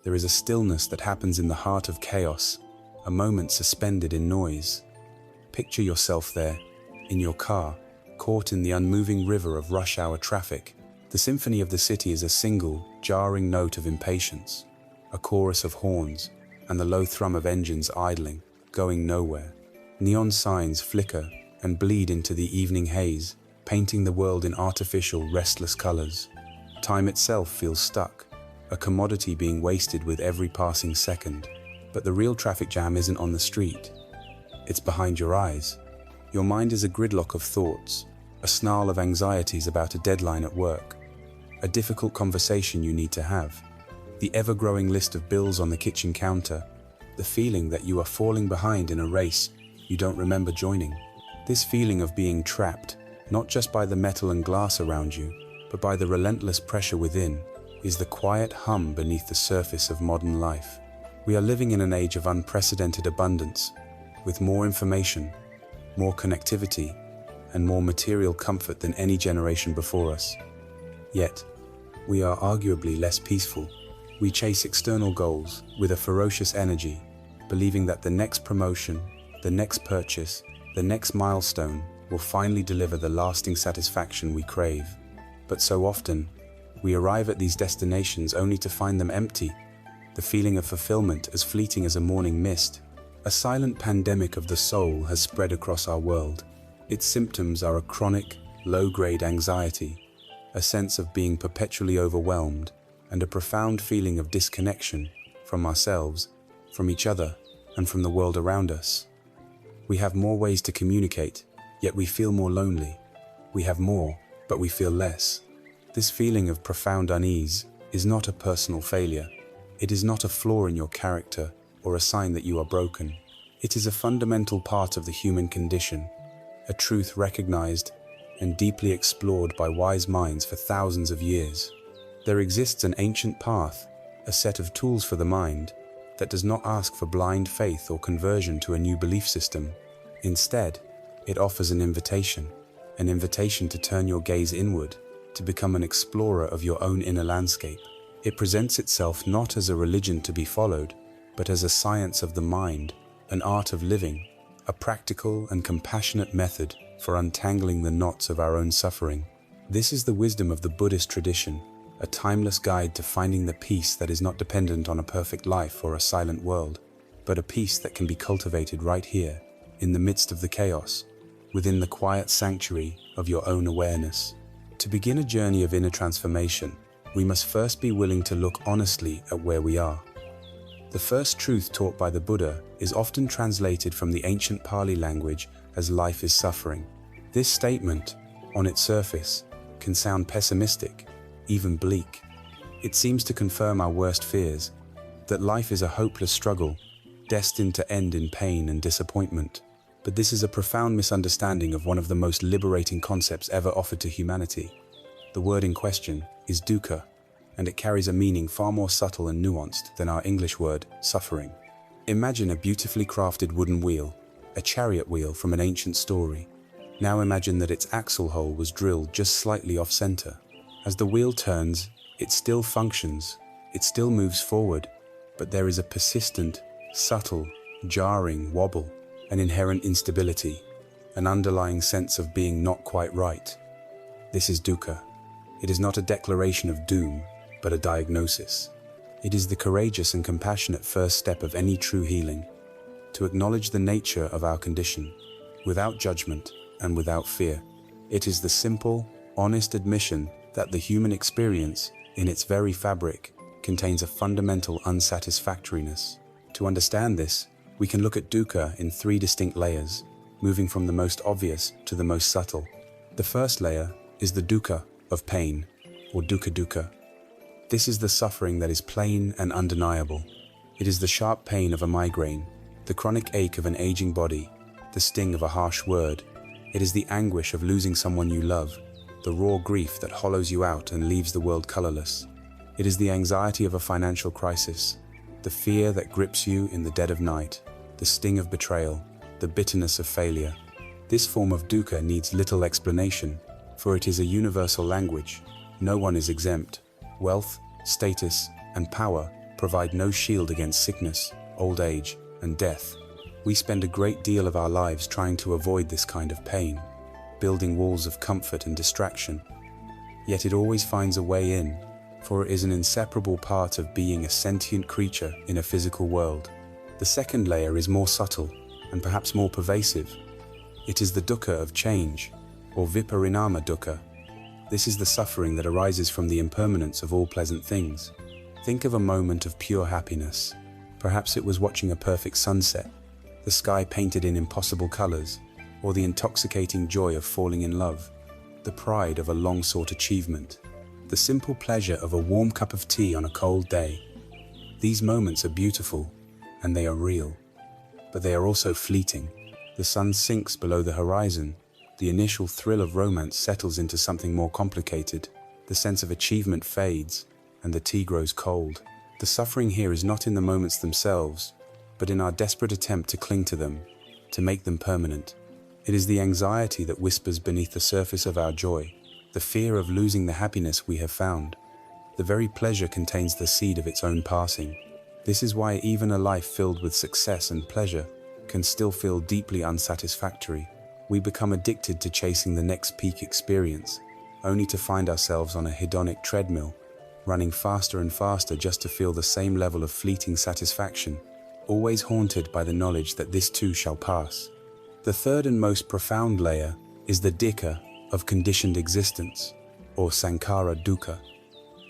There is a stillness that happens in the heart of chaos, a moment suspended in noise. Picture yourself there, in your car, caught in the unmoving river of rush hour traffic. The symphony of the city is a single, jarring note of impatience, a chorus of horns, and the low thrum of engines idling, going nowhere. Neon signs flicker and bleed into the evening haze, painting the world in artificial, restless colors. Time itself feels stuck, a commodity being wasted with every passing second. But the real traffic jam isn't on the street. It's behind your eyes. Your mind is a gridlock of thoughts, a snarl of anxieties about a deadline at work, a difficult conversation you need to have, the ever-growing list of bills on the kitchen counter, the feeling that you are falling behind in a race you don't remember joining. This feeling of being trapped, not just by the metal and glass around you, but by the relentless pressure within, is the quiet hum beneath the surface of modern life. We are living in an age of unprecedented abundance, with more information, more connectivity, and more material comfort than any generation before us. Yet, we are arguably less peaceful. We chase external goals with a ferocious energy, believing that the next promotion, the next purchase, the next milestone will finally deliver the lasting satisfaction we crave. But so often, we arrive at these destinations only to find them empty, the feeling of fulfillment as fleeting as a morning mist. A silent pandemic of the soul has spread across our world. Its symptoms are a chronic, low-grade anxiety, a sense of being perpetually overwhelmed, and a profound feeling of disconnection from ourselves, from each other, and from the world around us. We have more ways to communicate, yet we feel more lonely. We have more, but we feel less. This feeling of profound unease is not a personal failure. It is not a flaw in your character or a sign that you are broken. It is a fundamental part of the human condition, a truth recognized and deeply explored by wise minds for thousands of years. There exists an ancient path, a set of tools for the mind, that does not ask for blind faith or conversion to a new belief system. Instead, it offers an invitation to turn your gaze inward, to become an explorer of your own inner landscape. It presents itself not as a religion to be followed, but as a science of the mind, an art of living, a practical and compassionate method for untangling the knots of our own suffering. This is the wisdom of the Buddhist tradition, a timeless guide to finding the peace that is not dependent on a perfect life or a silent world, but a peace that can be cultivated right here, in the midst of the chaos, within the quiet sanctuary of your own awareness. To begin a journey of inner transformation, we must first be willing to look honestly at where we are. The first truth taught by the Buddha is often translated from the ancient Pali language as life is suffering. This statement, on its surface, can sound pessimistic, even bleak. It seems to confirm our worst fears, that life is a hopeless struggle, destined to end in pain and disappointment. But this is a profound misunderstanding of one of the most liberating concepts ever offered to humanity. The word in question is dukkha, and it carries a meaning far more subtle and nuanced than our English word, suffering. Imagine a beautifully crafted wooden wheel, a chariot wheel from an ancient story. Now imagine that its axle hole was drilled just slightly off-center. As the wheel turns, it still functions, it still moves forward, but there is a persistent, subtle, jarring wobble, an inherent instability, an underlying sense of being not quite right. This is dukkha. It is not a declaration of doom, but a diagnosis. It is the courageous and compassionate first step of any true healing, to acknowledge the nature of our condition, without judgment and without fear. It is the simple, honest admission that the human experience, in its very fabric, contains a fundamental unsatisfactoriness. To understand this, we can look at dukkha in three distinct layers, moving from the most obvious to the most subtle. The first layer is the dukkha of pain, or dukkha. This is the suffering that is plain and undeniable. It is the sharp pain of a migraine, the chronic ache of an aging body, the sting of a harsh word. It is the anguish of losing someone you love, the raw grief that hollows you out and leaves the world colorless. It is the anxiety of a financial crisis, the fear that grips you in the dead of night, the sting of betrayal, the bitterness of failure. This form of dukkha needs little explanation, for it is a universal language. No one is exempt. Wealth, status, and power provide no shield against sickness, old age, and death. We spend a great deal of our lives trying to avoid this kind of pain, building walls of comfort and distraction. Yet it always finds a way in, for it is an inseparable part of being a sentient creature in a physical world. The second layer is more subtle and perhaps more pervasive. It is the dukkha of change, or viparinama dukkha. This is the suffering that arises from the impermanence of all pleasant things. Think of a moment of pure happiness. Perhaps it was watching a perfect sunset, the sky painted in impossible colors, or the intoxicating joy of falling in love, the pride of a long-sought achievement, the simple pleasure of a warm cup of tea on a cold day. These moments are beautiful, and they are real, but they are also fleeting. The sun sinks below the horizon, the initial thrill of romance settles into something more complicated, the sense of achievement fades, and the tea grows cold. The suffering here is not in the moments themselves, but in our desperate attempt to cling to them, to make them permanent. It is the anxiety that whispers beneath the surface of our joy, the fear of losing the happiness we have found. The very pleasure contains the seed of its own passing. This is why even a life filled with success and pleasure can still feel deeply unsatisfactory. We become addicted to chasing the next peak experience, only to find ourselves on a hedonic treadmill, running faster and faster just to feel the same level of fleeting satisfaction, always haunted by the knowledge that this too shall pass. The third and most profound layer is the dukkha of conditioned existence, or sankhara dukkha.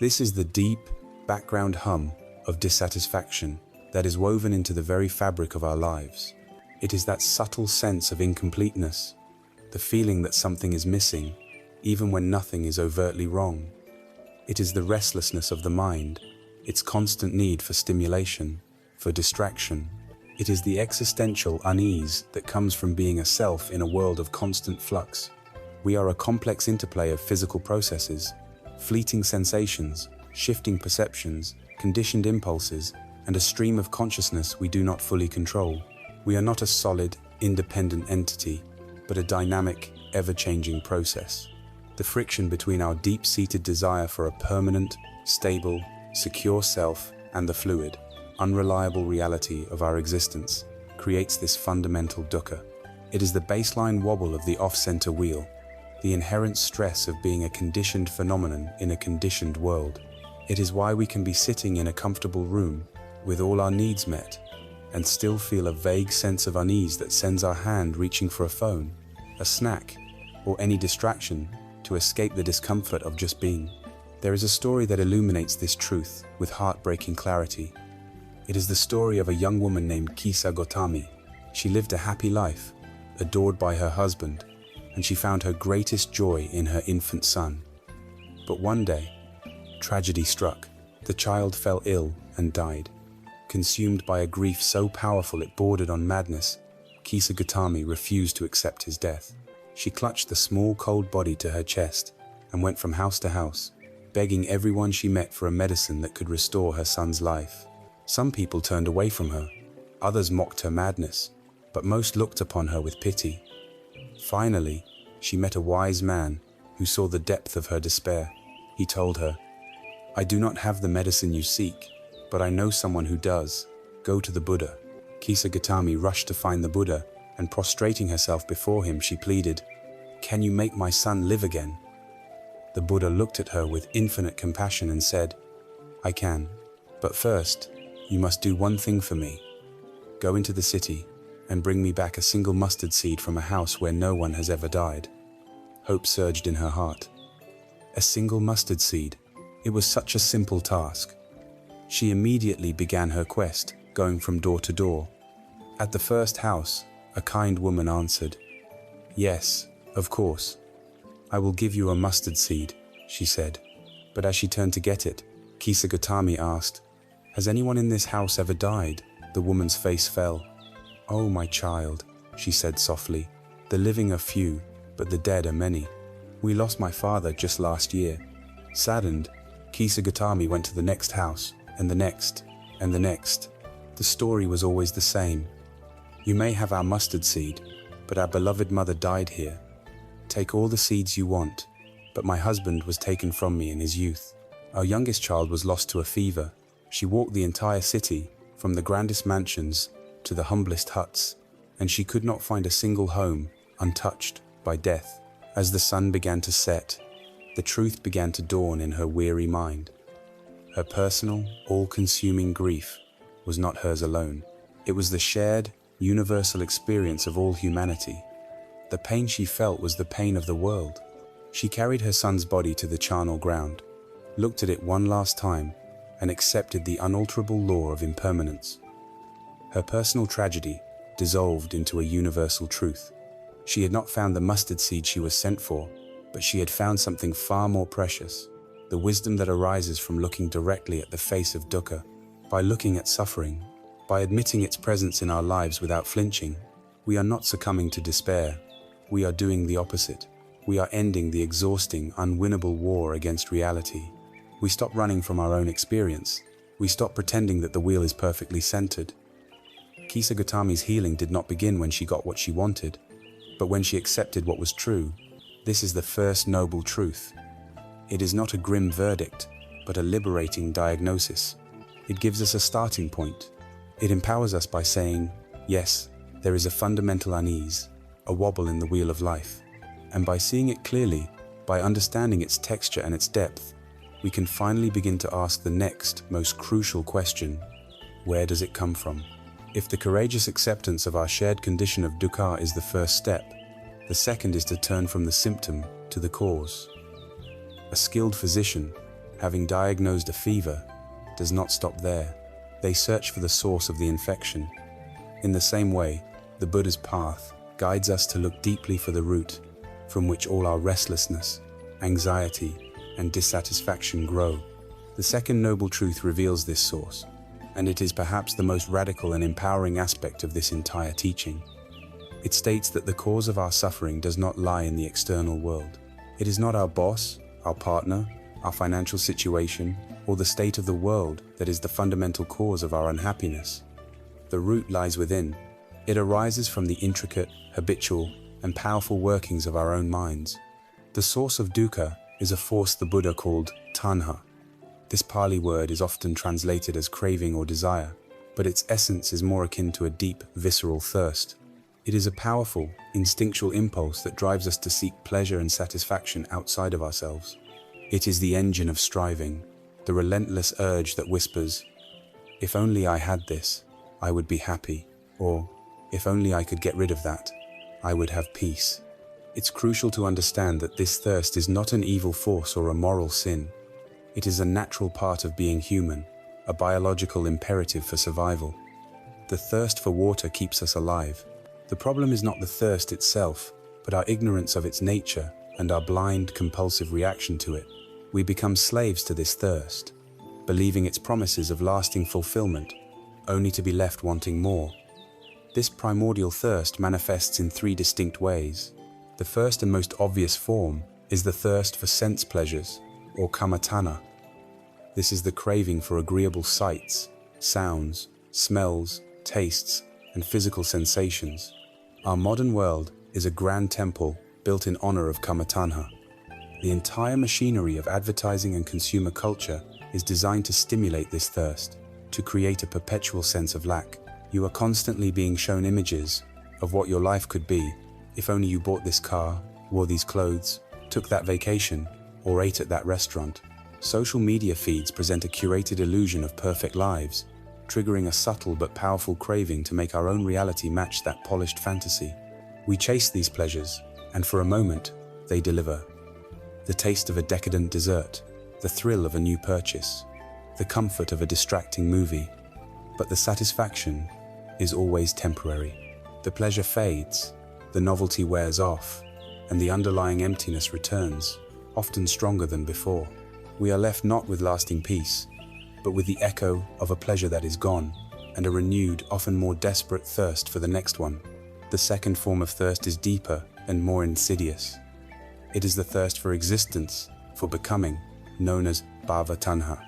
This is the deep, background hum of dissatisfaction that is woven into the very fabric of our lives. It is that subtle sense of incompleteness, the feeling that something is missing, even when nothing is overtly wrong. It is the restlessness of the mind, its constant need for stimulation, for distraction. It is the existential unease that comes from being a self in a world of constant flux. We are a complex interplay of physical processes, fleeting sensations, shifting perceptions, conditioned impulses, and a stream of consciousness we do not fully control. We are not a solid, independent entity, but a dynamic, ever-changing process. The friction between our deep-seated desire for a permanent, stable, secure self and the fluid, unreliable reality of our existence creates this fundamental dukkha. It is the baseline wobble of the off-center wheel, the inherent stress of being a conditioned phenomenon in a conditioned world. It is why we can be sitting in a comfortable room with all our needs met and still feel a vague sense of unease that sends our hand reaching for a phone, a snack, or any distraction to escape the discomfort of just being. There is a story that illuminates this truth with heartbreaking clarity. It is the story of a young woman named Kisa Gotami. She lived a happy life, adored by her husband, and she found her greatest joy in her infant son. But one day, tragedy struck. The child fell ill and died. Consumed by a grief so powerful it bordered on madness, Kisa Gotami refused to accept his death. She clutched the small, cold body to her chest and went from house to house, begging everyone she met for a medicine that could restore her son's life. Some people turned away from her, others mocked her madness, but most looked upon her with pity. Finally, she met a wise man who saw the depth of her despair. He told her, "I do not have the medicine you seek, but I know someone who does. Go to the Buddha." Kisa Gotami rushed to find the Buddha, and prostrating herself before him, she pleaded, "Can you make my son live again?" The Buddha looked at her with infinite compassion and said, "I can, but first, you must do one thing for me. Go into the city and bring me back a single mustard seed from a house where no one has ever died." Hope surged in her heart. A single mustard seed. It was such a simple task. She immediately began her quest, going from door to door. At the first house, a kind woman answered, "Yes, of course. I will give you a mustard seed," she said. But as she turned to get it, Kisa Gotami asked, "Has anyone in this house ever died?" The woman's face fell. "Oh, my child," she said softly, "the living are few, but the dead are many. We lost my father just last year." Saddened, Kisa Gotami went to the next house, and the next, and the next. The story was always the same. "You may have our mustard seed, but our beloved mother died here. Take all the seeds you want, but my husband was taken from me in his youth. Our youngest child was lost to a fever. She walked the entire city, from the grandest mansions to the humblest huts, and she could not find a single home untouched by death. As the sun began to set, the truth began to dawn in her weary mind. Her personal, all-consuming grief was not hers alone. It was the shared, universal experience of all humanity. The pain she felt was the pain of the world. She carried her son's body to the charnel ground, looked at it one last time, and accepted the unalterable law of impermanence. Her personal tragedy dissolved into a universal truth. She had not found the mustard seed she was sent for, but she had found something far more precious, the wisdom that arises from looking directly at the face of dukkha. By looking at suffering, by admitting its presence in our lives without flinching, we are not succumbing to despair. We are doing the opposite. We are ending the exhausting, unwinnable war against reality. We stop running from our own experience. We stop pretending that the wheel is perfectly centered. Kisa Gautami's healing did not begin when she got what she wanted, but when she accepted what was true. This is the first noble truth. It is not a grim verdict, but a liberating diagnosis. It gives us a starting point. It empowers us by saying, yes, there is a fundamental unease, a wobble in the wheel of life. And by seeing it clearly, by understanding its texture and its depth, we can finally begin to ask the next, most crucial question: where does it come from? If the courageous acceptance of our shared condition of dukkha is the first step, the second is to turn from the symptom to the cause. A skilled physician, having diagnosed a fever, does not stop there. They search for the source of the infection. In the same way, the Buddha's path guides us to look deeply for the root from which all our restlessness, anxiety, and dissatisfaction grow. The second noble truth reveals this source, and it is perhaps the most radical and empowering aspect of this entire teaching. It states that the cause of our suffering does not lie in the external world. It is not our boss, our partner, our financial situation, or the state of the world that is the fundamental cause of our unhappiness. The root lies within. It arises from the intricate, habitual, and powerful workings of our own minds. The source of dukkha is a force the Buddha called tanha. This Pali word is often translated as craving or desire, but its essence is more akin to a deep, visceral thirst. It is a powerful, instinctual impulse that drives us to seek pleasure and satisfaction outside of ourselves. It is the engine of striving, the relentless urge that whispers, "If only I had this, I would be happy," or "If only I could get rid of that, I would have peace." It's crucial to understand that this thirst is not an evil force or a moral sin. It is a natural part of being human, a biological imperative for survival. The thirst for water keeps us alive. The problem is not the thirst itself, but our ignorance of its nature and our blind, compulsive reaction to it. We become slaves to this thirst, believing its promises of lasting fulfillment, only to be left wanting more. This primordial thirst manifests in three distinct ways. The first and most obvious form is the thirst for sense pleasures, or kamatanha. This is the craving for agreeable sights, sounds, smells, tastes, and physical sensations. Our modern world is a grand temple built in honor of kamatanha. The entire machinery of advertising and consumer culture is designed to stimulate this thirst, to create a perpetual sense of lack. You are constantly being shown images of what your life could be if only you bought this car, wore these clothes, took that vacation, or ate at that restaurant. Social media feeds present a curated illusion of perfect lives, triggering a subtle but powerful craving to make our own reality match that polished fantasy. We chase these pleasures, and for a moment, they deliver. The taste of a decadent dessert, the thrill of a new purchase, the comfort of a distracting movie. But the satisfaction is always temporary. The pleasure fades, the novelty wears off, and the underlying emptiness returns, often stronger than before. We are left not with lasting peace, but with the echo of a pleasure that is gone, and a renewed, often more desperate thirst for the next one. The second form of thirst is deeper and more insidious. It is the thirst for existence, for becoming, known as bhava tanha.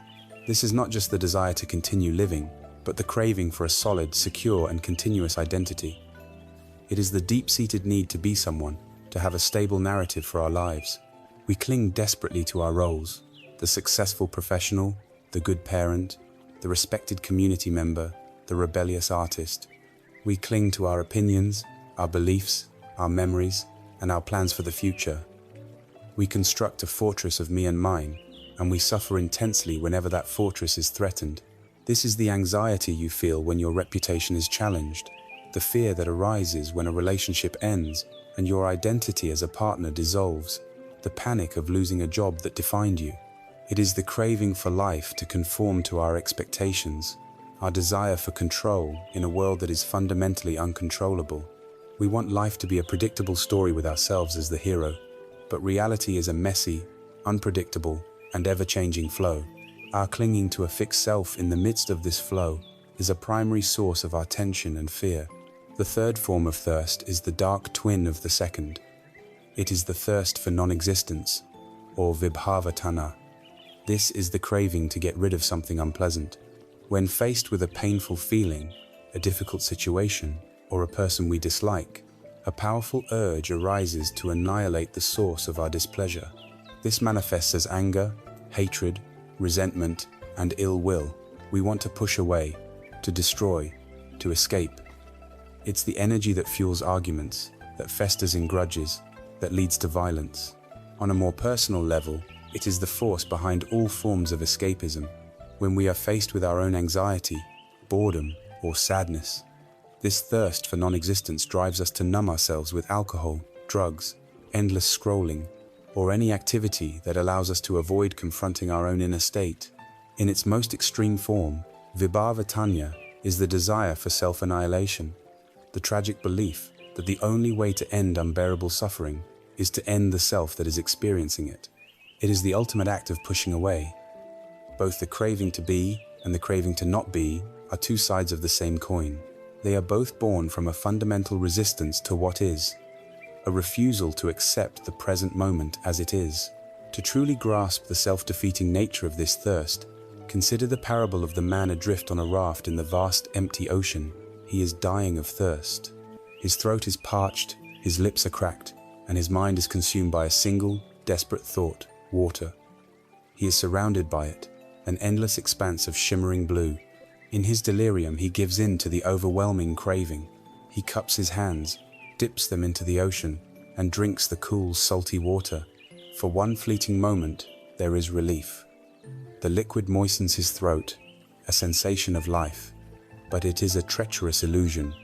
This is not just the desire to continue living, but the craving for a solid, secure, and continuous identity. It is the deep-seated need to be someone, to have a stable narrative for our lives. We cling desperately to our roles, the successful professional, the good parent, the the respected community member, the rebellious artist. We cling to our opinions, our beliefs, our memories, and our plans for the future. We construct a fortress of me and mine, and we suffer intensely whenever that fortress is threatened. This is the anxiety you feel when your reputation is challenged, the fear that arises when a relationship ends and your identity as a partner dissolves, the panic of losing a job that defined you. It is the craving for life to conform to our expectations, our desire for control in a world that is fundamentally uncontrollable. We want life to be a predictable story with ourselves as the hero, but reality is a messy, unpredictable, and ever-changing flow. Our clinging to a fixed self in the midst of this flow is a primary source of our tension and fear. The third form of thirst is the dark twin of the second. It is the thirst for non-existence, or vibhavatana. This is the craving to get rid of something unpleasant. When faced with a painful feeling, a difficult situation, or a person we dislike, a powerful urge arises to annihilate the source of our displeasure. This manifests as anger, hatred, resentment, and ill will. We want to push away, to destroy, to escape. It's the energy that fuels arguments, that festers in grudges, that leads to violence. On a more personal level, it is the force behind all forms of escapism. When we are faced with our own anxiety, boredom, or sadness, this thirst for non-existence drives us to numb ourselves with alcohol, drugs, endless scrolling, or any activity that allows us to avoid confronting our own inner state. In its most extreme form, vibhavatanya is the desire for self-annihilation, the tragic belief that the only way to end unbearable suffering is to end the self that is experiencing it. It is the ultimate act of pushing away. Both the craving to be and the craving to not be are two sides of the same coin. They are both born from a fundamental resistance to what is, a refusal to accept the present moment as it is. To truly grasp the self-defeating nature of this thirst, consider the parable of the man adrift on a raft in the vast empty ocean. He is dying of thirst. His throat is parched, his lips are cracked, and his mind is consumed by a single, desperate thought: water. He is surrounded by it, an endless expanse of shimmering blue. In his delirium, he gives in to the overwhelming craving. He cups his hands, dips them into the ocean, and drinks the cool, salty water. For one fleeting moment, there is relief. The liquid moistens his throat, a sensation of life. But it is a treacherous illusion.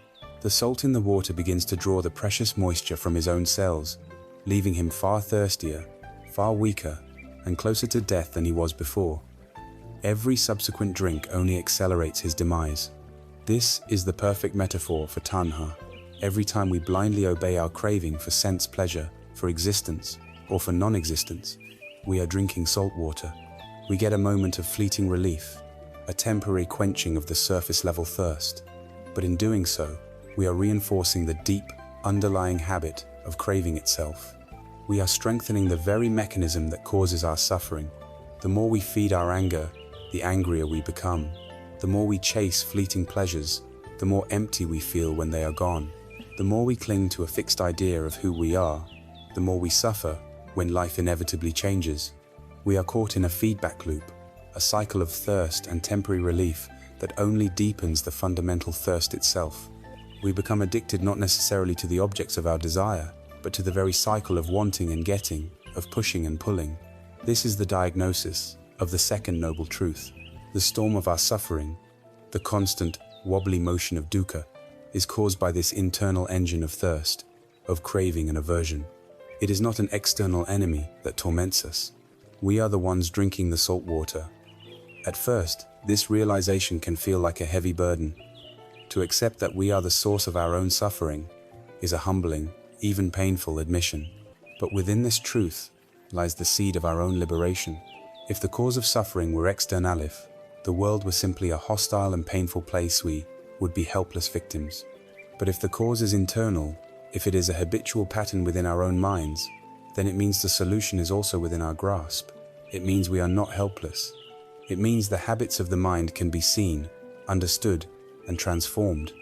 The salt in the water begins to draw the precious moisture from his own cells, leaving him far thirstier, far weaker, and closer to death than he was before. Every subsequent drink only accelerates his demise. This is the perfect metaphor for tanha. Every time we blindly obey our craving for sense pleasure, for existence, or for non-existence, we are drinking salt water. We get a moment of fleeting relief, a temporary quenching of the surface-level thirst. But in doing so, we are reinforcing the deep, underlying habit of craving itself. We are strengthening the very mechanism that causes our suffering. The more we feed our anger, the angrier we become. The more we chase fleeting pleasures, the more empty we feel when they are gone. The more we cling to a fixed idea of who we are, the more we suffer when life inevitably changes. We are caught in a feedback loop, a cycle of thirst and temporary relief that only deepens the fundamental thirst itself. We become addicted not necessarily to the objects of our desire, but to the very cycle of wanting and getting, of pushing and pulling. This is the diagnosis of the second noble truth. The storm of our suffering, the constant, wobbly motion of dukkha, is caused by this internal engine of thirst, of craving and aversion. It is not an external enemy that torments us. We are the ones drinking the salt water. At first, this realization can feel like a heavy burden. To accept that we are the source of our own suffering is a humbling, even painful admission. But within this truth lies the seed of our own liberation. If the cause of suffering were externalif, the world was simply a hostile and painful place, we would be helpless victims. But if the cause is internal, if it is a habitual pattern within our own minds, then it means the solution is also within our grasp. It means we are not helpless. It means the habits of the mind can be seen, understood, and transformed.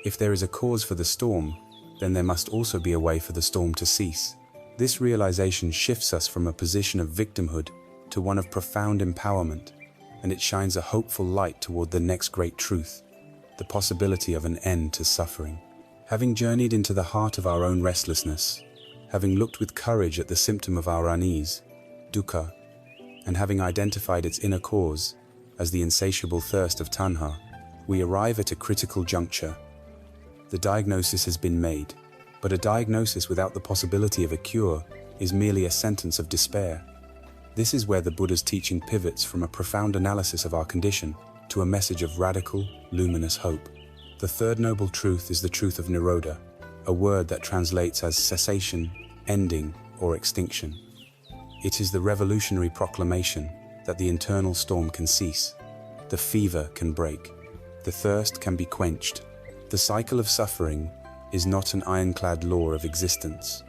If there is a cause for the storm, then there must also be a way for the storm to cease. This realization shifts us from a position of victimhood to one of profound empowerment, and it shines a hopeful light toward the next great truth, the possibility of an end to suffering. Having journeyed into the heart of our own restlessness, having looked with courage at the symptom of our unease, dukkha, and having identified its inner cause as the insatiable thirst of tanha, we arrive at a critical juncture. The diagnosis has been made, but a diagnosis without the possibility of a cure is merely a sentence of despair. This is where the Buddha's teaching pivots from a profound analysis of our condition to a message of radical, luminous hope. The third noble truth is the truth of nirodha, a word that translates as cessation, ending, or extinction. It is the revolutionary proclamation that the internal storm can cease, the fever can break, the thirst can be quenched. The cycle of suffering is not an ironclad law of existence.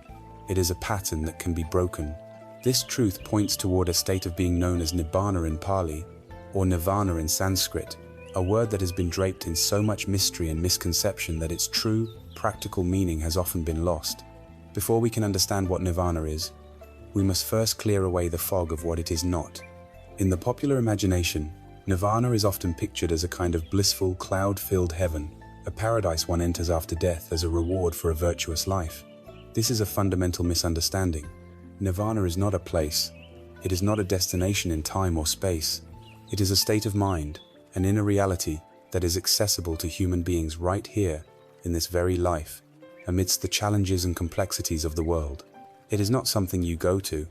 It is a pattern that can be broken. This truth points toward a state of being known as nibbana in Pali, or nirvana in Sanskrit, a word that has been draped in so much mystery and misconception that its true, practical meaning has often been lost. Before we can understand what nirvana is, we must first clear away the fog of what it is not. In the popular imagination, nirvana is often pictured as a kind of blissful, cloud-filled heaven, a paradise one enters after death as a reward for a virtuous life. This is a fundamental misunderstanding. Nirvana is not a place. It is not a destination in time or space. It is a state of mind, an inner reality that is accessible to human beings right here, in this very life, amidst the challenges and complexities of the world. It is not something you go to.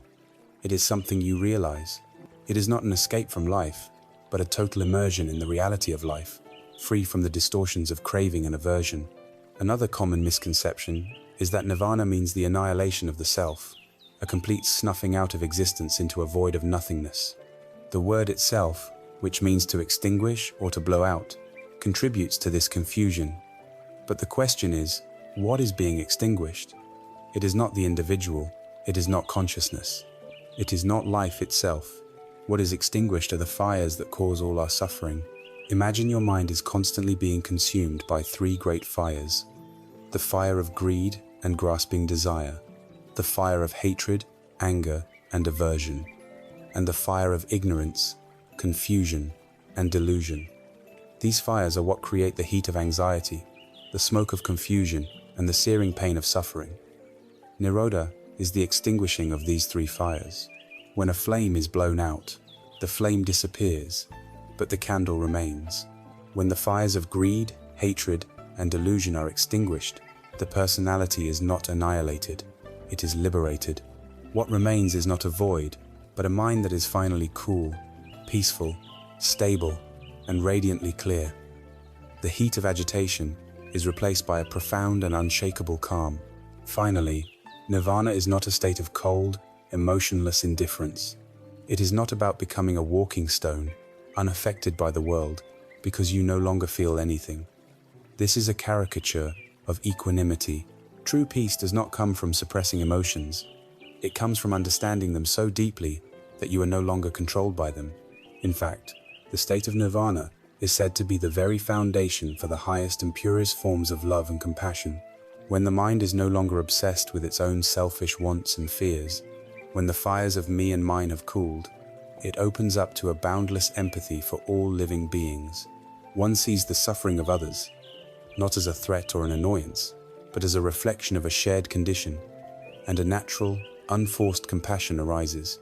It is something you realize. It is not an escape from life, but a total immersion in the reality of life, free from the distortions of craving and aversion. Another common misconception is that nirvana means the annihilation of the self, a complete snuffing out of existence into a void of nothingness. The word itself, which means to extinguish or to blow out, contributes to this confusion. But the question is, what is being extinguished? It is not the individual. It is not consciousness. It is not life itself. What is extinguished are the fires that cause all our suffering. Imagine your mind is constantly being consumed by three great fires: the fire of greed and grasping desire, the fire of hatred, anger, and aversion, and the fire of ignorance, confusion, and delusion. These fires are what create the heat of anxiety, the smoke of confusion, and the searing pain of suffering. Nirodha is the extinguishing of these three fires. When a flame is blown out, the flame disappears, but the candle remains. When the fires of greed, hatred, and delusion are extinguished, the personality is not annihilated, it is liberated. What remains is not a void, but a mind that is finally cool, peaceful, stable, and radiantly clear. The heat of agitation is replaced by a profound and unshakable calm. Finally, nirvana is not a state of cold, emotionless indifference. It is not about becoming a walking stone, unaffected by the world, because you no longer feel anything. This is a caricature of equanimity. True peace does not come from suppressing emotions. It comes from understanding them so deeply that you are no longer controlled by them. In fact, the state of nirvana is said to be the very foundation for the highest and purest forms of love and compassion. When the mind is no longer obsessed with its own selfish wants and fears, when the fires of me and mine have cooled, it opens up to a boundless empathy for all living beings. One sees the suffering of others, not as a threat or an annoyance, but as a reflection of a shared condition, and a natural, unforced compassion arises,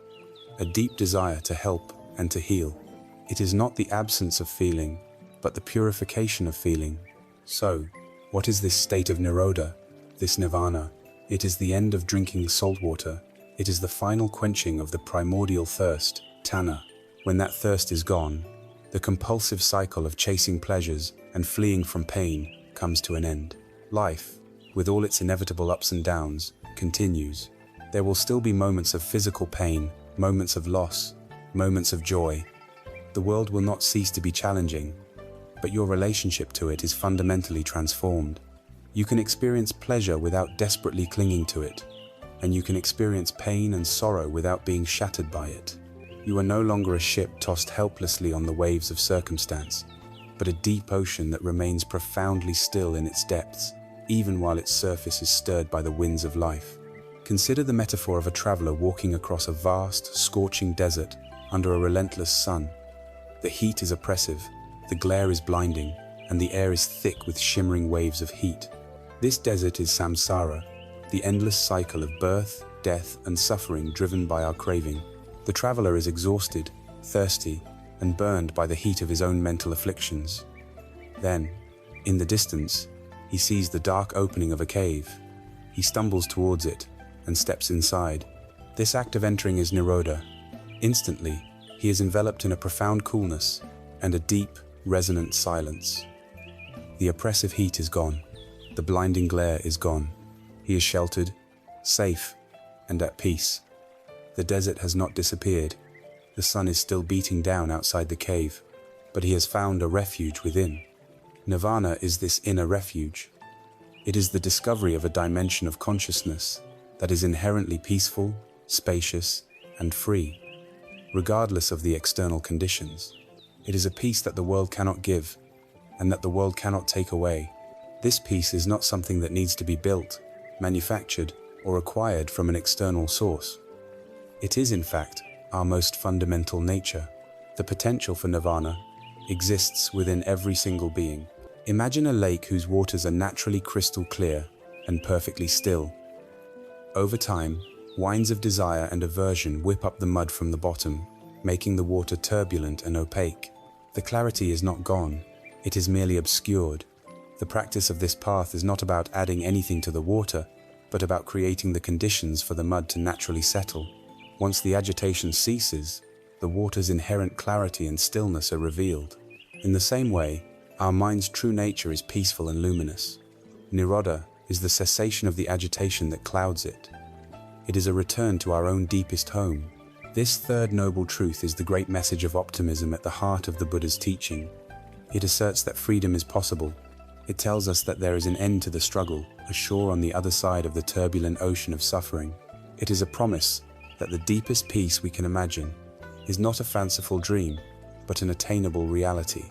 a deep desire to help and to heal. It is not the absence of feeling, but the purification of feeling. So, what is this state of nirodha, this nirvana? It is the end of drinking salt water. It is the final quenching of the primordial thirst, tanha. When that thirst is gone, the compulsive cycle of chasing pleasures and fleeing from pain comes to an end. Life, with all its inevitable ups and downs, continues. There will still be moments of physical pain, moments of loss, moments of joy. The world will not cease to be challenging, but your relationship to it is fundamentally transformed. You can experience pleasure without desperately clinging to it, and you can experience pain and sorrow without being shattered by it. You are no longer a ship tossed helplessly on the waves of circumstance, but a deep ocean that remains profoundly still in its depths, even while its surface is stirred by the winds of life. Consider the metaphor of a traveler walking across a vast, scorching desert under a relentless sun. The heat is oppressive, the glare is blinding, and the air is thick with shimmering waves of heat. This desert is samsara, the endless cycle of birth, death, and suffering driven by our craving. The traveler is exhausted, thirsty, and burned by the heat of his own mental afflictions. Then, in the distance, he sees the dark opening of a cave. He stumbles towards it and steps inside. This act of entering is nirodha. Instantly, he is enveloped in a profound coolness and a deep, resonant silence. The oppressive heat is gone. The blinding glare is gone. He is sheltered, safe, and at peace. The desert has not disappeared. The sun is still beating down outside the cave, but he has found a refuge within. Nirvana is this inner refuge. It is the discovery of a dimension of consciousness that is inherently peaceful, spacious, and free, regardless of the external conditions. It is a peace that the world cannot give, and that the world cannot take away. This peace is not something that needs to be built, manufactured, or acquired from an external source. It is, in fact, our most fundamental nature. The potential for nirvana exists within every single being. Imagine a lake whose waters are naturally crystal clear and perfectly still. Over time, winds of desire and aversion whip up the mud from the bottom, making the water turbulent and opaque. The clarity is not gone, it is merely obscured. The practice of this path is not about adding anything to the water, but about creating the conditions for the mud to naturally settle. Once the agitation ceases, the water's inherent clarity and stillness are revealed. In the same way, our mind's true nature is peaceful and luminous. Nirodha is the cessation of the agitation that clouds it. It is a return to our own deepest home. This third noble truth is the great message of optimism at the heart of the Buddha's teaching. It asserts that freedom is possible. It tells us that there is an end to the struggle, a shore on the other side of the turbulent ocean of suffering. It is a promise that the deepest peace we can imagine is not a fanciful dream, but an attainable reality.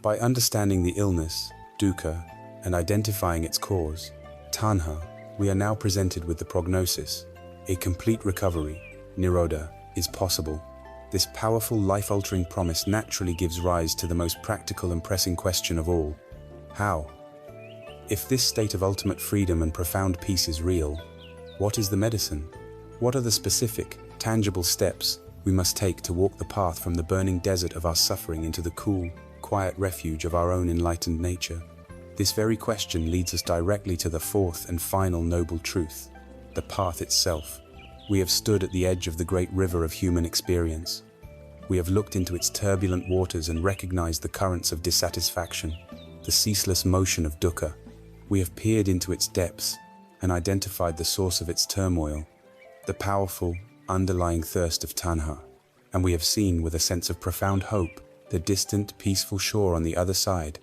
By understanding the illness, dukkha, and identifying its cause, tanha, we are now presented with the prognosis. A complete recovery, nirodha, is possible. This powerful, life-altering promise naturally gives rise to the most practical and pressing question of all. How? If this state of ultimate freedom and profound peace is real, what is the medicine? What are the specific, tangible steps we must take to walk the path from the burning desert of our suffering into the cool, quiet refuge of our own enlightened nature? This very question leads us directly to the fourth and final noble truth, the path itself. We have stood at the edge of the great river of human experience. We have looked into its turbulent waters and recognized the currents of dissatisfaction, the ceaseless motion of dukkha. We have peered into its depths and identified the source of its turmoil, the powerful, underlying thirst of tanha. And we have seen with a sense of profound hope the distant, peaceful shore on the other side,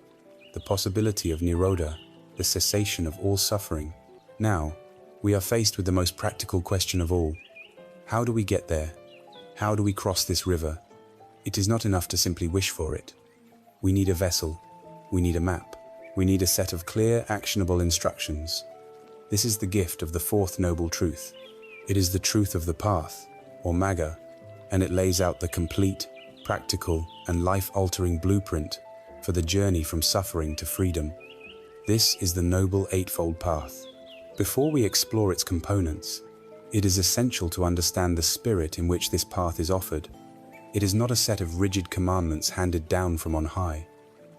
the possibility of nirodha, the cessation of all suffering. Now, we are faced with the most practical question of all. How do we get there? How do we cross this river? It is not enough to simply wish for it. We need a vessel. We need a map. We need a set of clear, actionable instructions. This is the gift of the fourth noble truth. It is the truth of the path, or magga, and it lays out the complete, practical, and life-altering blueprint for the journey from suffering to freedom. This is the Noble Eightfold Path. Before we explore its components, it is essential to understand the spirit in which this path is offered. It is not a set of rigid commandments handed down from on high.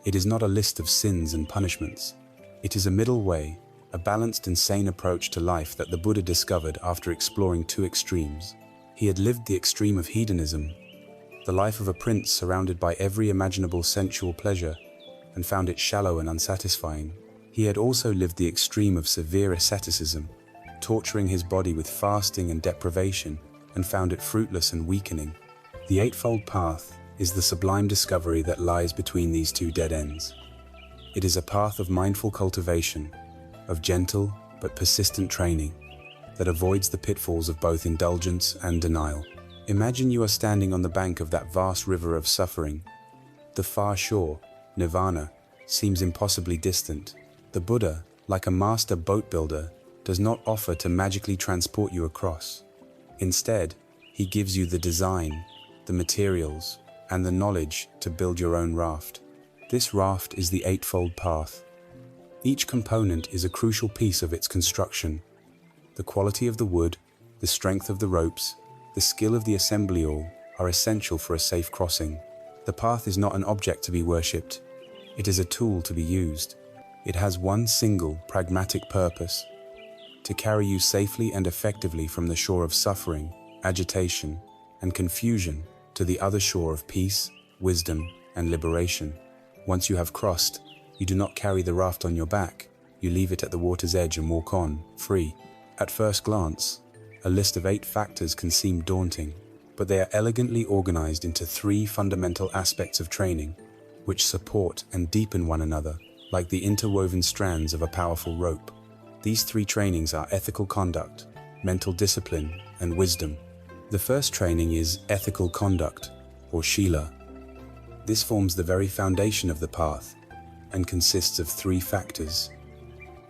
It is not a list of sins and punishments. It is a middle way, a balanced and sane approach to life that the Buddha discovered after exploring two extremes. He had lived the extreme of hedonism, the life of a prince surrounded by every imaginable sensual pleasure, and found it shallow and unsatisfying. He had also lived the extreme of severe asceticism, torturing his body with fasting and deprivation, and found it fruitless and weakening. The Eightfold Path is the sublime discovery that lies between these two dead ends. It is a path of mindful cultivation, of gentle but persistent training, that avoids the pitfalls of both indulgence and denial. Imagine you are standing on the bank of that vast river of suffering. The far shore, nirvana, seems impossibly distant. The Buddha, like a master boat builder, does not offer to magically transport you across. Instead, he gives you the design, the materials, and the knowledge to build your own raft. This raft is the Eightfold Path. Each component is a crucial piece of its construction. The quality of the wood, the strength of the ropes, the skill of the assembly all are essential for a safe crossing. The path is not an object to be worshipped. It is a tool to be used. It has one single, pragmatic purpose: to carry you safely and effectively from the shore of suffering, agitation, and confusion to the other shore of peace, wisdom, and liberation. Once you have crossed, you do not carry the raft on your back. You leave it at the water's edge and walk on, free. At first glance, a list of 8 factors can seem daunting, but they are elegantly organized into 3 fundamental aspects of training, which support and deepen one another like the interwoven strands of a powerful rope. These 3 trainings are ethical conduct, mental discipline, and wisdom. The first training is ethical conduct, or Shila. This forms the very foundation of the path and consists of 3 factors: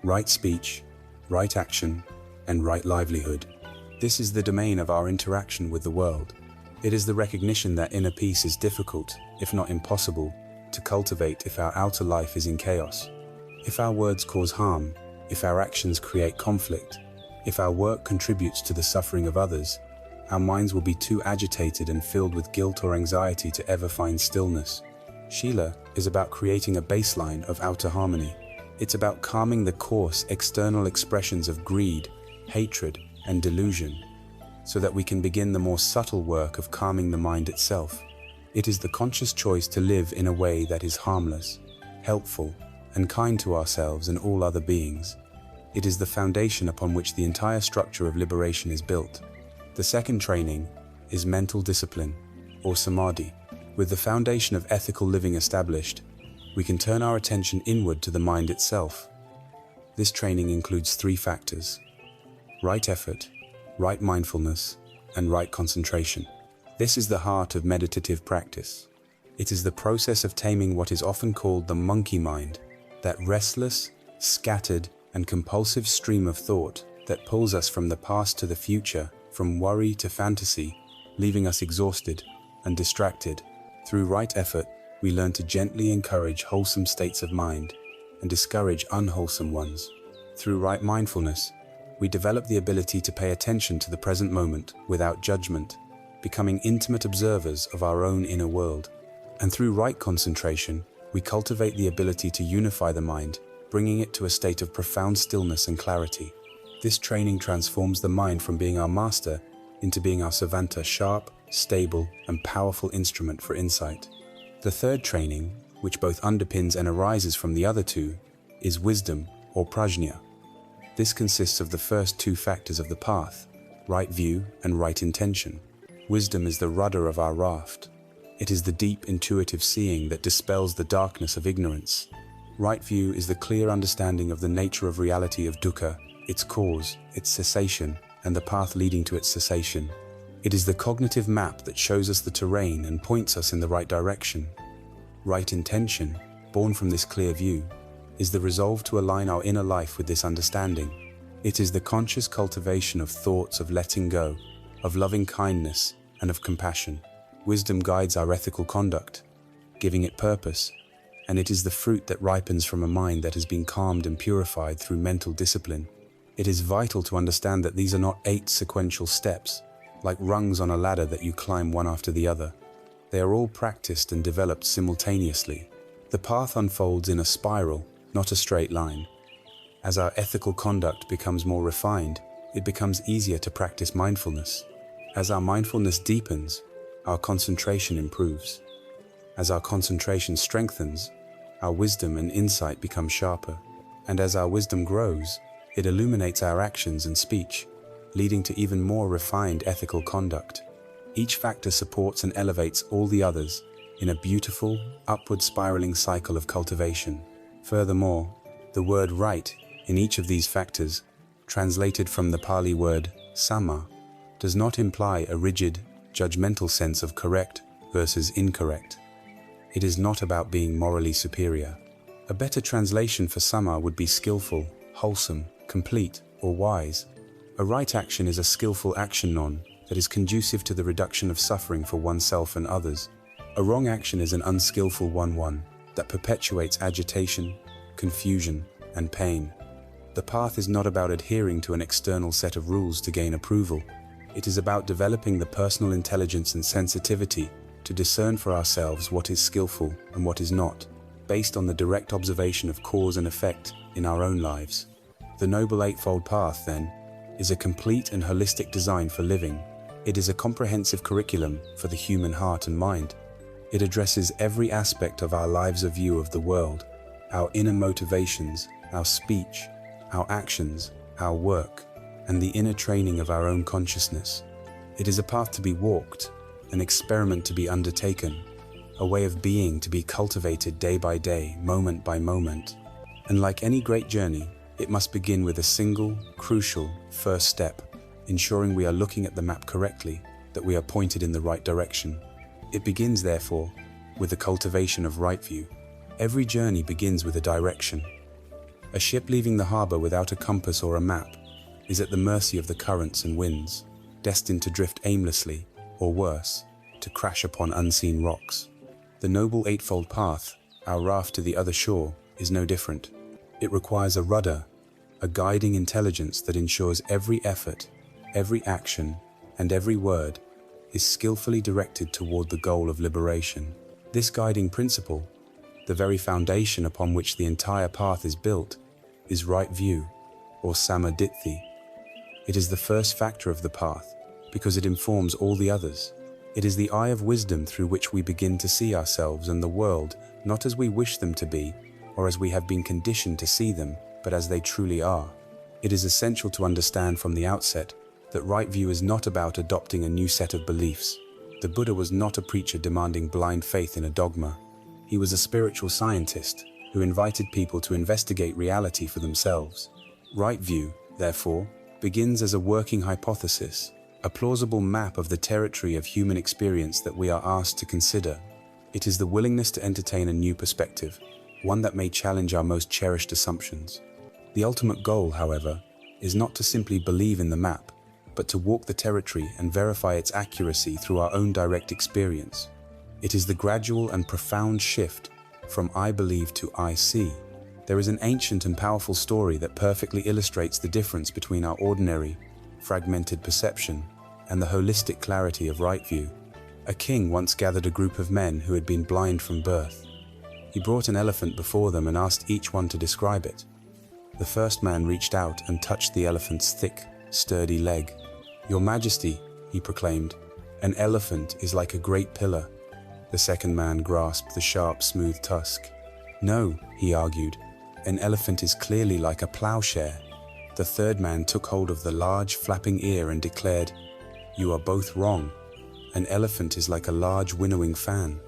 right speech, right action, and right livelihood. This is the domain of our interaction with the world. It is the recognition that inner peace is difficult, if not impossible, to cultivate if our outer life is in chaos. If our words cause harm, if our actions create conflict, if our work contributes to the suffering of others, our minds will be too agitated and filled with guilt or anxiety to ever find stillness. Shila is about creating a baseline of outer harmony. It's about calming the coarse external expressions of greed, hatred, and delusion, so that we can begin the more subtle work of calming the mind itself. It is the conscious choice to live in a way that is harmless, helpful, and kind to ourselves and all other beings. It is the foundation upon which the entire structure of liberation is built. The second training is mental discipline, or samadhi. With the foundation of ethical living established, we can turn our attention inward to the mind itself. This training includes 3 factors: right effort, right mindfulness, and right concentration. This is the heart of meditative practice. It is the process of taming what is often called the monkey mind, that restless, scattered, and compulsive stream of thought that pulls us from the past to the future, from worry to fantasy, leaving us exhausted and distracted. Through right effort, we learn to gently encourage wholesome states of mind and discourage unwholesome ones. Through right mindfulness, we develop the ability to pay attention to the present moment without judgment, becoming intimate observers of our own inner world. And through right concentration, we cultivate the ability to unify the mind, bringing it to a state of profound stillness and clarity. This training transforms the mind from being our master into being our servant, a sharp, stable, and powerful instrument for insight. The third training, which both underpins and arises from the other 2, is wisdom, or prajna. This consists of the first 2 factors of the path: right view and right intention. Wisdom is the rudder of our raft. It is the deep intuitive seeing that dispels the darkness of ignorance. Right view is the clear understanding of the nature of reality of dukkha, its cause, its cessation, and the path leading to its cessation. It is the cognitive map that shows us the terrain and points us in the right direction. Right intention, born from this clear view, is the resolve to align our inner life with this understanding. It is the conscious cultivation of thoughts of letting go, of loving kindness, and of compassion. Wisdom guides our ethical conduct, giving it purpose, and it is the fruit that ripens from a mind that has been calmed and purified through mental discipline. It is vital to understand that these are not 8 sequential steps, like rungs on a ladder that you climb one after the other. They are all practiced and developed simultaneously. The path unfolds in a spiral, not a straight line. As our ethical conduct becomes more refined, it becomes easier to practice mindfulness. As our mindfulness deepens, our concentration improves. As our concentration strengthens, our wisdom and insight become sharper. And as our wisdom grows, it illuminates our actions and speech, leading to even more refined ethical conduct. Each factor supports and elevates all the others in a beautiful, upward spiraling cycle of cultivation. Furthermore, the word right in each of these factors, translated from the Pali word sama, does not imply a rigid, judgmental sense of correct versus incorrect. It is not about being morally superior. A better translation for sama would be skillful, wholesome, complete, or wise. A right action is a skillful action that is conducive to the reduction of suffering for oneself and others. A wrong action is an unskillful one that perpetuates agitation, confusion, and pain. The path is not about adhering to an external set of rules to gain approval. It is about developing the personal intelligence and sensitivity to discern for ourselves what is skillful and what is not, based on the direct observation of cause and effect in our own lives. The Noble Eightfold Path, then, is a complete and holistic design for living. It is a comprehensive curriculum for the human heart and mind. It addresses every aspect of our lives' view of the world, our inner motivations, our speech, our actions, our work, and the inner training of our own consciousness. It is a path to be walked, an experiment to be undertaken, a way of being to be cultivated day by day, moment by moment. And like any great journey, it must begin with a single, crucial first step, ensuring we are looking at the map correctly, that we are pointed in the right direction. It begins, therefore, with the cultivation of right view. Every journey begins with a direction. A ship leaving the harbor without a compass or a map is at the mercy of the currents and winds, destined to drift aimlessly, or worse, to crash upon unseen rocks. The Noble Eightfold Path, our raft to the other shore, is no different. It requires a rudder, a guiding intelligence that ensures every effort, every action, and every word is skillfully directed toward the goal of liberation. This guiding principle, the very foundation upon which the entire path is built, is right view, or samadhitti. It is the first factor of the path, because it informs all the others. It is the eye of wisdom through which we begin to see ourselves and the world, not as we wish them to be, or as we have been conditioned to see them, but as they truly are. It is essential to understand from the outset that right view is not about adopting a new set of beliefs. The Buddha was not a preacher demanding blind faith in a dogma. He was a spiritual scientist who invited people to investigate reality for themselves. Right view, therefore, begins as a working hypothesis, a plausible map of the territory of human experience that we are asked to consider. It is the willingness to entertain a new perspective, one that may challenge our most cherished assumptions. The ultimate goal, however, is not to simply believe in the map, but to walk the territory and verify its accuracy through our own direct experience. It is the gradual and profound shift from I believe to I see. There is an ancient and powerful story that perfectly illustrates the difference between our ordinary, fragmented perception and the holistic clarity of right view. A king once gathered a group of men who had been blind from birth. He brought an elephant before them and asked each one to describe it. The first man reached out and touched the elephant's thick, sturdy leg. "Your Majesty," he proclaimed, "an elephant is like a great pillar." The second man grasped the sharp, smooth tusk. "No," he argued, "an elephant is clearly like a plowshare." The third man took hold of the large, flapping ear and declared, "You are both wrong. An elephant is like a large, winnowing fan."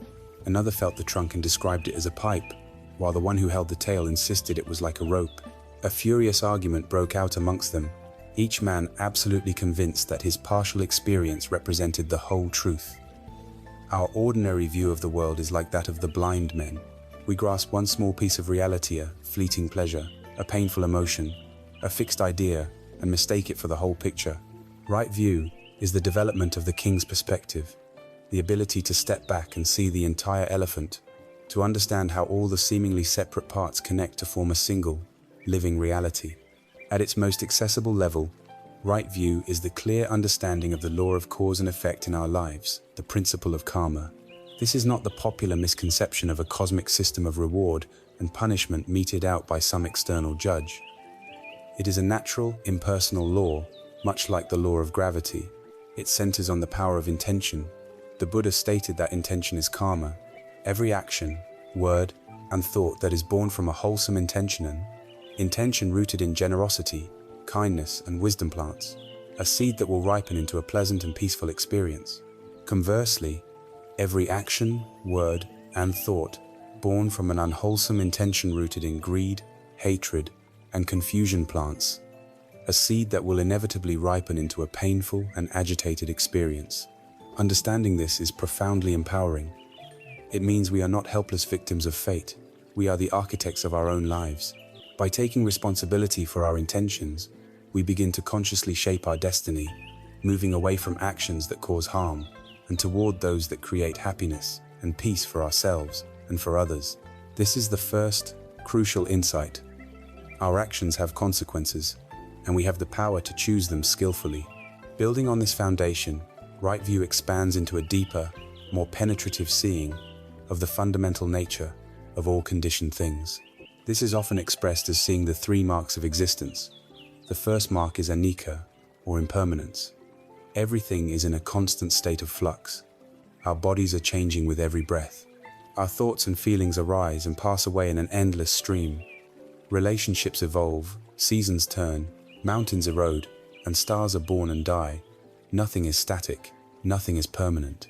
Another felt the trunk and described it as a pipe, while the one who held the tail insisted it was like a rope. A furious argument broke out amongst them, each man absolutely convinced that his partial experience represented the whole truth. Our ordinary view of the world is like that of the blind men. We grasp one small piece of reality, a fleeting pleasure, a painful emotion, a fixed idea, and mistake it for the whole picture. Right view is the development of the king's perspective, the ability to step back and see the entire elephant, to understand how all the seemingly separate parts connect to form a single, living reality. At its most accessible level, right view is the clear understanding of the law of cause and effect in our lives, the principle of karma. This is not the popular misconception of a cosmic system of reward and punishment meted out by some external judge. It is a natural, impersonal law, much like the law of gravity. It centers on the power of intention. The Buddha stated that intention is karma. Every action, word, and thought that is born from a wholesome intention rooted in generosity, kindness, and wisdom plants, a seed that will ripen into a pleasant and peaceful experience. Conversely, every action, word, and thought born from an unwholesome intention rooted in greed, hatred, and confusion plants, a seed that will inevitably ripen into a painful and agitated experience. Understanding this is profoundly empowering. It means we are not helpless victims of fate. We are the architects of our own lives. By taking responsibility for our intentions, we begin to consciously shape our destiny, moving away from actions that cause harm and toward those that create happiness. and peace for ourselves and for others. This is the first, crucial insight. Our actions have consequences, and we have the power to choose them skillfully. Building on this foundation, right view expands into a deeper, more penetrative seeing of the fundamental nature of all conditioned things. This is often expressed as seeing the three marks of existence. The first mark is anicca, or impermanence. Everything is in a constant state of flux. Our bodies are changing with every breath. Our thoughts and feelings arise and pass away in an endless stream. Relationships evolve, seasons turn, mountains erode, and stars are born and die. Nothing is static, nothing is permanent.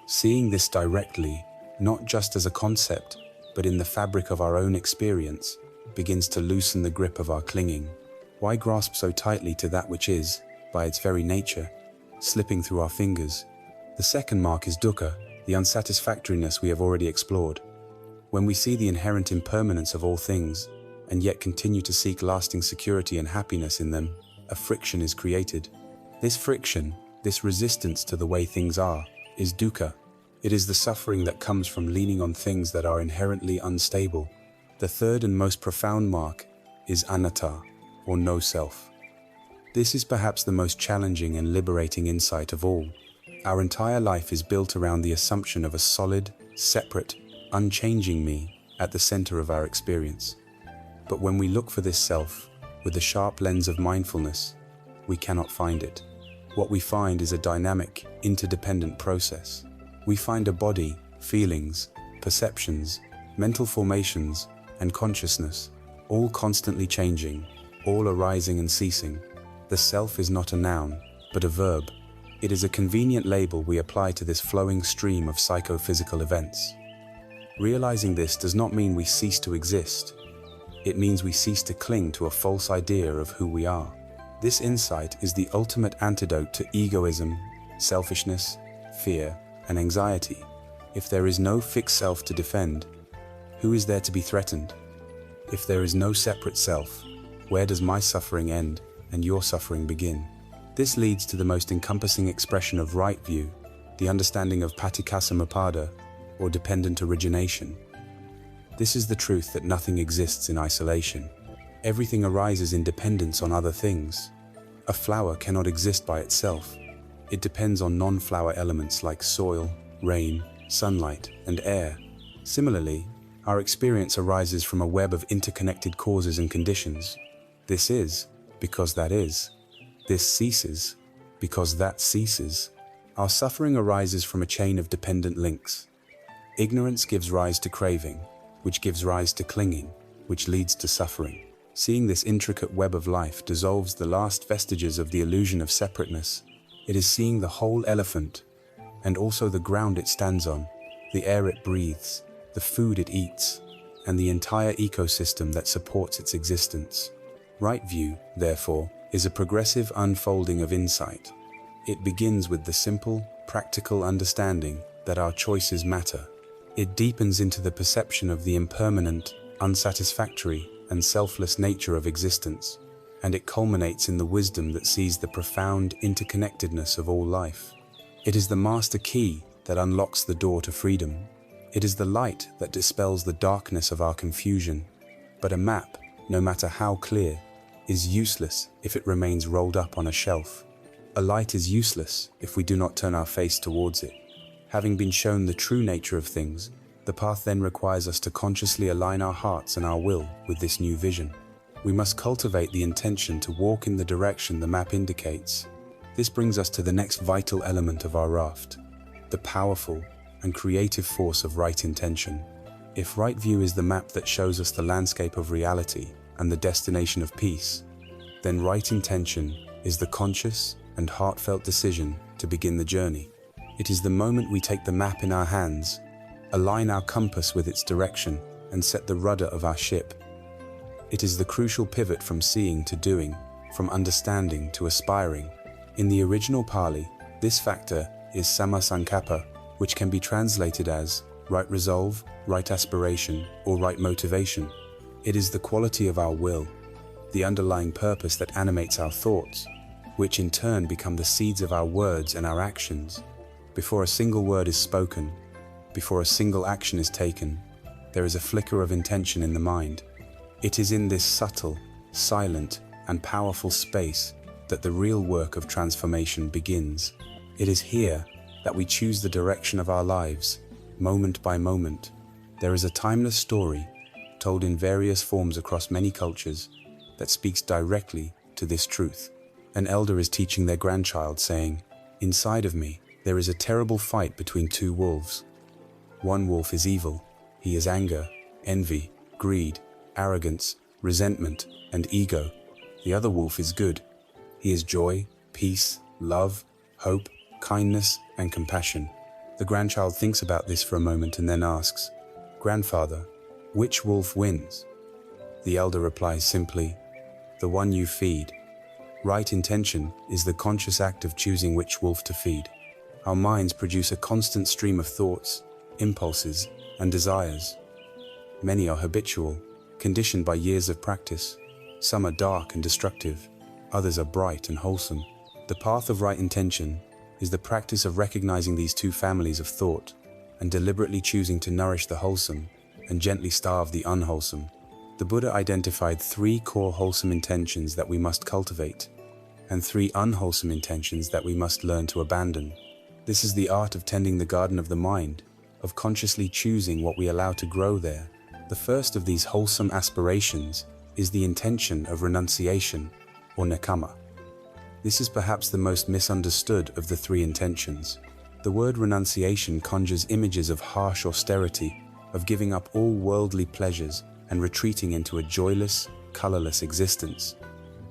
Seeing this directly, not just as a concept, but in the fabric of our own experience, begins to loosen the grip of our clinging. Why grasp so tightly to that which is, by its very nature, slipping through our fingers? The second mark is dukkha, the unsatisfactoriness we have already explored. When we see the inherent impermanence of all things, and yet continue to seek lasting security and happiness in them, a friction is created. This friction, this resistance to the way things are, is dukkha. It is the suffering that comes from leaning on things that are inherently unstable. The third and most profound mark is anatta, or no self. This is perhaps the most challenging and liberating insight of all. Our entire life is built around the assumption of a solid, separate, unchanging me at the center of our experience. But when we look for this self, with the sharp lens of mindfulness, we cannot find it. What we find is a dynamic, interdependent process. We find a body, feelings, perceptions, mental formations, and consciousness, all constantly changing, all arising and ceasing. The self is not a noun, but a verb. It is a convenient label we apply to this flowing stream of psychophysical events. Realizing this does not mean we cease to exist. It means we cease to cling to a false idea of who we are. This insight is the ultimate antidote to egoism, selfishness, fear, and anxiety. If there is no fixed self to defend, who is there to be threatened? If there is no separate self, where does my suffering end and your suffering begin? This leads to the most encompassing expression of right view, the understanding of paticcasamuppada, or dependent origination. This is the truth that nothing exists in isolation. Everything arises in dependence on other things. A flower cannot exist by itself. It depends on non-flower elements like soil, rain, sunlight, and air. Similarly, our experience arises from a web of interconnected causes and conditions. This is, because that is. This ceases, because that ceases. Our suffering arises from a chain of dependent links. Ignorance gives rise to craving, which gives rise to clinging, which leads to suffering. Seeing this intricate web of life dissolves the last vestiges of the illusion of separateness. It is seeing the whole elephant, and also the ground it stands on, the air it breathes, the food it eats, and the entire ecosystem that supports its existence. Right view, therefore, is a progressive unfolding of insight. It begins with the simple, practical understanding that our choices matter. It deepens into the perception of the impermanent, unsatisfactory, and selfless nature of existence, and it culminates in the wisdom that sees the profound interconnectedness of all life. It is the master key that unlocks the door to freedom. It is the light that dispels the darkness of our confusion. But a map, no matter how clear, is useless if it remains rolled up on a shelf. A light is useless if we do not turn our face towards it. Having been shown the true nature of things, the path then requires us to consciously align our hearts and our will with this new vision. We must cultivate the intention to walk in the direction the map indicates. This brings us to the next vital element of our raft, the powerful and creative force of right intention. If right view is the map that shows us the landscape of reality and the destination of peace, then right intention is the conscious and heartfelt decision to begin the journey. It is the moment we take the map in our hands, align our compass with its direction, and set the rudder of our ship. It is the crucial pivot from seeing to doing, from understanding to aspiring. In the original Pali, this factor is samma sankappa, which can be translated as right resolve, right aspiration, or right motivation. It is the quality of our will, the underlying purpose that animates our thoughts, which in turn become the seeds of our words and our actions. Before a single word is spoken, before a single action is taken, there is a flicker of intention in the mind. It is in this subtle, silent, and powerful space that the real work of transformation begins. It is here that we choose the direction of our lives, moment by moment. There is a timeless story, told in various forms across many cultures, that speaks directly to this truth. An elder is teaching their grandchild, saying, "Inside of me, there is a terrible fight between two wolves. One wolf is evil. He is anger, envy, greed, arrogance, resentment, and ego. The other wolf is good. He is joy, peace, love, hope, kindness, and compassion." The grandchild thinks about this for a moment and then asks, "Grandfather, which wolf wins?" The elder replies simply, "The one you feed." Right intention is the conscious act of choosing which wolf to feed. Our minds produce a constant stream of thoughts, impulses, and desires. Many are habitual, conditioned by years of practice. Some are dark and destructive, others are bright and wholesome. The path of right intention is the practice of recognizing these two families of thought and deliberately choosing to nourish the wholesome and gently starve the unwholesome. The Buddha identified 3 core wholesome intentions that we must cultivate, and 3 unwholesome intentions that we must learn to abandon. This is the art of tending the garden of the mind, of consciously choosing what we allow to grow there. The first of these wholesome aspirations is the intention of renunciation, or nekkhamma. This is perhaps the most misunderstood of the 3 intentions. The word renunciation conjures images of harsh austerity, of giving up all worldly pleasures and retreating into a joyless, colorless existence.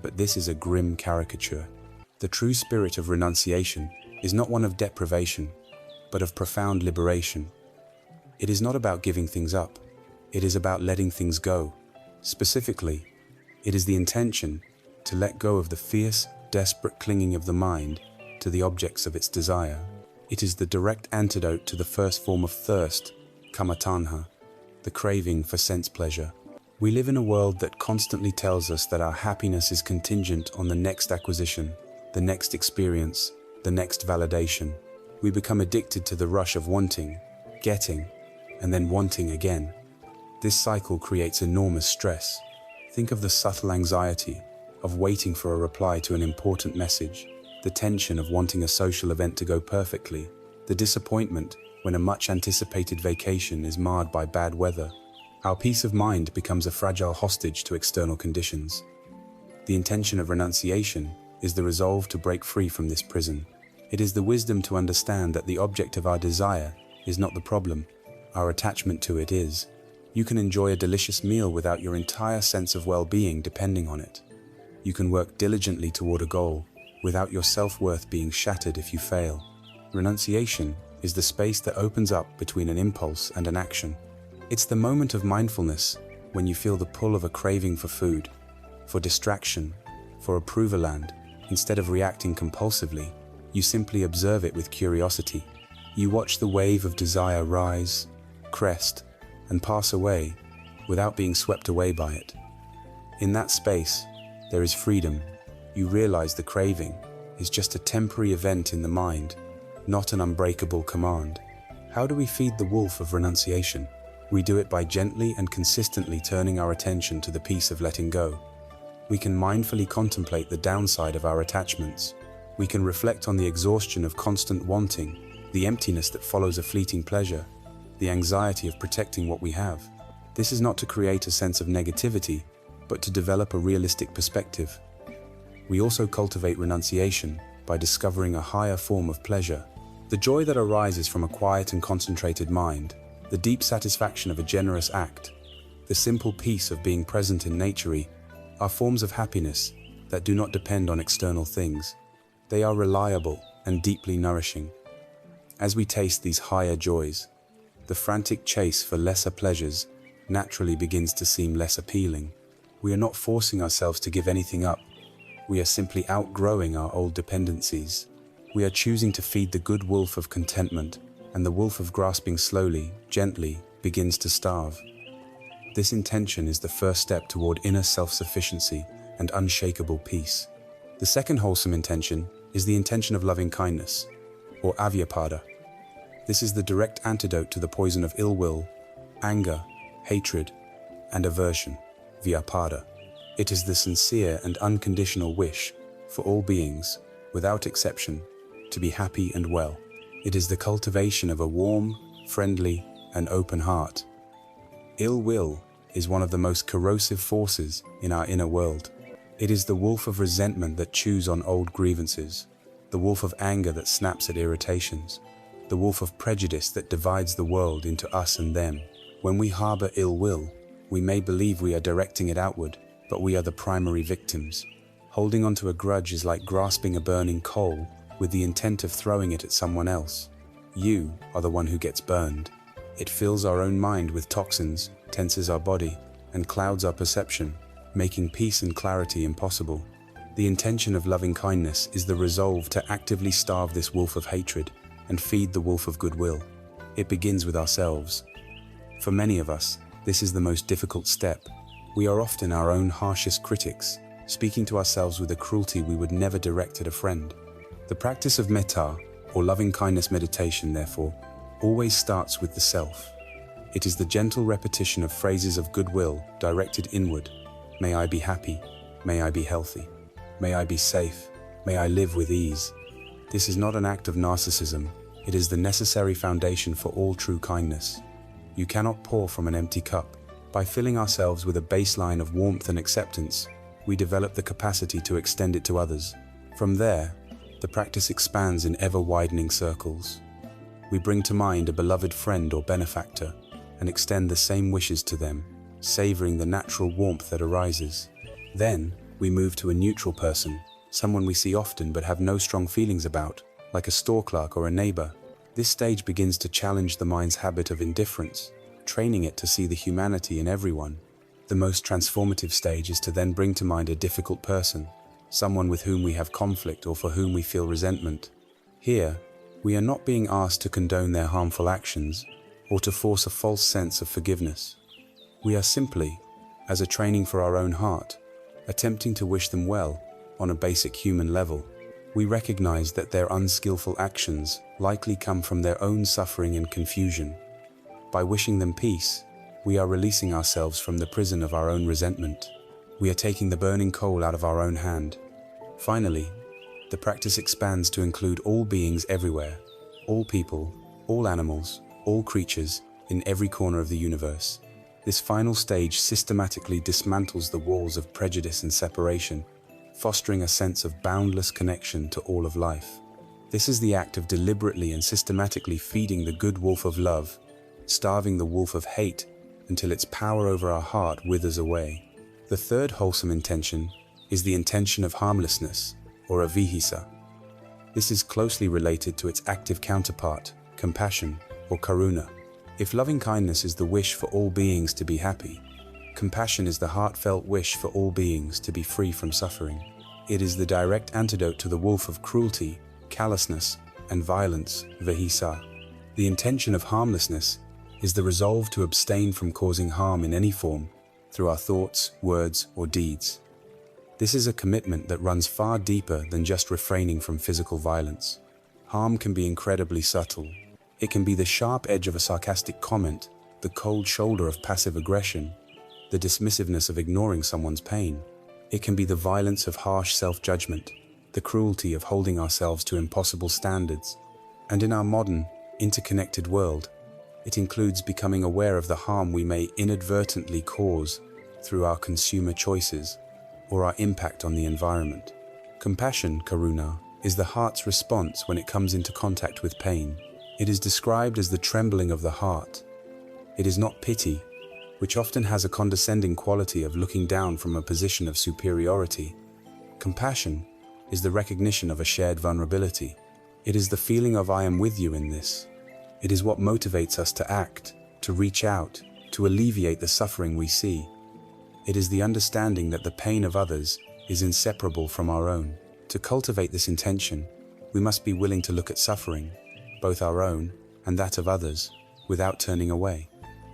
But this is a grim caricature. The true spirit of renunciation is not one of deprivation, but of profound liberation. It is not about giving things up. It is about letting things go. Specifically, it is the intention to let go of the fierce, desperate clinging of the mind to the objects of its desire. It is the direct antidote to the first form of thirst, kamatanha, the craving for sense pleasure. We live in a world that constantly tells us that our happiness is contingent on the next acquisition, the next experience, the next validation. We become addicted to the rush of wanting, getting, and then wanting again. This cycle creates enormous stress. Think of the subtle anxiety of waiting for a reply to an important message, the tension of wanting a social event to go perfectly, the disappointment when a much-anticipated vacation is marred by bad weather. Our peace of mind becomes a fragile hostage to external conditions. The intention of renunciation is the resolve to break free from this prison. It is the wisdom to understand that the object of our desire is not the problem. Our attachment to it is. You can enjoy a delicious meal without your entire sense of well-being depending on it. You can work diligently toward a goal without your self-worth being shattered if you fail. Renunciation is the space that opens up between an impulse and an action. It's the moment of mindfulness when you feel the pull of a craving for food, for distraction, for approval, instead of reacting compulsively, you simply observe it with curiosity. You watch the wave of desire rise, crest, and pass away without being swept away by it. In that space, there is freedom. You realize the craving is just a temporary event in the mind, not an unbreakable command. How do we feed the wolf of renunciation? We do it by gently and consistently turning our attention to the peace of letting go. We can mindfully contemplate the downside of our attachments. We can reflect on the exhaustion of constant wanting, the emptiness that follows a fleeting pleasure, the anxiety of protecting what we have. This is not to create a sense of negativity, but to develop a realistic perspective. We also cultivate renunciation by discovering a higher form of pleasure. The joy that arises from a quiet and concentrated mind, the deep satisfaction of a generous act, the simple peace of being present in nature are forms of happiness that do not depend on external things. They are reliable and deeply nourishing. As we taste these higher joys, the frantic chase for lesser pleasures naturally begins to seem less appealing. We are not forcing ourselves to give anything up. We are simply outgrowing our old dependencies. We are choosing to feed the good wolf of contentment, and the wolf of grasping slowly, gently, begins to starve. This intention is the first step toward inner self-sufficiency and unshakable peace. The second wholesome intention is the intention of loving kindness, or avyapada. This is the direct antidote to the poison of ill will, anger, hatred, and aversion, vyapada. It is the sincere and unconditional wish for all beings, without exception, to be happy and well. It is the cultivation of a warm, friendly, and open heart. Ill will is one of the most corrosive forces in our inner world. It is the wolf of resentment that chews on old grievances, the wolf of anger that snaps at irritations, the wolf of prejudice that divides the world into us and them. When we harbor ill will, we may believe we are directing it outward, but we are the primary victims. Holding onto a grudge is like grasping a burning coal with the intent of throwing it at someone else. You are the one who gets burned. It fills our own mind with toxins, tenses our body, and clouds our perception, making peace and clarity impossible. The intention of loving kindness is the resolve to actively starve this wolf of hatred and feed the wolf of goodwill. It begins with ourselves. For many of us, this is the most difficult step. We are often our own harshest critics, speaking to ourselves with a cruelty we would never direct at a friend. The practice of metta, or loving kindness meditation, therefore, always starts with the self. It is the gentle repetition of phrases of goodwill directed inward. May I be happy. May I be healthy. May I be safe. May I live with ease. This is not an act of narcissism. It is the necessary foundation for all true kindness. You cannot pour from an empty cup. By filling ourselves with a baseline of warmth and acceptance, we develop the capacity to extend it to others. From there, the practice expands in ever-widening circles. We bring to mind a beloved friend or benefactor and extend the same wishes to them, savoring the natural warmth that arises. Then, we move to a neutral person, someone we see often but have no strong feelings about, like a store clerk or a neighbor. This stage begins to challenge the mind's habit of indifference, training it to see the humanity in everyone. The most transformative stage is to then bring to mind a difficult person, someone with whom we have conflict or for whom we feel resentment. Here, we are not being asked to condone their harmful actions or to force a false sense of forgiveness. We are simply, as a training for our own heart, attempting to wish them well on a basic human level. We recognize that their unskillful actions likely come from their own suffering and confusion. By wishing them peace, we are releasing ourselves from the prison of our own resentment. We are taking the burning coal out of our own hand. Finally, the practice expands to include all beings everywhere, all people, all animals, all creatures, in every corner of the universe. This final stage systematically dismantles the walls of prejudice and separation, fostering a sense of boundless connection to all of life. This is the act of deliberately and systematically feeding the good wolf of love, starving the wolf of hate until its power over our heart withers away. The third wholesome intention is the intention of harmlessness, or avihisa. This is closely related to its active counterpart, compassion, or karuna. If loving kindness is the wish for all beings to be happy, compassion is the heartfelt wish for all beings to be free from suffering. It is the direct antidote to the wolf of cruelty, callousness, and violence, vihisa. The intention of harmlessness is the resolve to abstain from causing harm in any form, through our thoughts, words, or deeds. This is a commitment that runs far deeper than just refraining from physical violence. Harm can be incredibly subtle. It can be the sharp edge of a sarcastic comment, the cold shoulder of passive aggression, the dismissiveness of ignoring someone's pain. It can be the violence of harsh self-judgment, the cruelty of holding ourselves to impossible standards. And in our modern, interconnected world, it includes becoming aware of the harm we may inadvertently cause through our consumer choices or our impact on the environment. Compassion, karuna, is the heart's response when it comes into contact with pain. It is described as the trembling of the heart. It is not pity, which often has a condescending quality of looking down from a position of superiority. Compassion is the recognition of a shared vulnerability. It is the feeling of I am with you in this. It is what motivates us to act, to reach out, to alleviate the suffering we see. It is the understanding that the pain of others is inseparable from our own. To cultivate this intention, we must be willing to look at suffering, both our own and that of others, without turning away.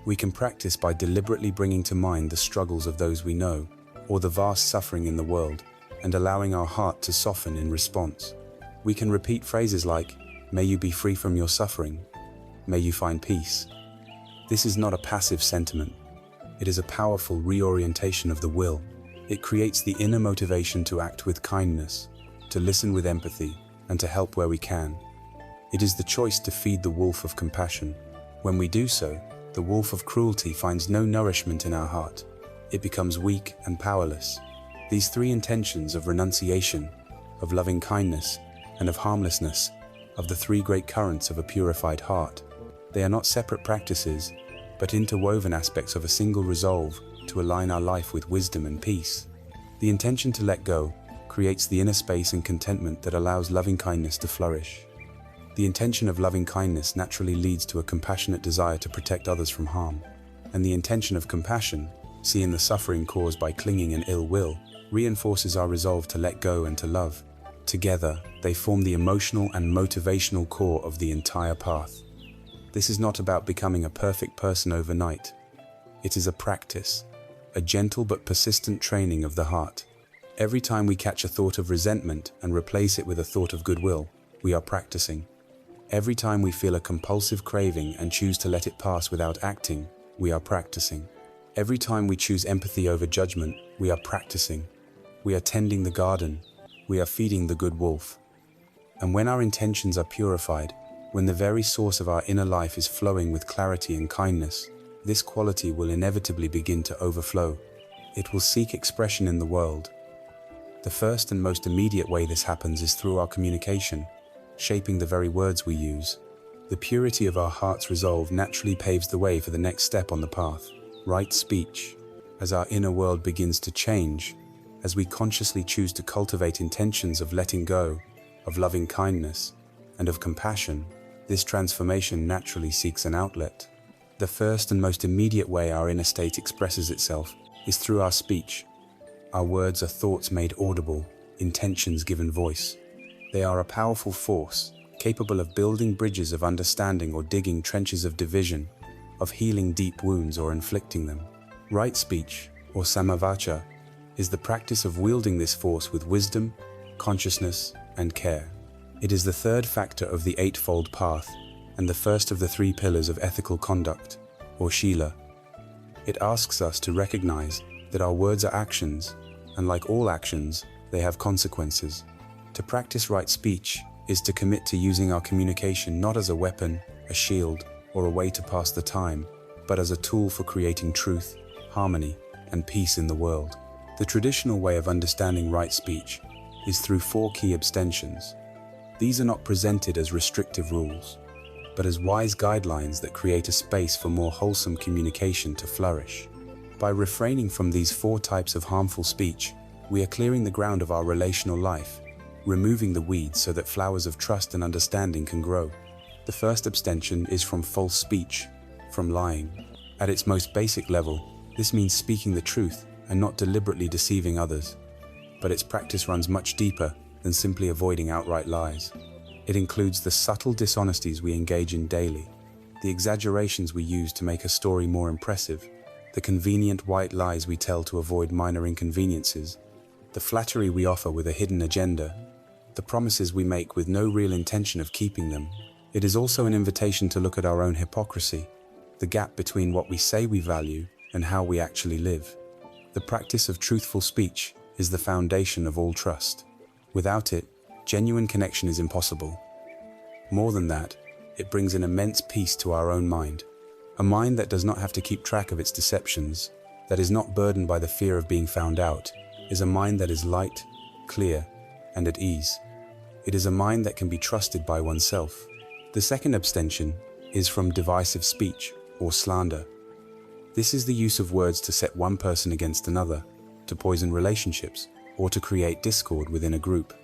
We can practice by deliberately bringing to mind the struggles of those we know, or the vast suffering in the world, and allowing our heart to soften in response. We can repeat phrases like, "May you be free from your suffering," may you find peace. This is not a passive sentiment. It is a powerful reorientation of the will. It creates the inner motivation to act with kindness, to listen with empathy, and to help where we can. It is the choice to feed the wolf of compassion. When we do so, the wolf of cruelty finds no nourishment in our heart. It becomes weak and powerless. These three intentions of renunciation, of loving kindness, and of harmlessness, of the three great currents of a purified heart. They are not separate practices, but interwoven aspects of a single resolve to align our life with wisdom and peace. The intention to let go creates the inner space and contentment that allows loving kindness to flourish. The intention of loving kindness naturally leads to a compassionate desire to protect others from harm. And the intention of compassion, seeing the suffering caused by clinging and ill will, reinforces our resolve to let go and to love. Together, they form the emotional and motivational core of the entire path. This is not about becoming a perfect person overnight. It is a practice, a gentle but persistent training of the heart. Every time we catch a thought of resentment and replace it with a thought of goodwill, we are practicing. Every time we feel a compulsive craving and choose to let it pass without acting, we are practicing. Every time we choose empathy over judgment, we are practicing. We are tending the garden. We are feeding the good wolf. And when our intentions are purified, when the very source of our inner life is flowing with clarity and kindness, this quality will inevitably begin to overflow. It will seek expression in the world. The first and most immediate way this happens is through our communication, shaping the very words we use. The purity of our heart's resolve naturally paves the way for the next step on the path, right speech. As our inner world begins to change, as we consciously choose to cultivate intentions of letting go, of loving kindness, and of compassion, this transformation naturally seeks an outlet. The first and most immediate way our inner state expresses itself is through our speech. Our words are thoughts made audible, intentions given voice. They are a powerful force, capable of building bridges of understanding or digging trenches of division, of healing deep wounds or inflicting them. Right speech, or samavacha, is the practice of wielding this force with wisdom, consciousness, and care. It is the third factor of the Eightfold Path, and the first of the three pillars of ethical conduct, or Shila. It asks us to recognize that our words are actions, and like all actions, they have consequences. To practice right speech is to commit to using our communication not as a weapon, a shield, or a way to pass the time, but as a tool for creating truth, harmony, and peace in the world. The traditional way of understanding right speech is through 4 key abstentions. These are not presented as restrictive rules, but as wise guidelines that create a space for more wholesome communication to flourish. By refraining from these 4 types of harmful speech, we are clearing the ground of our relational life, removing the weeds so that flowers of trust and understanding can grow. The first abstention is from false speech, from lying. At its most basic level, this means speaking the truth and not deliberately deceiving others. But its practice runs much deeper than simply avoiding outright lies. It includes the subtle dishonesties we engage in daily, the exaggerations we use to make a story more impressive, the convenient white lies we tell to avoid minor inconveniences, the flattery we offer with a hidden agenda, the promises we make with no real intention of keeping them. It is also an invitation to look at our own hypocrisy, the gap between what we say we value and how we actually live. The practice of truthful speech is the foundation of all trust. Without it, genuine connection is impossible. More than that, it brings an immense peace to our own mind. A mind that does not have to keep track of its deceptions, that is not burdened by the fear of being found out, is a mind that is light, clear, and at ease. It is a mind that can be trusted by oneself. The second abstention is from divisive speech, or slander. This is the use of words to set one person against another, to poison relationships, or to create discord within a group.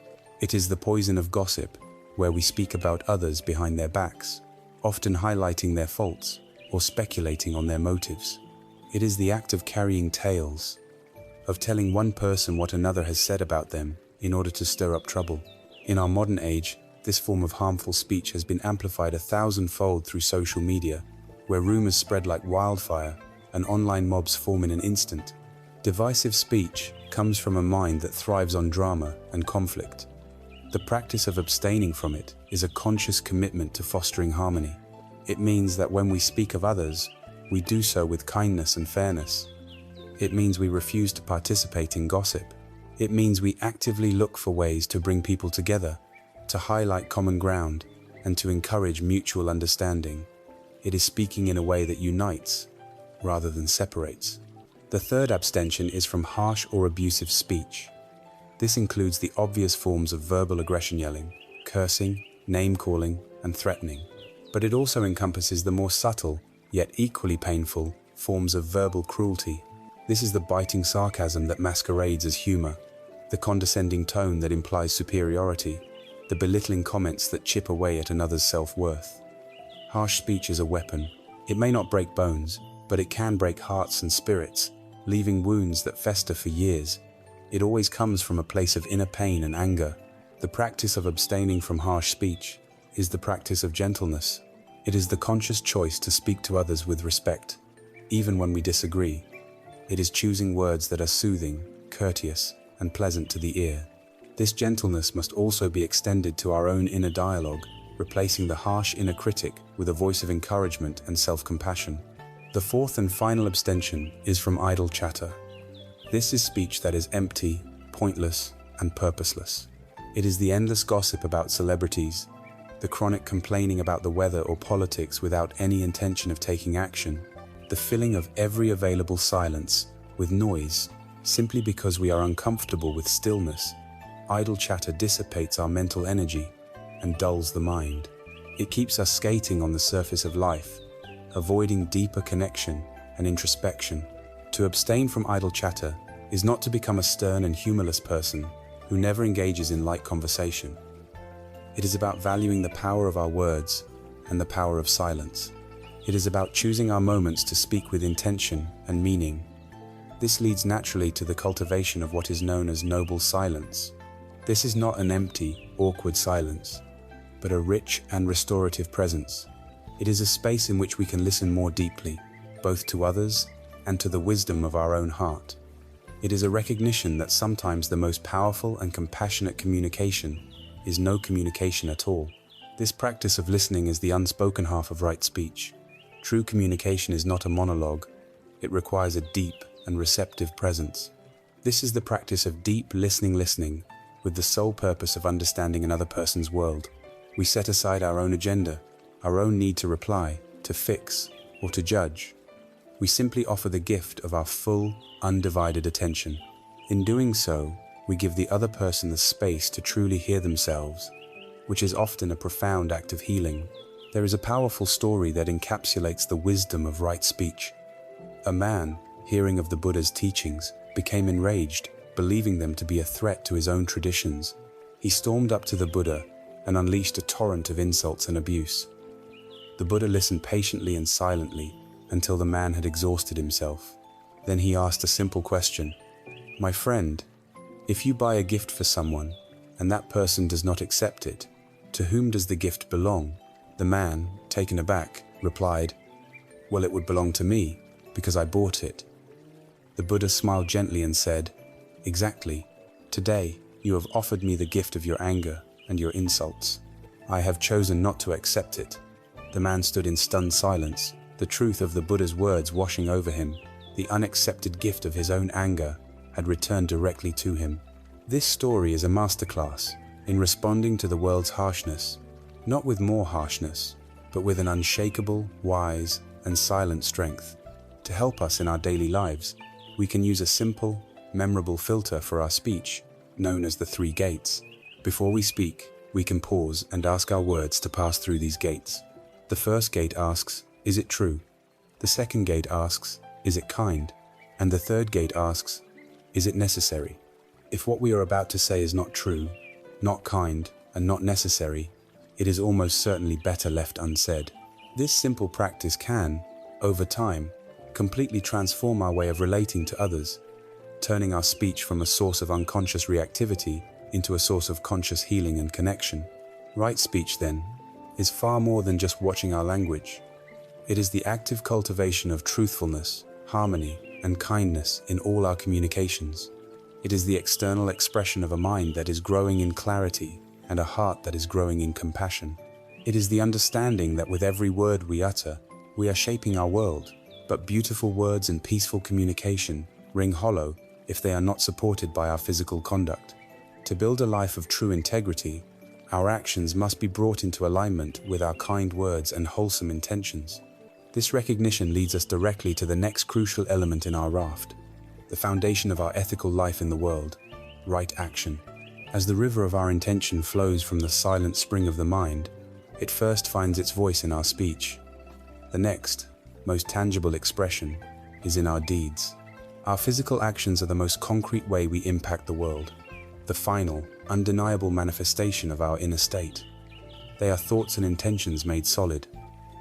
It is the poison of gossip, where we speak about others behind their backs, often highlighting their faults, or speculating on their motives. It is the act of carrying tales, of telling one person what another has said about them in order to stir up trouble. In our modern age, this form of harmful speech has been amplified 1,000-fold through social media, where rumors spread like wildfire and online mobs form in an instant. Divisive speech comes from a mind that thrives on drama and conflict. The practice of abstaining from it is a conscious commitment to fostering harmony. It means that when we speak of others, we do so with kindness and fairness. It means we refuse to participate in gossip. It means we actively look for ways to bring people together, to highlight common ground, and to encourage mutual understanding. It is speaking in a way that unites, rather than separates. The third abstention is from harsh or abusive speech. This includes the obvious forms of verbal aggression, yelling, cursing, name-calling, and threatening. But it also encompasses the more subtle, yet equally painful, forms of verbal cruelty. This is the biting sarcasm that masquerades as humor, the condescending tone that implies superiority, the belittling comments that chip away at another's self-worth. Harsh speech is a weapon. It may not break bones, but it can break hearts and spirits, leaving wounds that fester for years. It always comes from a place of inner pain and anger. The practice of abstaining from harsh speech is the practice of gentleness. It is the conscious choice to speak to others with respect, even when we disagree. It is choosing words that are soothing, courteous, and pleasant to the ear. This gentleness must also be extended to our own inner dialogue, replacing the harsh inner critic with a voice of encouragement and self-compassion. The fourth and final abstention is from idle chatter. This is speech that is empty, pointless, and purposeless. It is the endless gossip about celebrities, the chronic complaining about the weather or politics without any intention of taking action, the filling of every available silence with noise simply because we are uncomfortable with stillness. Idle chatter dissipates our mental energy and dulls the mind. It keeps us skating on the surface of life, avoiding deeper connection and introspection. To abstain from idle chatter is not to become a stern and humorless person who never engages in light conversation. It is about valuing the power of our words and the power of silence. It is about choosing our moments to speak with intention and meaning. This leads naturally to the cultivation of what is known as noble silence. This is not an empty, awkward silence, but a rich and restorative presence. It is a space in which we can listen more deeply, both to others and to the wisdom of our own heart. It is a recognition that sometimes the most powerful and compassionate communication is no communication at all. This practice of listening is the unspoken half of right speech. True communication is not a monologue. It requires a deep and receptive presence. This is the practice of deep listening with the sole purpose of understanding another person's world. We set aside our own agenda, our own need to reply, to fix, or to judge. We simply offer the gift of our full, undivided attention. In doing so, we give the other person the space to truly hear themselves, which is often a profound act of healing. There is a powerful story that encapsulates the wisdom of right speech. A man, hearing of the Buddha's teachings, became enraged, believing them to be a threat to his own traditions. He stormed up to the Buddha and unleashed a torrent of insults and abuse. The Buddha listened patiently and silently until the man had exhausted himself. Then he asked a simple question. "My friend, if you buy a gift for someone and that person does not accept it, to whom does the gift belong?" The man, taken aback, replied, "Well, it would belong to me, because I bought it." The Buddha smiled gently and said, "Exactly. Today, you have offered me the gift of your anger and your insults. I have chosen not to accept it." The man stood in stunned silence, the truth of the Buddha's words washing over him. The unaccepted gift of his own anger had returned directly to him. This story is a masterclass in responding to the world's harshness, not with more harshness, but with an unshakable, wise, and silent strength. To help us in our daily lives, we can use a simple, memorable filter for our speech, known as the 3 gates. Before we speak, we can pause and ask our words to pass through these gates. The first gate asks, "Is it true?" The second gate asks, "Is it kind?" And the third gate asks, "Is it necessary?" If what we are about to say is not true, not kind, and not necessary, it is almost certainly better left unsaid. This simple practice can, over time, completely transform our way of relating to others, turning our speech from a source of unconscious reactivity into a source of conscious healing and connection. Right speech, then, is far more than just watching our language. It is the active cultivation of truthfulness, harmony, and kindness in all our communications. It is the external expression of a mind that is growing in clarity and a heart that is growing in compassion. It is the understanding that with every word we utter, we are shaping our world, but beautiful words and peaceful communication ring hollow if they are not supported by our physical conduct. To build a life of true integrity, our actions must be brought into alignment with our kind words and wholesome intentions. This recognition leads us directly to the next crucial element in our raft, the foundation of our ethical life in the world, right action. As the river of our intention flows from the silent spring of the mind, it first finds its voice in our speech. The next, most tangible expression is in our deeds. Our physical actions are the most concrete way we impact the world, the final, undeniable manifestation of our inner state. They are thoughts and intentions made solid.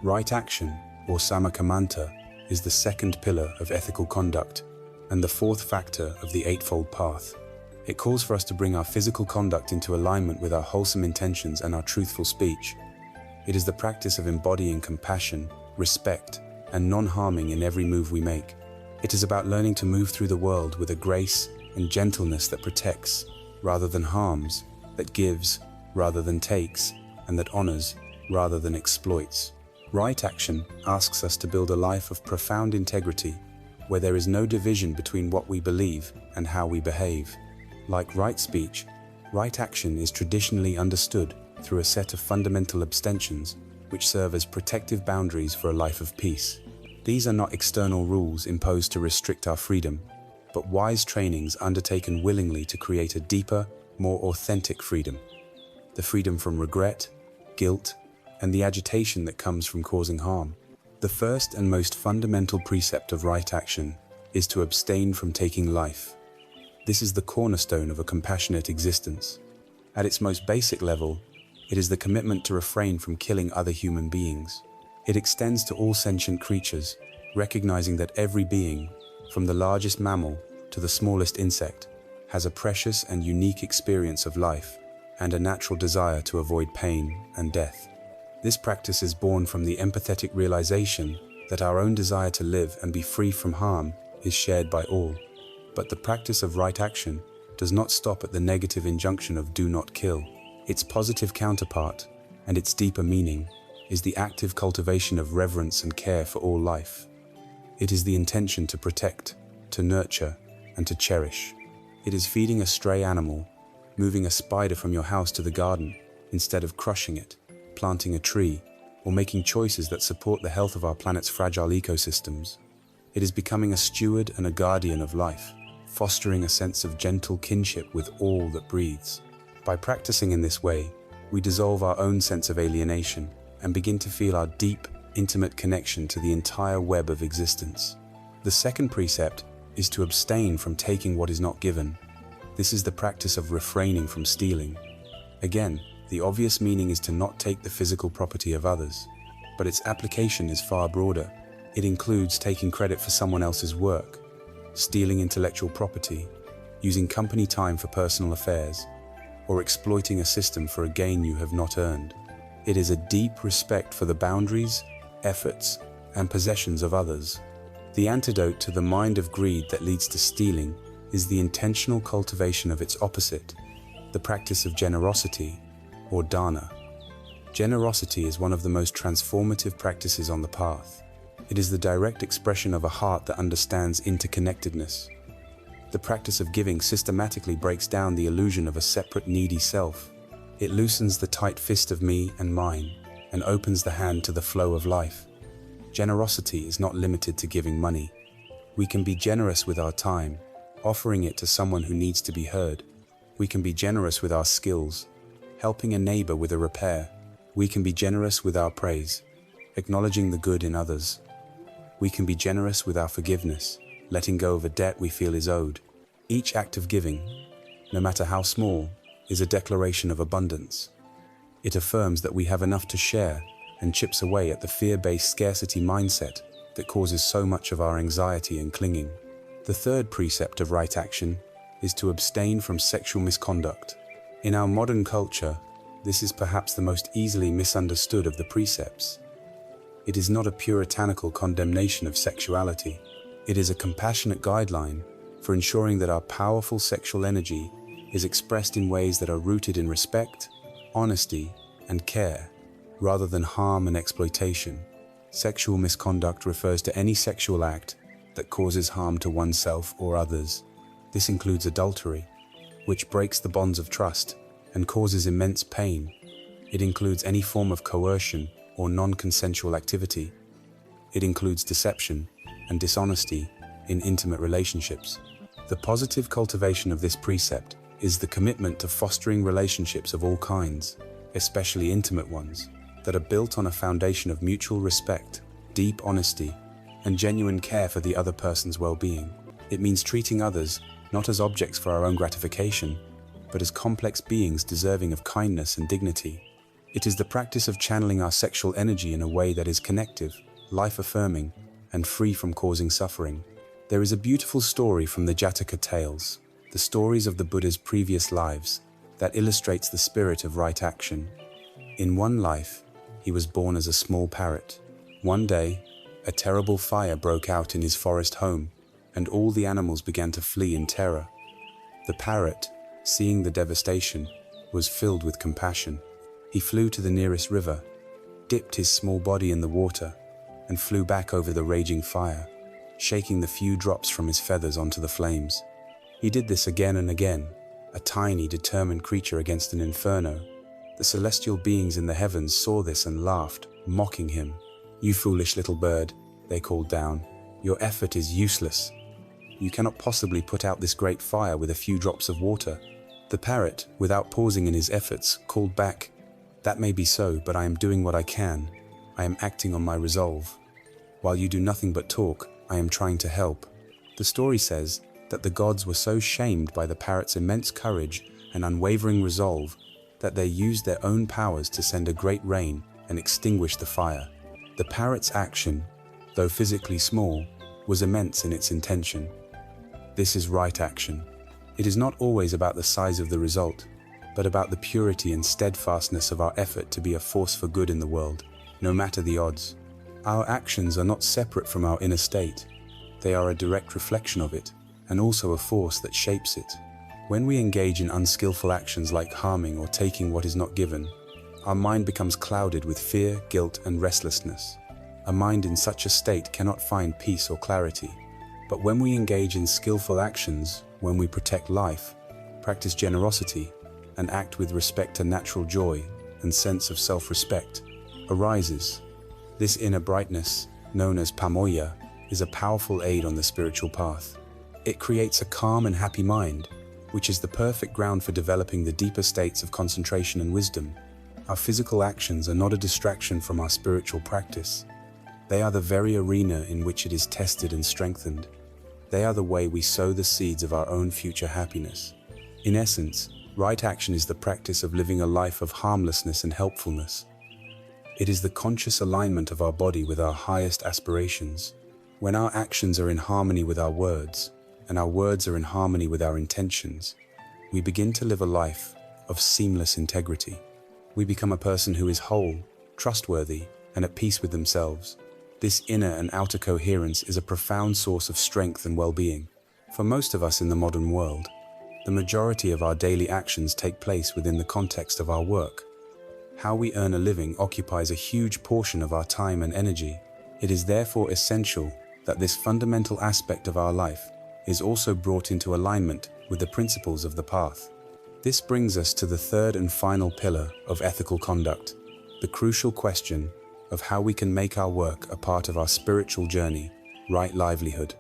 Right action, or samakamanta, is the second pillar of ethical conduct and the fourth factor of the Eightfold Path. It calls for us to bring our physical conduct into alignment with our wholesome intentions and our truthful speech. It is the practice of embodying compassion, respect, and non-harming in every move we make. It is about learning to move through the world with a grace and gentleness that protects rather than harms, that gives rather than takes, and that honors rather than exploits. Right action asks us to build a life of profound integrity, where there is no division between what we believe and how we behave. Like right speech, right action is traditionally understood through a set of fundamental abstentions which serve as protective boundaries for a life of peace. These are not external rules imposed to restrict our freedom, but wise trainings undertaken willingly to create a deeper, more authentic freedom. The freedom from regret, guilt, and the agitation that comes from causing harm. The first and most fundamental precept of right action is to abstain from taking life. This is the cornerstone of a compassionate existence. At its most basic level, it is the commitment to refrain from killing other human beings. It extends to all sentient creatures, recognizing that every being, from the largest mammal to the smallest insect, has a precious and unique experience of life and a natural desire to avoid pain and death. This practice is born from the empathetic realization that our own desire to live and be free from harm is shared by all. But the practice of right action does not stop at the negative injunction of do not kill. Its positive counterpart, and its deeper meaning, is the active cultivation of reverence and care for all life. It is the intention to protect, to nurture, and to cherish. It is feeding a stray animal, moving a spider from your house to the garden, instead of crushing it, planting a tree, or making choices that support the health of our planet's fragile ecosystems. It is becoming a steward and a guardian of life, fostering a sense of gentle kinship with all that breathes. By practicing in this way, we dissolve our own sense of alienation and begin to feel our deep, intimate connection to the entire web of existence. The second precept is to abstain from taking what is not given. This is the practice of refraining from stealing. Again, the obvious meaning is to not take the physical property of others, but its application is far broader. It includes taking credit for someone else's work, stealing intellectual property, using company time for personal affairs, or exploiting a system for a gain you have not earned. It is a deep respect for the boundaries, efforts, and possessions of others. The antidote to the mind of greed that leads to stealing is the intentional cultivation of its opposite, the practice of generosity, or dana. Generosity is one of the most transformative practices on the path. It is the direct expression of a heart that understands interconnectedness. The practice of giving systematically breaks down the illusion of a separate needy self. It loosens the tight fist of me and mine and opens the hand to the flow of life. Generosity is not limited to giving money. We can be generous with our time, offering it to someone who needs to be heard. We can be generous with our skills, helping a neighbor with a repair. We can be generous with our praise, acknowledging the good in others. We can be generous with our forgiveness, letting go of a debt we feel is owed. Each act of giving, no matter how small, is a declaration of abundance. It affirms that we have enough to share and chips away at the fear-based scarcity mindset that causes so much of our anxiety and clinging. The third precept of right action is to abstain from sexual misconduct. In our modern culture, this is perhaps the most easily misunderstood of the precepts. It is not a puritanical condemnation of sexuality. It is a compassionate guideline for ensuring that our powerful sexual energy is expressed in ways that are rooted in respect, honesty, and care. rather than harm and exploitation. Sexual misconduct refers to any sexual act that causes harm to oneself or others. This includes adultery, which breaks the bonds of trust and causes immense pain. It includes any form of coercion or non-consensual activity. It includes deception and dishonesty in intimate relationships. The positive cultivation of this precept is the commitment to fostering relationships of all kinds, especially intimate ones, that are built on a foundation of mutual respect, deep honesty, and genuine care for the other person's well-being. It means treating others not as objects for our own gratification, but as complex beings deserving of kindness and dignity. It is the practice of channeling our sexual energy in a way that is connective, life-affirming, and free from causing suffering. There is a beautiful story from the Jataka tales, the stories of the Buddha's previous lives, that illustrates the spirit of right action. In one life, he was born as a small parrot. One day, a terrible fire broke out in his forest home, and all the animals began to flee in terror. The parrot, seeing the devastation, was filled with compassion. He flew to the nearest river, dipped his small body in the water, and flew back over the raging fire, shaking the few drops from his feathers onto the flames. He did this again and again, a tiny, determined creature against an inferno. The celestial beings in the heavens saw this and laughed, mocking him. "You foolish little bird," they called down. "Your effort is useless. You cannot possibly put out this great fire with a few drops of water." The parrot, without pausing in his efforts, called back, "That may be so, but I am doing what I can. I am acting on my resolve. While you do nothing but talk, I am trying to help." The story says that the gods were so shamed by the parrot's immense courage and unwavering resolve that they used their own powers to send a great rain and extinguish the fire. The parrot's action, though physically small, was immense in its intention. This is right action. It is not always about the size of the result, but about the purity and steadfastness of our effort to be a force for good in the world, no matter the odds. Our actions are not separate from our inner state. They are a direct reflection of it, and also a force that shapes it. When we engage in unskillful actions like harming or taking what is not given, our mind becomes clouded with fear, guilt, and restlessness. A mind in such a state cannot find peace or clarity. But when we engage in skillful actions, when we protect life, practice generosity, and act with respect to natural joy and sense of self-respect, arises. This inner brightness, known as pamoya, is a powerful aid on the spiritual path. It creates a calm and happy mind, which is the perfect ground for developing the deeper states of concentration and wisdom. Our physical actions are not a distraction from our spiritual practice. They are the very arena in which it is tested and strengthened. They are the way we sow the seeds of our own future happiness. In essence, right action is the practice of living a life of harmlessness and helpfulness. It is the conscious alignment of our body with our highest aspirations. When our actions are in harmony with our words, and our words are in harmony with our intentions, we begin to live a life of seamless integrity. We become a person who is whole, trustworthy, and at peace with themselves. This inner and outer coherence is a profound source of strength and well-being. For most of us in the modern world, the majority of our daily actions take place within the context of our work. How we earn a living occupies a huge portion of our time and energy. It is therefore essential that this fundamental aspect of our life is also brought into alignment with the principles of the path. This brings us to the third and final pillar of ethical conduct, the crucial question of how we can make our work a part of our spiritual journey, right livelihood.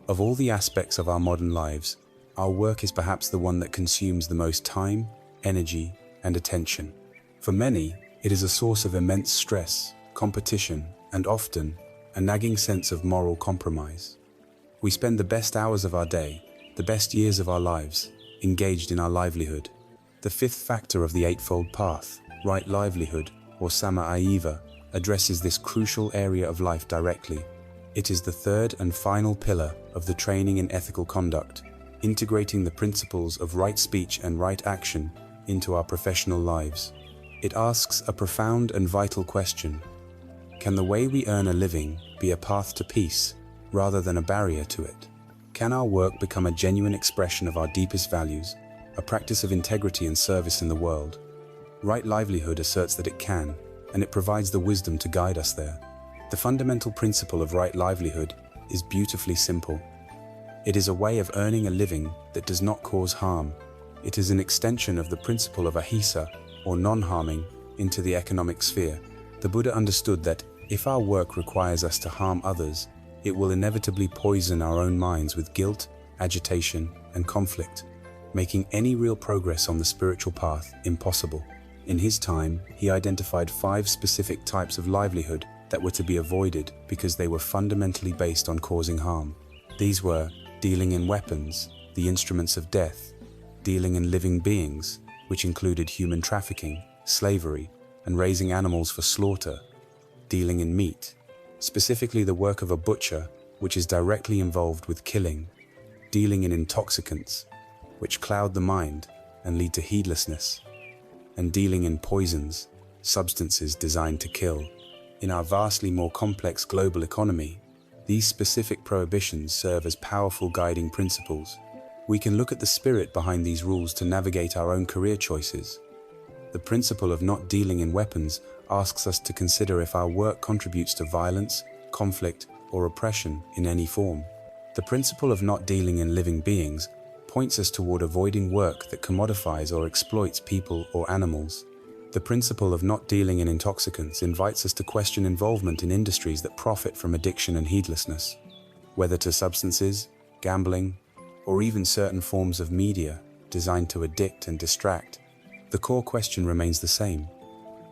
Of all the aspects of our modern lives, our work is perhaps the one that consumes the most time, energy, and attention. For many, it is a source of immense stress, competition, and often a nagging sense of moral compromise. We spend the best hours of our day, the best years of our lives, engaged in our livelihood. The fifth factor of the Eightfold Path, right livelihood, or sama-aiva, addresses this crucial area of life directly. It is the third and final pillar of the training in ethical conduct, integrating the principles of right speech and right action into our professional lives. It asks a profound and vital question. Can the way we earn a living be a path to peace, rather than a barrier to it? Can our work become a genuine expression of our deepest values, a practice of integrity and service in the world? Right livelihood asserts that it can. and it provides the wisdom to guide us there. The fundamental principle of right livelihood is beautifully simple. It is a way of earning a living that does not cause harm. It is an extension of the principle of ahimsa, or non-harming, into the economic sphere. The Buddha understood that if our work requires us to harm others, it will inevitably poison our own minds with guilt, agitation, and conflict, making any real progress on the spiritual path impossible. In his time, he identified 5 specific types of livelihood that were to be avoided because they were fundamentally based on causing harm. These were dealing in weapons, the instruments of death; dealing in living beings, which included human trafficking, slavery, and raising animals for slaughter; dealing in meat, specifically the work of a butcher, which is directly involved with killing; dealing in intoxicants, which cloud the mind and lead to heedlessness; and dealing in poisons, substances designed to kill. In our vastly more complex global economy, these specific prohibitions serve as powerful guiding principles. We can look at the spirit behind these rules to navigate our own career choices. The principle of not dealing in weapons asks us to consider if our work contributes to violence, conflict, or oppression in any form. The principle of not dealing in living beings points us toward avoiding work that commodifies or exploits people or animals. The principle of not dealing in intoxicants invites us to question involvement in industries that profit from addiction and heedlessness, whether to substances, gambling, or even certain forms of media designed to addict and distract. The core question remains the same.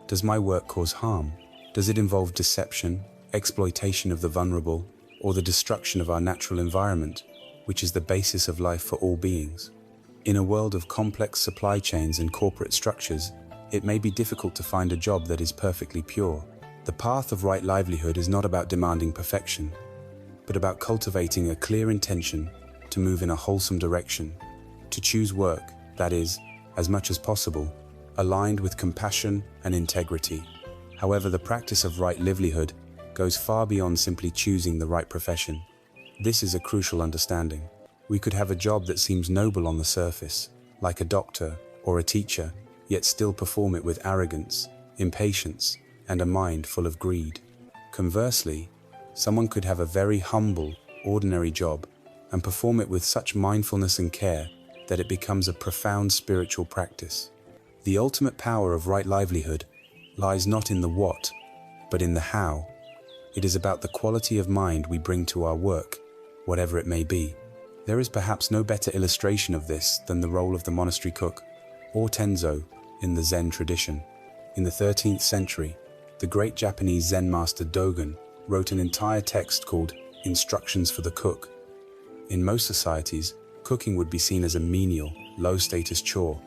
Does my work cause harm? Does it involve deception, exploitation of the vulnerable, or the destruction of our natural environment, which is the basis of life for all beings? In a world of complex supply chains and corporate structures, it may be difficult to find a job that is perfectly pure. The path of right livelihood is not about demanding perfection, but about cultivating a clear intention to move in a wholesome direction, to choose work that is, as much as possible, aligned with compassion and integrity. However, the practice of right livelihood goes far beyond simply choosing the right profession. This is a crucial understanding. We could have a job that seems noble on the surface, like a doctor or a teacher, yet still perform it with arrogance, impatience, and a mind full of greed. Conversely, someone could have a very humble, ordinary job and perform it with such mindfulness and care that it becomes a profound spiritual practice. The ultimate power of right livelihood lies not in the what, but in the how. It is about the quality of mind we bring to our work, whatever it may be. There is perhaps no better illustration of this than the role of the monastery cook, or tenzo, in the Zen tradition. In the 13th century, the great Japanese Zen master Dogen wrote an entire text called Instructions for the Cook. In most societies, cooking would be seen as a menial, low-status chore,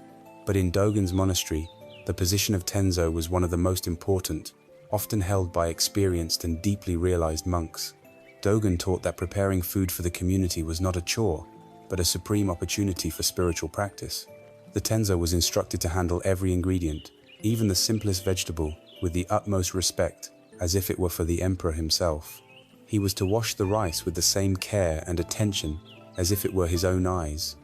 but in Dogen's monastery, the position of tenzo was one of the most important, often held by experienced and deeply realized monks. Dogen taught that preparing food for the community was not a chore, but a supreme opportunity for spiritual practice. The tenzo was instructed to handle every ingredient, even the simplest vegetable, with the utmost respect, as if it were for the emperor himself. He was to wash the rice with the same care and attention as if it were his own eyes.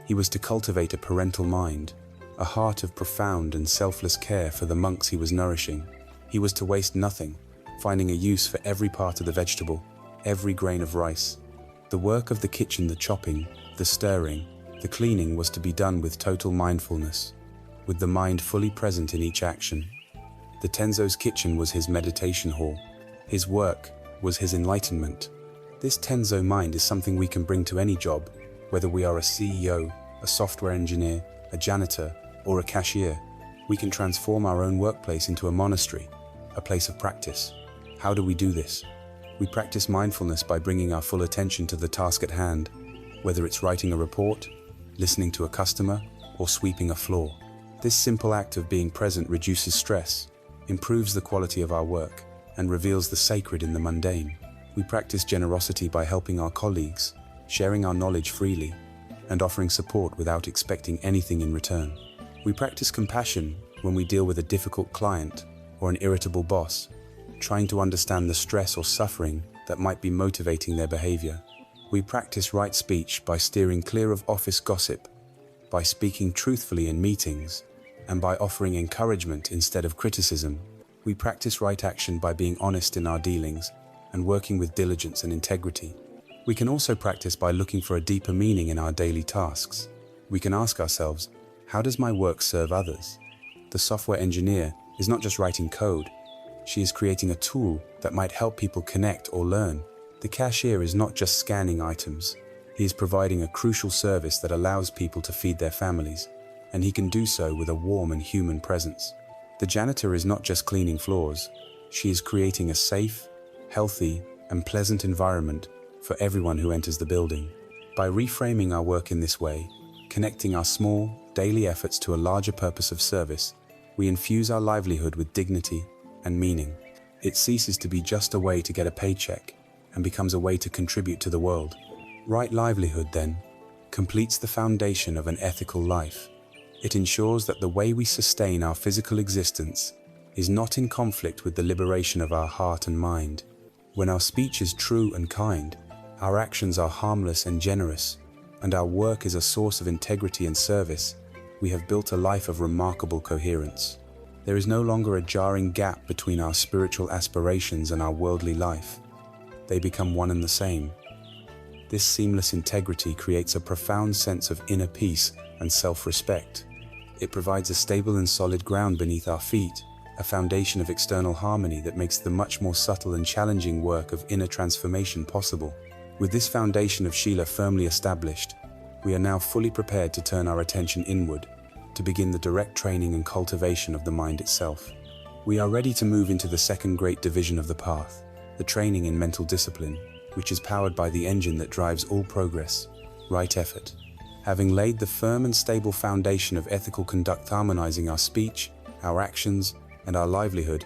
He was to cultivate a parental mind, a heart of profound and selfless care for the monks he was nourishing. He was to waste nothing, finding a use for every part of the vegetable, every grain of rice. The work of the kitchen, the chopping, the stirring, the cleaning was to be done with total mindfulness, with the mind fully present in each action. The tenzo's kitchen was his meditation hall. His work was his enlightenment. This tenzo mind is something we can bring to any job, whether we are a CEO, a software engineer, a janitor, or a cashier. We can transform our own workplace into a monastery, a place of practice. How do we do this? We practice mindfulness by bringing our full attention to the task at hand, whether it's writing a report, listening to a customer, or sweeping a floor. This simple act of being present reduces stress, improves the quality of our work, and reveals the sacred in the mundane. We practice generosity by helping our colleagues, sharing our knowledge freely, and offering support without expecting anything in return. We practice compassion when we deal with a difficult client or an irritable boss, trying to understand the stress or suffering that might be motivating their behavior. We practice right speech by steering clear of office gossip, by speaking truthfully in meetings, and by offering encouragement instead of criticism. We practice right action by being honest in our dealings and working with diligence and integrity. We can also practice by looking for a deeper meaning in our daily tasks. We can ask ourselves, how does my work serve others? The software engineer is not just writing code. She is creating a tool that might help people connect or learn. The cashier is not just scanning items. He is providing a crucial service that allows people to feed their families, and he can do so with a warm and human presence. The janitor is not just cleaning floors. She is creating a safe, healthy, and pleasant environment for everyone who enters the building. By reframing our work in this way, connecting our small, daily efforts to a larger purpose of service, we infuse our livelihood with dignity and meaning. It ceases to be just a way to get a paycheck and becomes a way to contribute to the world. Right livelihood, then, completes the foundation of an ethical life. It ensures that the way we sustain our physical existence is not in conflict with the liberation of our heart and mind. When our speech is true and kind, our actions are harmless and generous, and our work is a source of integrity and service, we have built a life of remarkable coherence. There is no longer a jarring gap between our spiritual aspirations and our worldly life. They become one and the same. This seamless integrity creates a profound sense of inner peace and self-respect. It provides a stable and solid ground beneath our feet, a foundation of external harmony that makes the much more subtle and challenging work of inner transformation possible. With this foundation of Shila firmly established, we are now fully prepared to turn our attention inward, to begin the direct training and cultivation of the mind itself. We are ready to move into the second great division of the path, the training in mental discipline, which is powered by the engine that drives all progress, right effort. Having laid the firm and stable foundation of ethical conduct harmonizing our speech, our actions, and our livelihood,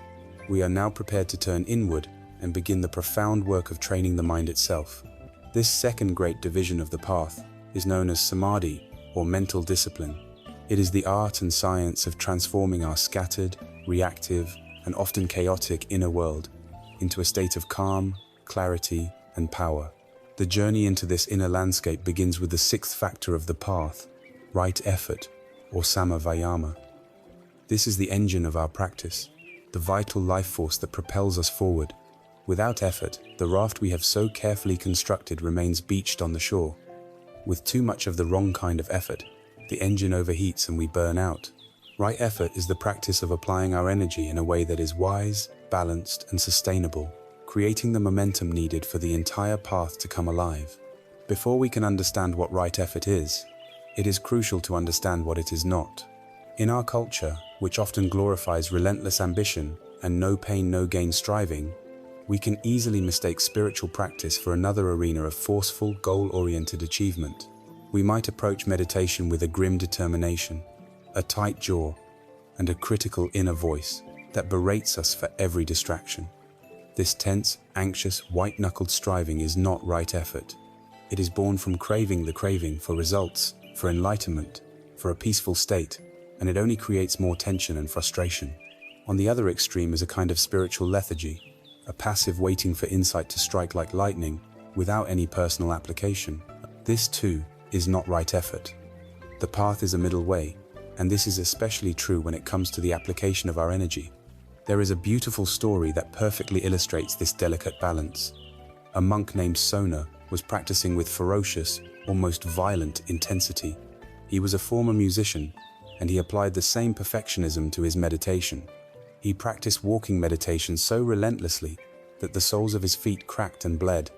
we are now prepared to turn inward and begin the profound work of training the mind itself. This second great division of the path is known as samadhi, or mental discipline. It is the art and science of transforming our scattered, reactive, and often chaotic inner world into a state of calm, clarity, and power. The journey into this inner landscape begins with the sixth factor of the path, right effort, or samavayama. This is the engine of our practice, the vital life force that propels us forward. Without effort, the raft we have so carefully constructed remains beached on the shore. With too much of the wrong kind of effort, the engine overheats and we burn out. Right effort is the practice of applying our energy in a way that is wise, balanced, and sustainable, creating the momentum needed for the entire path to come alive. Before we can understand what right effort is, it is crucial to understand what it is not. In our culture, which often glorifies relentless ambition and no pain, no gain striving, we can easily mistake spiritual practice for another arena of forceful, goal-oriented achievement. We might approach meditation with a grim determination, a tight jaw, and a critical inner voice that berates us for every distraction. This tense, anxious, white-knuckled striving is not right effort. It is born from craving the craving for results, for enlightenment, for a peaceful state, and it only creates more tension and frustration. On the other extreme is a kind of spiritual lethargy, a passive waiting for insight to strike like lightning, without any personal application. This, too, is not right effort. The path is a middle way, and this is especially true when it comes to the application of our energy. There is a beautiful story that perfectly illustrates this delicate balance. A monk named Sona was practicing with ferocious, almost violent intensity. He was a former musician, and he applied the same perfectionism to his meditation. He practiced walking meditation so relentlessly that the soles of his feet cracked and bled.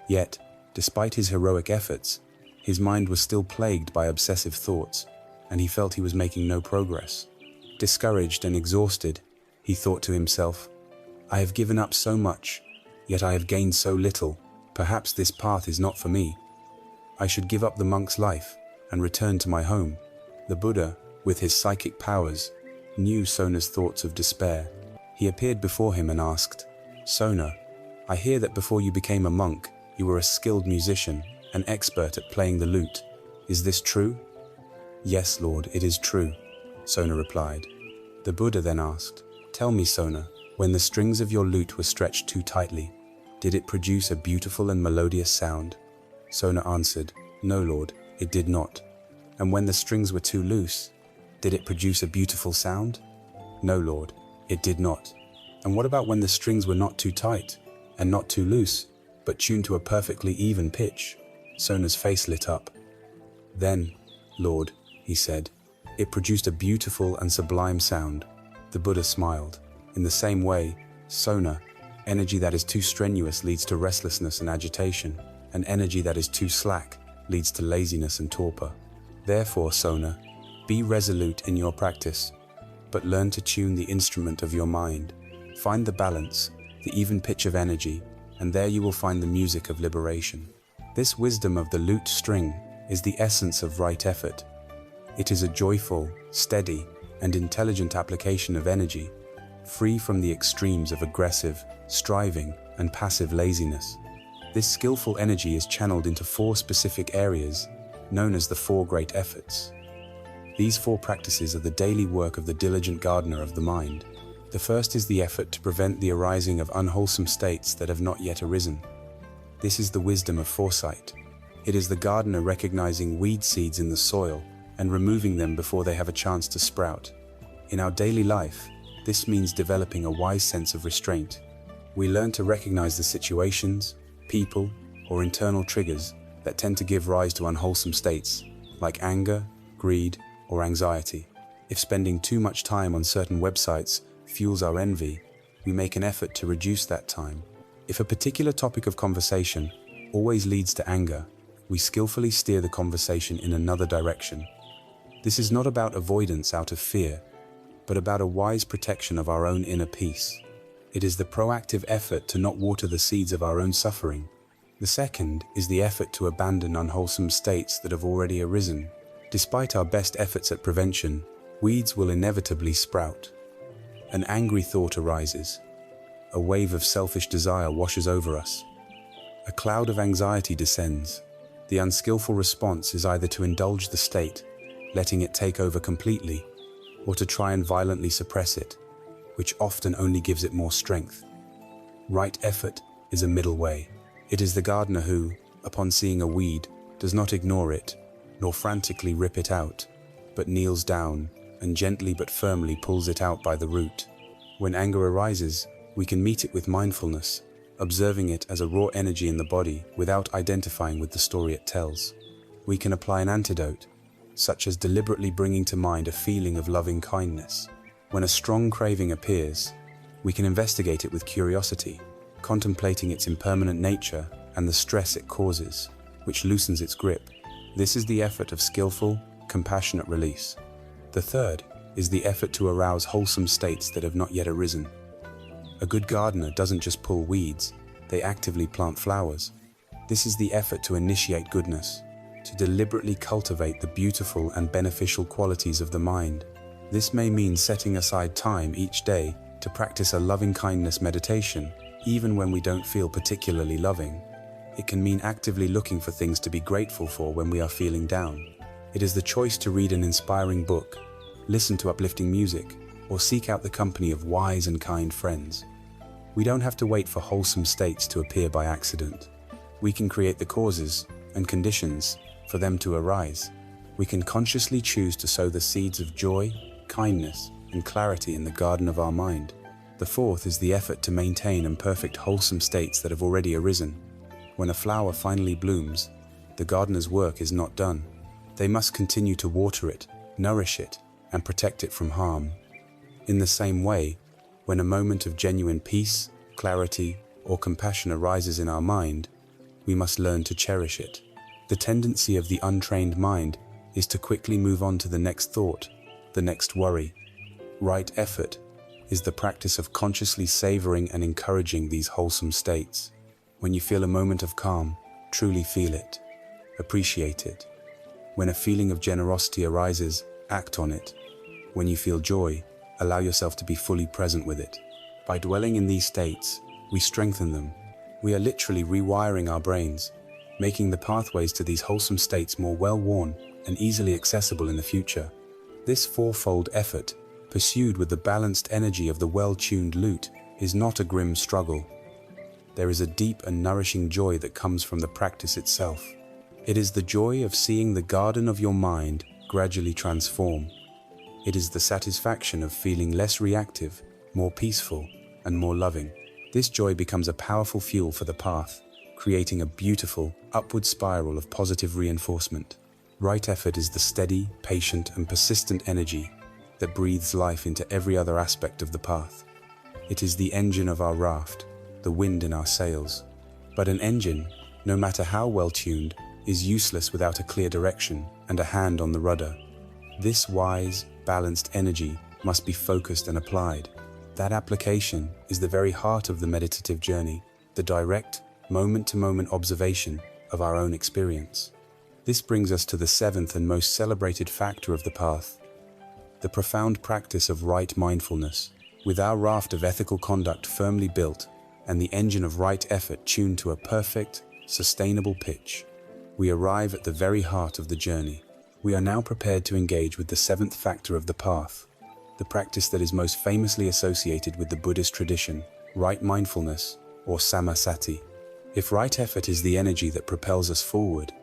Yet, despite his heroic efforts, his mind was still plagued by obsessive thoughts, and he felt he was making no progress. Discouraged and exhausted, he thought to himself, "I have given up so much, yet I have gained so little. Perhaps this path is not for me. I should give up the monk's life and return to my home." The Buddha, with his psychic powers, knew Sona's thoughts of despair. He appeared before him and asked, "Sona, I hear that before you became a monk, you were a skilled musician, an expert at playing the lute. Is this true?" "Yes, Lord, it is true," Sona replied. The Buddha then asked, "Tell me, Sona, when the strings of your lute were stretched too tightly, did it produce a beautiful and melodious sound?" Sona answered, "No, Lord, it did not." "And when the strings were too loose, did it produce a beautiful sound?" "No, Lord, it did not." And what about when the strings were not too tight and not too loose, but tuned to a perfectly even pitch? Sona's face lit up. Then, Lord, he said, it produced a beautiful and sublime sound. The Buddha smiled. In the same way, Sona, energy that is too strenuous leads to restlessness and agitation, and energy that is too slack leads to laziness and torpor. Therefore, Sona, be resolute in your practice, but learn to tune the instrument of your mind. Find the balance, the even pitch of energy, and there you will find the music of liberation. This wisdom of the lute string is the essence of right effort. It is a joyful, steady, and intelligent application of energy, free from the extremes of aggressive, striving, and passive laziness. This skillful energy is channeled into 4 specific areas, known as the 4 great efforts. These 4 practices are the daily work of the diligent gardener of the mind. The first is the effort to prevent the arising of unwholesome states that have not yet arisen. This is the wisdom of foresight. It is the gardener recognizing weed seeds in the soil and removing them before they have a chance to sprout. In our daily life, this means developing a wise sense of restraint. We learn to recognize the situations, people, or internal triggers that tend to give rise to unwholesome states, like anger, greed, or anxiety. If spending too much time on certain websites fuels our envy, we make an effort to reduce that time. If a particular topic of conversation always leads to anger, we skillfully steer the conversation in another direction. This is not about avoidance out of fear, but about a wise protection of our own inner peace. It is the proactive effort to not water the seeds of our own suffering. The second is the effort to abandon unwholesome states that have already arisen. Despite our best efforts at prevention, weeds will inevitably sprout. An angry thought arises. A wave of selfish desire washes over us. A cloud of anxiety descends. The unskillful response is either to indulge the state, letting it take over completely, or to try and violently suppress it, which often only gives it more strength. Right effort is a middle way. It is the gardener who, upon seeing a weed, does not ignore it, nor frantically rip it out, but kneels down and gently but firmly pulls it out by the root. When anger arises, we can meet it with mindfulness, observing it as a raw energy in the body without identifying with the story it tells. We can apply an antidote, such as deliberately bringing to mind a feeling of loving kindness. When a strong craving appears, we can investigate it with curiosity, contemplating its impermanent nature and the stress it causes, which loosens its grip. This is the effort of skillful, compassionate release. The third is the effort to arouse wholesome states that have not yet arisen. A good gardener doesn't just pull weeds, they actively plant flowers. This is the effort to initiate goodness, to deliberately cultivate the beautiful and beneficial qualities of the mind. This may mean setting aside time each day to practice a loving-kindness meditation, even when we don't feel particularly loving. It can mean actively looking for things to be grateful for when we are feeling down. It is the choice to read an inspiring book, listen to uplifting music, or seek out the company of wise and kind friends. We don't have to wait for wholesome states to appear by accident. We can create the causes and conditions for them to arise. We can consciously choose to sow the seeds of joy, kindness, and clarity in the garden of our mind. The fourth is the effort to maintain and perfect wholesome states that have already arisen. When a flower finally blooms, the gardener's work is not done. They must continue to water it, nourish it, and protect it from harm. In the same way, when a moment of genuine peace, clarity, or compassion arises in our mind, we must learn to cherish it. The tendency of the untrained mind is to quickly move on to the next thought, the next worry. Right effort is the practice of consciously savoring and encouraging these wholesome states. When you feel a moment of calm, truly feel it, appreciate it. When a feeling of generosity arises, act on it. When you feel joy, allow yourself to be fully present with it. By dwelling in these states, we strengthen them. We are literally rewiring our brains, making the pathways to these wholesome states more well-worn and easily accessible in the future. This fourfold effort, pursued with the balanced energy of the well-tuned lute, is not a grim struggle. There is a deep and nourishing joy that comes from the practice itself. It is the joy of seeing the garden of your mind gradually transform. It is the satisfaction of feeling less reactive, more peaceful, and more loving. This joy becomes a powerful fuel for the path, creating a beautiful, upward spiral of positive reinforcement. Right effort is the steady, patient, and persistent energy that breathes life into every other aspect of the path. It is the engine of our raft, the wind in our sails. But an engine, no matter how well tuned, is useless without a clear direction and a hand on the rudder. This wise, balanced energy must be focused and applied. That application is the very heart of the meditative journey, the direct, moment-to-moment observation of our own experience. This brings us to the seventh and most celebrated factor of the path, the profound practice of right mindfulness. With our raft of ethical conduct firmly built and the engine of right effort tuned to a perfect, sustainable pitch, we arrive at the very heart of the journey. We are now prepared to engage with the seventh factor of the path, the practice that is most famously associated with the Buddhist tradition, right mindfulness, or samasati. If right effort is the energy that propels us forward,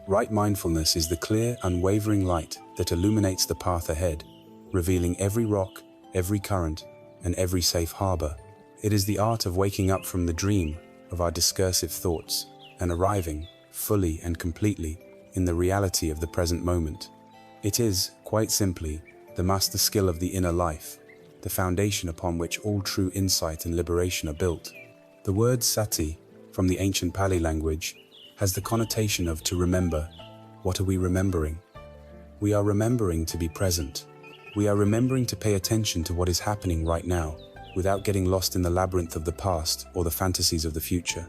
right mindfulness is the clear, unwavering light that illuminates the path ahead, revealing every rock, every current, and every safe harbor. It is the art of waking up from the dream of our discursive thoughts and arriving, fully and completely, in the reality of the present moment. It is, quite simply, the master skill of the inner life, the foundation upon which all true insight and liberation are built. The word sati, from the ancient Pali language, has the connotation of to remember. What are we remembering? We are remembering to be present. We are remembering to pay attention to what is happening right now, without getting lost in the labyrinth of the past or the fantasies of the future.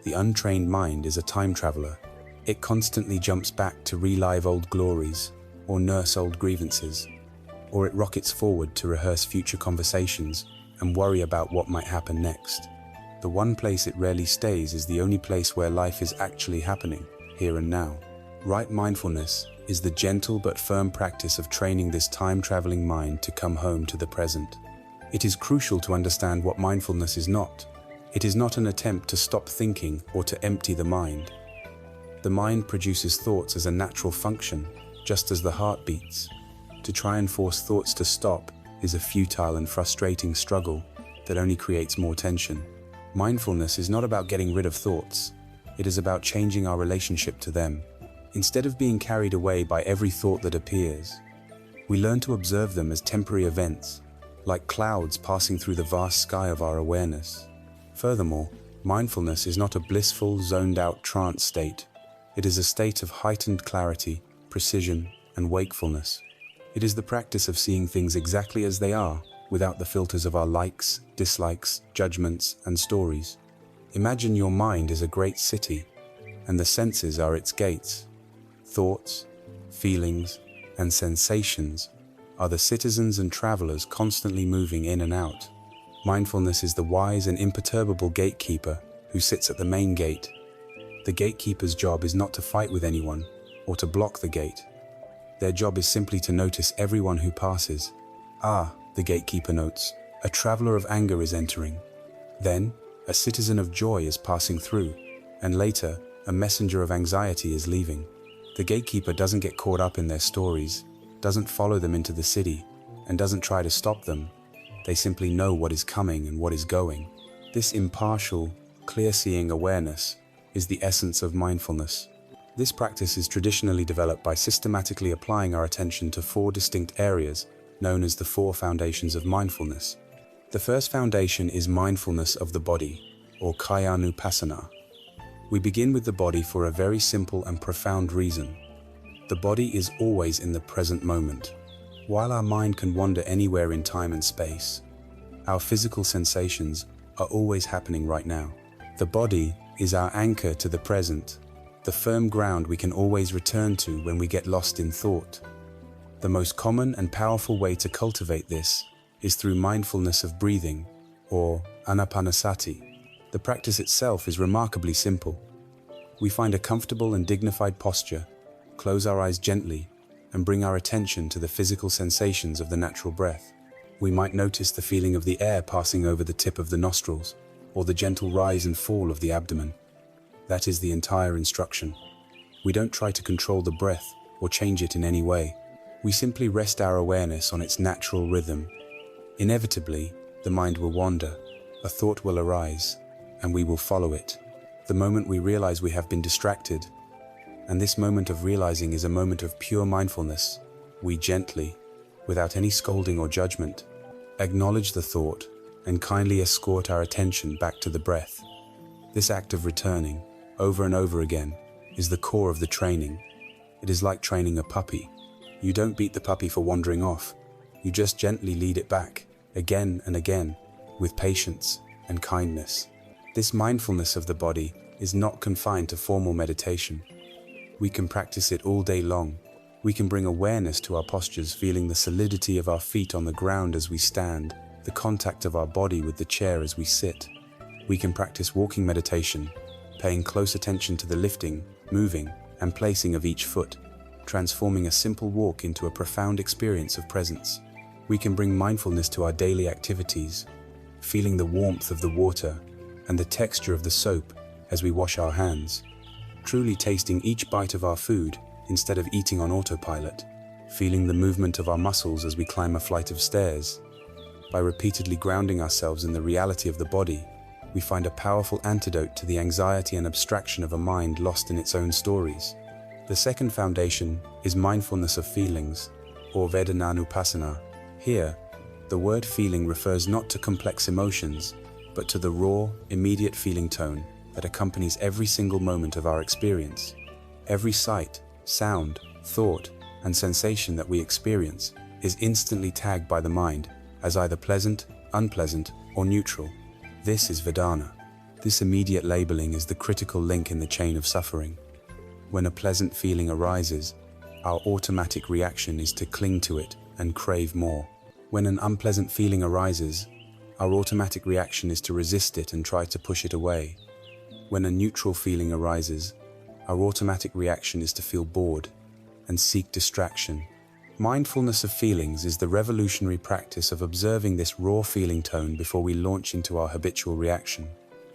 The untrained mind is a time traveler. It constantly jumps back to relive old glories, or nurse old grievances, or it rockets forward to rehearse future conversations and worry about what might happen next. The one place it rarely stays is the only place where life is actually happening, here and now. Right mindfulness is the gentle but firm practice of training this time-traveling mind to come home to the present. It is crucial to understand what mindfulness is not. It is not an attempt to stop thinking or to empty the mind. The mind produces thoughts as a natural function, just as the heart beats. To try and force thoughts to stop is a futile and frustrating struggle that only creates more tension. Mindfulness is not about getting rid of thoughts. It is about changing our relationship to them. Instead of being carried away by every thought that appears, we learn to observe them as temporary events, like clouds passing through the vast sky of our awareness. Furthermore, mindfulness is not a blissful, zoned-out trance state. It is a state of heightened clarity, precision, and wakefulness. It is the practice of seeing things exactly as they are, without the filters of our likes, dislikes, judgments, and stories. Imagine your mind is a great city, and the senses are its gates. Thoughts, feelings, and sensations are the citizens and travelers constantly moving in and out. Mindfulness is the wise and imperturbable gatekeeper who sits at the main gate. The gatekeeper's job is not to fight with anyone or to block the gate. Their job is simply to notice everyone who passes. Ah, the gatekeeper notes, a traveler of anger is entering. Then, a citizen of joy is passing through, and later, a messenger of anxiety is leaving. The gatekeeper doesn't get caught up in their stories, doesn't follow them into the city, and doesn't try to stop them. They simply know what is coming and what is going. This impartial, clear-seeing awareness is the essence of mindfulness. This practice is traditionally developed by systematically applying our attention to four distinct areas, known as the four foundations of mindfulness. The first foundation is mindfulness of the body, or kayanupassana. We begin with the body for a very simple and profound reason. The body is always in the present moment. While our mind can wander anywhere in time and space, our physical sensations are always happening right now. The body is our anchor to the present, the firm ground we can always return to when we get lost in thought. The most common and powerful way to cultivate this is through mindfulness of breathing, or anapanasati. The practice itself is remarkably simple. We find a comfortable and dignified posture, close our eyes gently, and bring our attention to the physical sensations of the natural breath. We might notice the feeling of the air passing over the tip of the nostrils, or the gentle rise and fall of the abdomen. That is the entire instruction. We don't try to control the breath or change it in any way. We simply rest our awareness on its natural rhythm. Inevitably, the mind will wander, a thought will arise, and we will follow it. The moment we realize we have been distracted, and this moment of realizing is a moment of pure mindfulness, we gently, without any scolding or judgment, acknowledge the thought and kindly escort our attention back to the breath. This act of returning, over and over again, is the core of the training. It is like training a puppy. You don't beat the puppy for wandering off. You just gently lead it back, again and again, with patience and kindness. This mindfulness of the body is not confined to formal meditation. We can practice it all day long. We can bring awareness to our postures, feeling the solidity of our feet on the ground as we stand, the contact of our body with the chair as we sit. We can practice walking meditation, paying close attention to the lifting, moving, and placing of each foot, transforming a simple walk into a profound experience of presence. We can bring mindfulness to our daily activities, feeling the warmth of the water and the texture of the soap as we wash our hands, truly tasting each bite of our food instead of eating on autopilot, feeling the movement of our muscles as we climb a flight of stairs. By repeatedly grounding ourselves in the reality of the body, we find a powerful antidote to the anxiety and abstraction of a mind lost in its own stories. The second foundation is mindfulness of feelings, or Vedananupasana. Here, the word feeling refers not to complex emotions, but to the raw, immediate feeling tone that accompanies every single moment of our experience. Every sight, sound, thought, and sensation that we experience is instantly tagged by the mind as either pleasant, unpleasant, or neutral. This is Vedana. This immediate labeling is the critical link in the chain of suffering. When a pleasant feeling arises, our automatic reaction is to cling to it and crave more. When an unpleasant feeling arises, our automatic reaction is to resist it and try to push it away. When a neutral feeling arises, our automatic reaction is to feel bored and seek distraction. Mindfulness of feelings is the revolutionary practice of observing this raw feeling tone before we launch into our habitual reaction.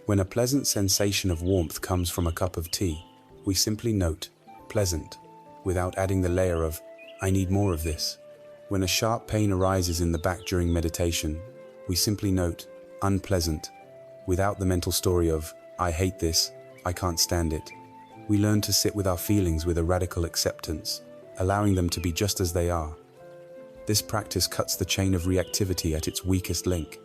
When a pleasant sensation of warmth comes from a cup of tea, we simply note, pleasant, without adding the layer of, I need more of this. When a sharp pain arises in the back during meditation, we simply note, unpleasant, without the mental story of, I hate this, I can't stand it. We learn to sit with our feelings with a radical acceptance, allowing them to be just as they are. This practice cuts the chain of reactivity at its weakest link.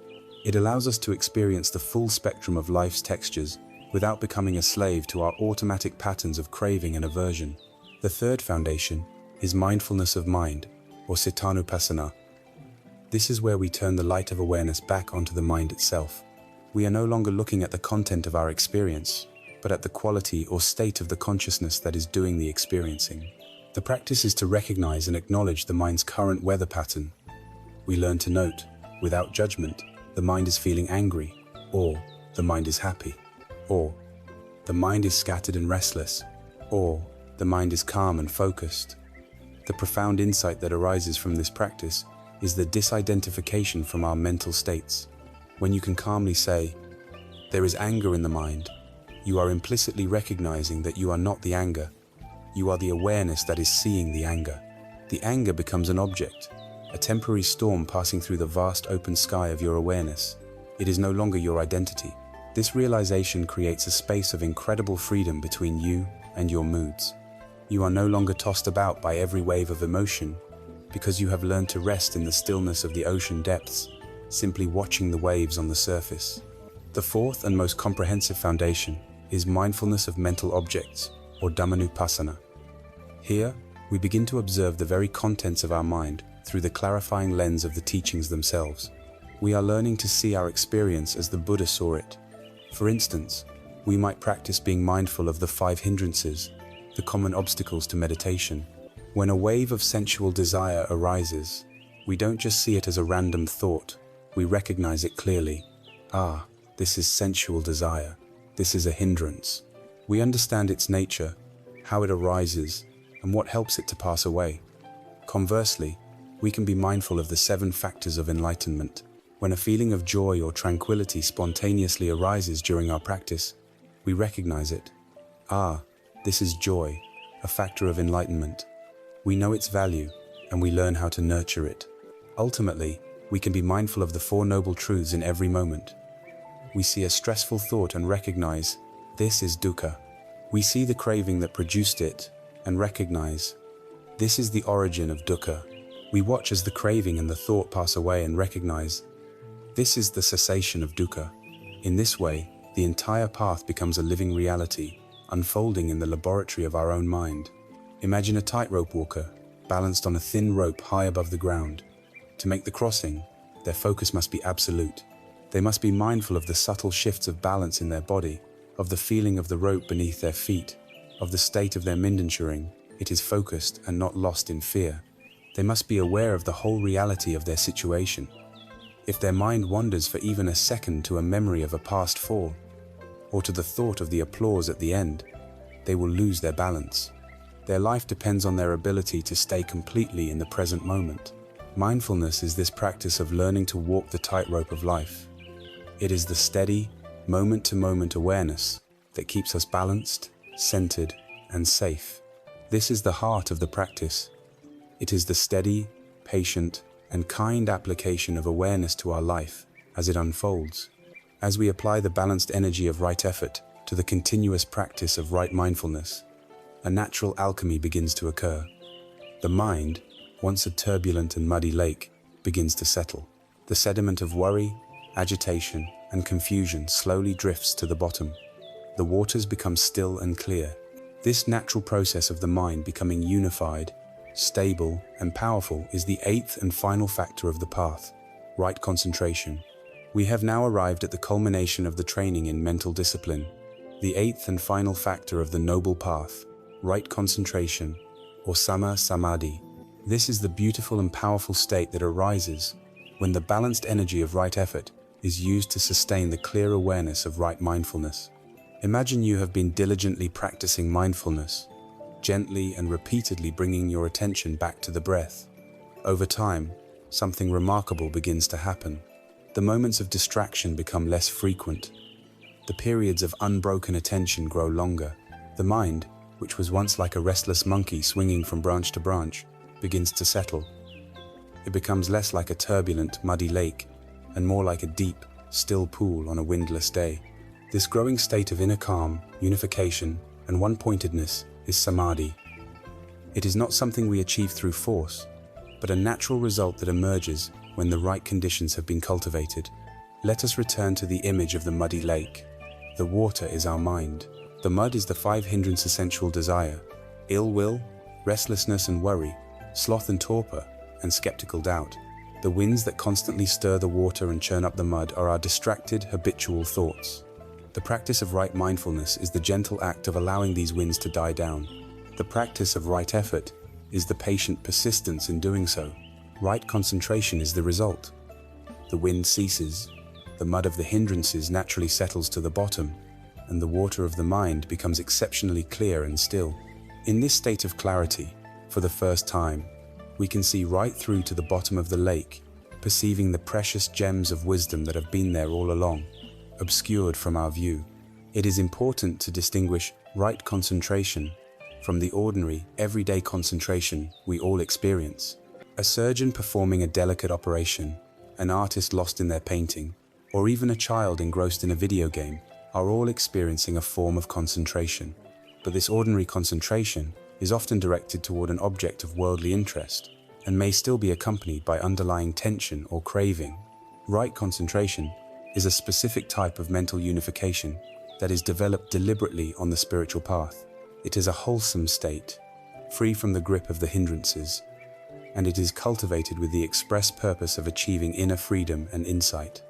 It allows us to experience the full spectrum of life's textures without becoming a slave to our automatic patterns of craving and aversion. The third foundation is mindfulness of mind, or Cittanupassana. This is where we turn the light of awareness back onto the mind itself. We are no longer looking at the content of our experience, but at the quality or state of the consciousness that is doing the experiencing. The practice is to recognize and acknowledge the mind's current weather pattern. We learn to note, without judgment, the mind is feeling angry, or the mind is happy, or the mind is scattered and restless, or the mind is calm and focused. The profound insight that arises from this practice is the disidentification from our mental states. When you can calmly say, there is anger in the mind, you are implicitly recognizing that you are not the anger. You are the awareness that is seeing the anger. The anger becomes an object, a temporary storm passing through the vast open sky of your awareness. It is no longer your identity. This realization creates a space of incredible freedom between you and your moods. You are no longer tossed about by every wave of emotion because you have learned to rest in the stillness of the ocean depths, simply watching the waves on the surface. The fourth and most comprehensive foundation is mindfulness of mental objects, or Dhammanupassana. Here, we begin to observe the very contents of our mind through the clarifying lens of the teachings themselves. We are learning to see our experience as the Buddha saw it. For instance, we might practice being mindful of the 5 hindrances, the common obstacles to meditation. When a wave of sensual desire arises, we don't just see it as a random thought, we recognize it clearly. Ah, this is sensual desire. This is a hindrance. We understand its nature, how it arises, and what helps it to pass away. Conversely, we can be mindful of the 7 factors of enlightenment. When a feeling of joy or tranquility spontaneously arises during our practice, we recognize it. Ah, this is joy, a factor of enlightenment. We know its value, and we learn how to nurture it. Ultimately, We can be mindful of the Four Noble Truths in every moment. We see a stressful thought and recognize, this is dukkha. We see the craving that produced it and recognize, this is the origin of dukkha. We watch as the craving and the thought pass away and recognize, this is the cessation of dukkha. In this way, the entire path becomes a living reality, unfolding in the laboratory of our own mind. Imagine a tightrope walker, balanced on a thin rope high above the ground. To make the crossing, their focus must be absolute. They must be mindful of the subtle shifts of balance in their body, of the feeling of the rope beneath their feet, of the state of their ensuring it is focused and not lost in fear. They must be aware of the whole reality of their situation. If their mind wanders for even a second to a memory of a past fall, or to the thought of the applause at the end, they will lose their balance. Their life depends on their ability to stay completely in the present moment. Mindfulness is this practice of learning to walk the tightrope of life. It is the steady, moment-to-moment awareness that keeps us balanced, centered, and safe. This is the heart of the practice. It is the steady, patient, and kind application of awareness to our life as it unfolds. As we apply the balanced energy of right effort to the continuous practice of right mindfulness, a natural alchemy begins to occur. The mind, once a turbulent and muddy lake, begins to settle. The sediment of worry, agitation, and confusion slowly drifts to the bottom. The waters become still and clear. This natural process of the mind becoming unified, stable, and powerful is the eighth and final factor of the path, right concentration. We have now arrived at the culmination of the training in mental discipline, the eighth and final factor of the noble path, right concentration, or samma samadhi. This is the beautiful and powerful state that arises when the balanced energy of right effort is used to sustain the clear awareness of right mindfulness. Imagine you have been diligently practicing mindfulness, gently and repeatedly bringing your attention back to the breath. Over time, something remarkable begins to happen. The moments of distraction become less frequent. The periods of unbroken attention grow longer. The mind, which was once like a restless monkey swinging from branch to branch, begins to settle. It becomes less like a turbulent, muddy lake and more like a deep, still pool on a windless day. This growing state of inner calm, unification, and one-pointedness is samadhi. It is not something we achieve through force, but a natural result that emerges when the right conditions have been cultivated. Let us return to the image of the muddy lake. The water is our mind. The mud is the five hindrances: sensual desire, ill will, restlessness and worry, sloth and torpor, and skeptical doubt. The winds that constantly stir the water and churn up the mud are our distracted, habitual thoughts. The practice of right mindfulness is the gentle act of allowing these winds to die down. The practice of right effort is the patient persistence in doing so. Right concentration is the result. The wind ceases, the mud of the hindrances naturally settles to the bottom, and the water of the mind becomes exceptionally clear and still. In this state of clarity, for the first time, we can see right through to the bottom of the lake, perceiving the precious gems of wisdom that have been there all along, obscured from our view. It is important to distinguish right concentration from the ordinary, everyday concentration we all experience. A surgeon performing a delicate operation, an artist lost in their painting, or even a child engrossed in a video game are all experiencing a form of concentration. But this ordinary concentration is often directed toward an object of worldly interest and may still be accompanied by underlying tension or craving. Right concentration is a specific type of mental unification that is developed deliberately on the spiritual path. It is a wholesome state, free from the grip of the hindrances, and it is cultivated with the express purpose of achieving inner freedom and insight.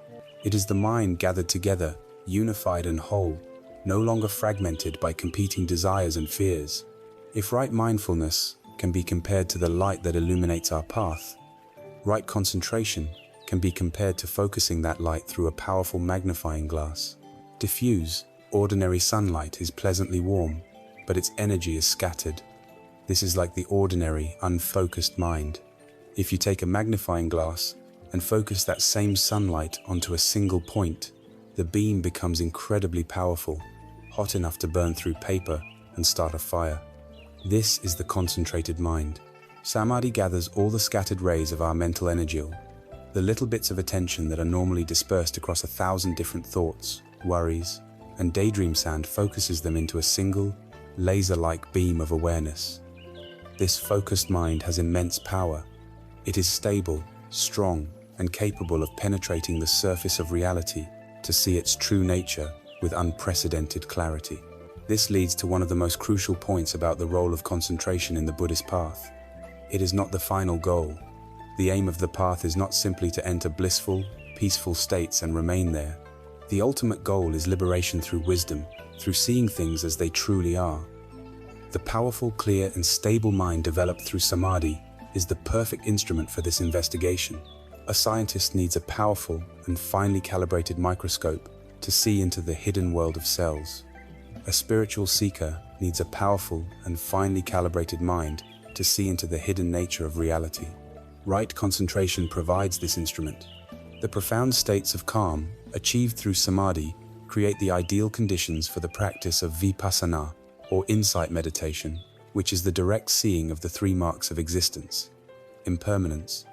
It is the mind gathered together, unified and whole, no longer fragmented by competing desires and fears. If right mindfulness can be compared to the light that illuminates our path, right concentration can be compared to focusing that light through a powerful magnifying glass. Diffuse, ordinary sunlight is pleasantly warm, but its energy is scattered. This is like the ordinary, unfocused mind. If you take a magnifying glass and focus that same sunlight onto a single point, the beam becomes incredibly powerful, hot enough to burn through paper and start a fire. This is the concentrated mind. Samadhi gathers all the scattered rays of our mental energy The little bits of attention that are normally dispersed across 1,000 different thoughts, worries, and daydream sand focuses them into a single, laser-like beam of awareness. This focused mind has immense power. It is stable, strong, and capable of penetrating the surface of reality to see its true nature with unprecedented clarity. This leads to one of the most crucial points about the role of concentration in the Buddhist path. It is not the final goal. The aim of the path is not simply to enter blissful, peaceful states and remain there. The ultimate goal is liberation through wisdom, through seeing things as they truly are. The powerful, clear, and stable mind developed through samadhi is the perfect instrument for this investigation. A scientist needs a powerful and finely calibrated microscope to see into the hidden world of cells. A spiritual seeker needs a powerful and finely calibrated mind to see into the hidden nature of reality. Right concentration provides this instrument. The profound states of calm, achieved through samadhi, create the ideal conditions for the practice of vipassana, or insight meditation, which is the direct seeing of the three marks of existence: impermanence,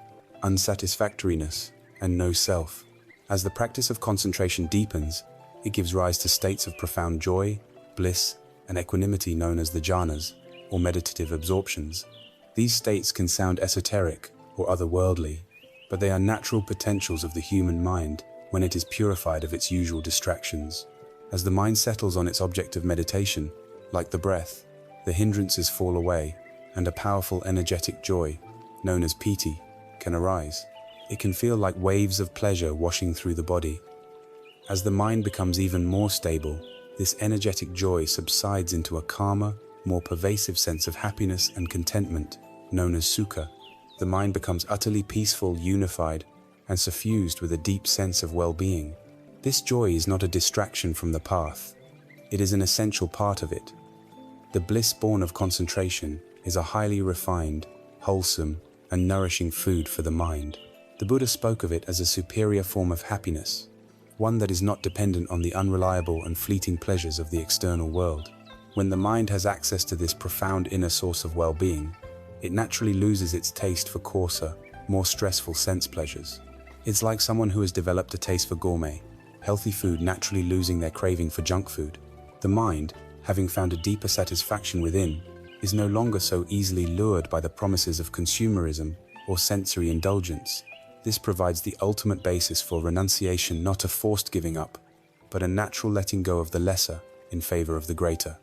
unsatisfactoriness, and no self. As the practice of concentration deepens, it gives rise to states of profound joy, bliss, and equanimity known as the jhanas, or meditative absorptions. These states can sound esoteric or otherworldly, but they are natural potentials of the human mind when it is purified of its usual distractions. As the mind settles on its object of meditation, like the breath, the hindrances fall away, and a powerful energetic joy, known as piti, can arise. It can feel like waves of pleasure washing through the body. As the mind becomes even more stable, this energetic joy subsides into a calmer, more pervasive sense of happiness and contentment, known as sukha. The mind becomes utterly peaceful, unified, and suffused with a deep sense of well-being. This joy is not a distraction from the path. It is an essential part of it. The bliss born of concentration is a highly refined, wholesome, and nourishing food for the mind. The Buddha spoke of it as a superior form of happiness, one that is not dependent on the unreliable and fleeting pleasures of the external world. When the mind has access to this profound inner source of well-being, it naturally loses its taste for coarser, more stressful sense pleasures. It's like someone who has developed a taste for gourmet, healthy food naturally losing their craving for junk food. The mind, having found a deeper satisfaction within, is no longer so easily lured by the promises of consumerism or sensory indulgence. This provides the ultimate basis for renunciation, not a forced giving up, but a natural letting go of the lesser in favor of the greater.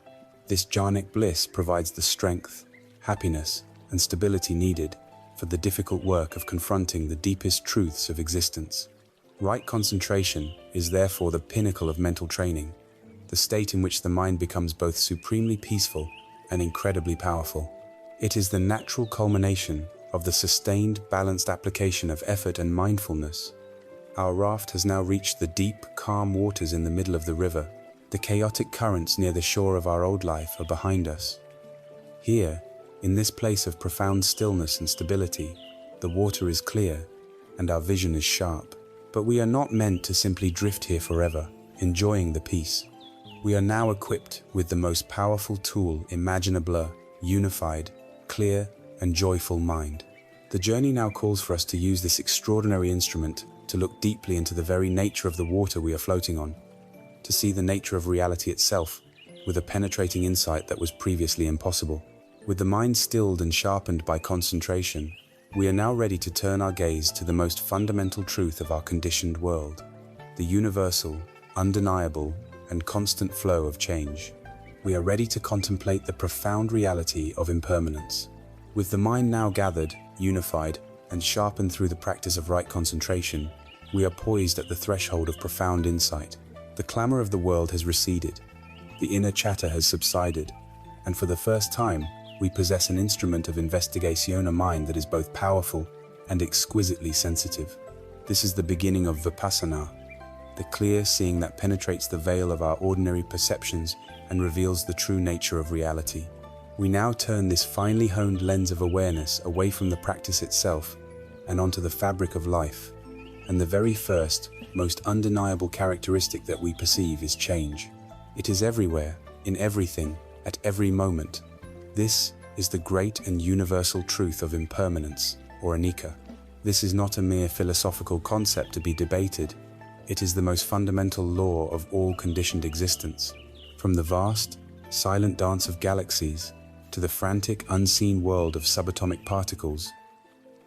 This jhanic bliss provides the strength, happiness, and stability needed for the difficult work of confronting the deepest truths of existence. Right concentration is therefore the pinnacle of mental training, the state in which the mind becomes both supremely peaceful and incredibly powerful. It is the natural culmination of the sustained, balanced application of effort and mindfulness. Our raft has now reached the deep, calm waters in the middle of the river. The chaotic currents near the shore of our old life are behind us. Here, in this place of profound stillness and stability, the water is clear and our vision is sharp. But we are not meant to simply drift here forever, enjoying the peace. We are now equipped with the most powerful tool imaginable: unified, clear, and joyful mind. The journey now calls for us to use this extraordinary instrument to look deeply into the very nature of the water we are floating on, to see the nature of reality itself with a penetrating insight that was previously impossible. With the mind stilled and sharpened by concentration, we are now ready to turn our gaze to the most fundamental truth of our conditioned world, the universal, undeniable, and constant flow of change. We are ready to contemplate the profound reality of impermanence. With the mind now gathered, unified, and sharpened through the practice of right concentration, we are poised at the threshold of profound insight. The clamor of the world has receded, the inner chatter has subsided, and for the first time, we possess an instrument of investigation, a mind that is both powerful and exquisitely sensitive. This is the beginning of vipassana, the clear seeing that penetrates the veil of our ordinary perceptions and reveals the true nature of reality. We now turn this finely honed lens of awareness away from the practice itself and onto the fabric of life. And the very first, most undeniable characteristic that we perceive is change. It is everywhere, in everything, at every moment. This is the great and universal truth of impermanence, or anicca. This is not a mere philosophical concept to be debated. It is the most fundamental law of all conditioned existence. From the vast, silent dance of galaxies to the frantic, unseen world of subatomic particles,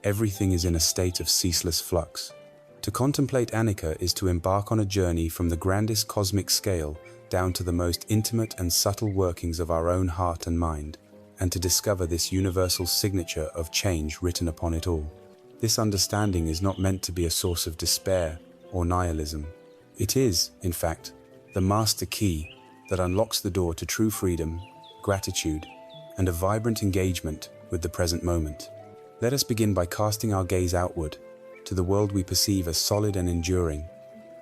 everything is in a state of ceaseless flux. To contemplate anicca is to embark on a journey from the grandest cosmic scale down to the most intimate and subtle workings of our own heart and mind, and to discover this universal signature of change written upon it all. This understanding is not meant to be a source of despair or nihilism. It is, in fact, the master key that unlocks the door to true freedom, gratitude, and a vibrant engagement with the present moment. Let us begin by casting our gaze outward, to the world we perceive as solid and enduring.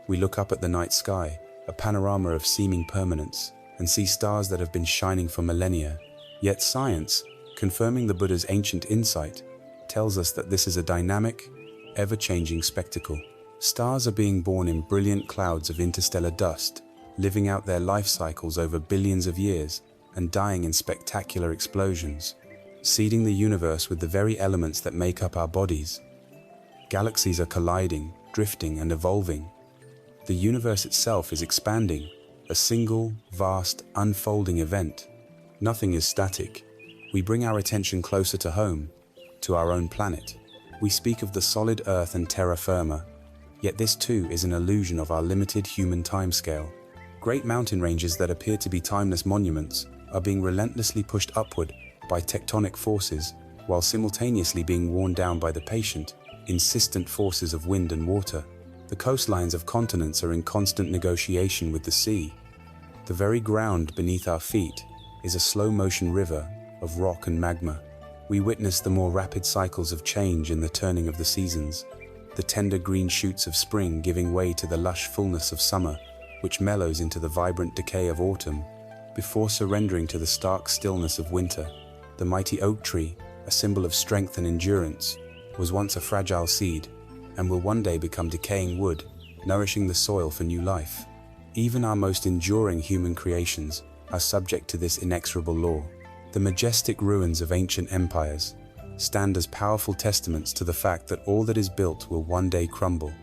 We look up at the night sky, a panorama of seeming permanence, and see stars that have been shining for millennia. Yet science, confirming the Buddha's ancient insight, tells us that this is a dynamic, ever-changing spectacle. Stars are being born in brilliant clouds of interstellar dust, living out their life cycles over billions of years and dying in spectacular explosions, seeding the universe with the very elements that make up our bodies. Galaxies are colliding, drifting, and evolving. The universe itself is expanding, a single, vast, unfolding event. Nothing is static. We bring our attention closer to home, to our own planet. We speak of the solid earth and terra firma, yet this too is an illusion of our limited human timescale. Great mountain ranges that appear to be timeless monuments are being relentlessly pushed upward by tectonic forces, while simultaneously being worn down by the patient, insistent forces of wind and water. The coastlines of continents are in constant negotiation with the sea. The very ground beneath our feet is a slow-motion river of rock and magma. We witness the more rapid cycles of change in the turning of the seasons, the tender green shoots of spring giving way to the lush fullness of summer, which mellows into the vibrant decay of autumn, before surrendering to the stark stillness of winter. The mighty oak tree, a symbol of strength and endurance, was once a fragile seed, and will one day become decaying wood, nourishing the soil for new life. Even our most enduring human creations are subject to this inexorable law. The majestic ruins of ancient empires stand as powerful testaments to the fact that all that is built will one day crumble.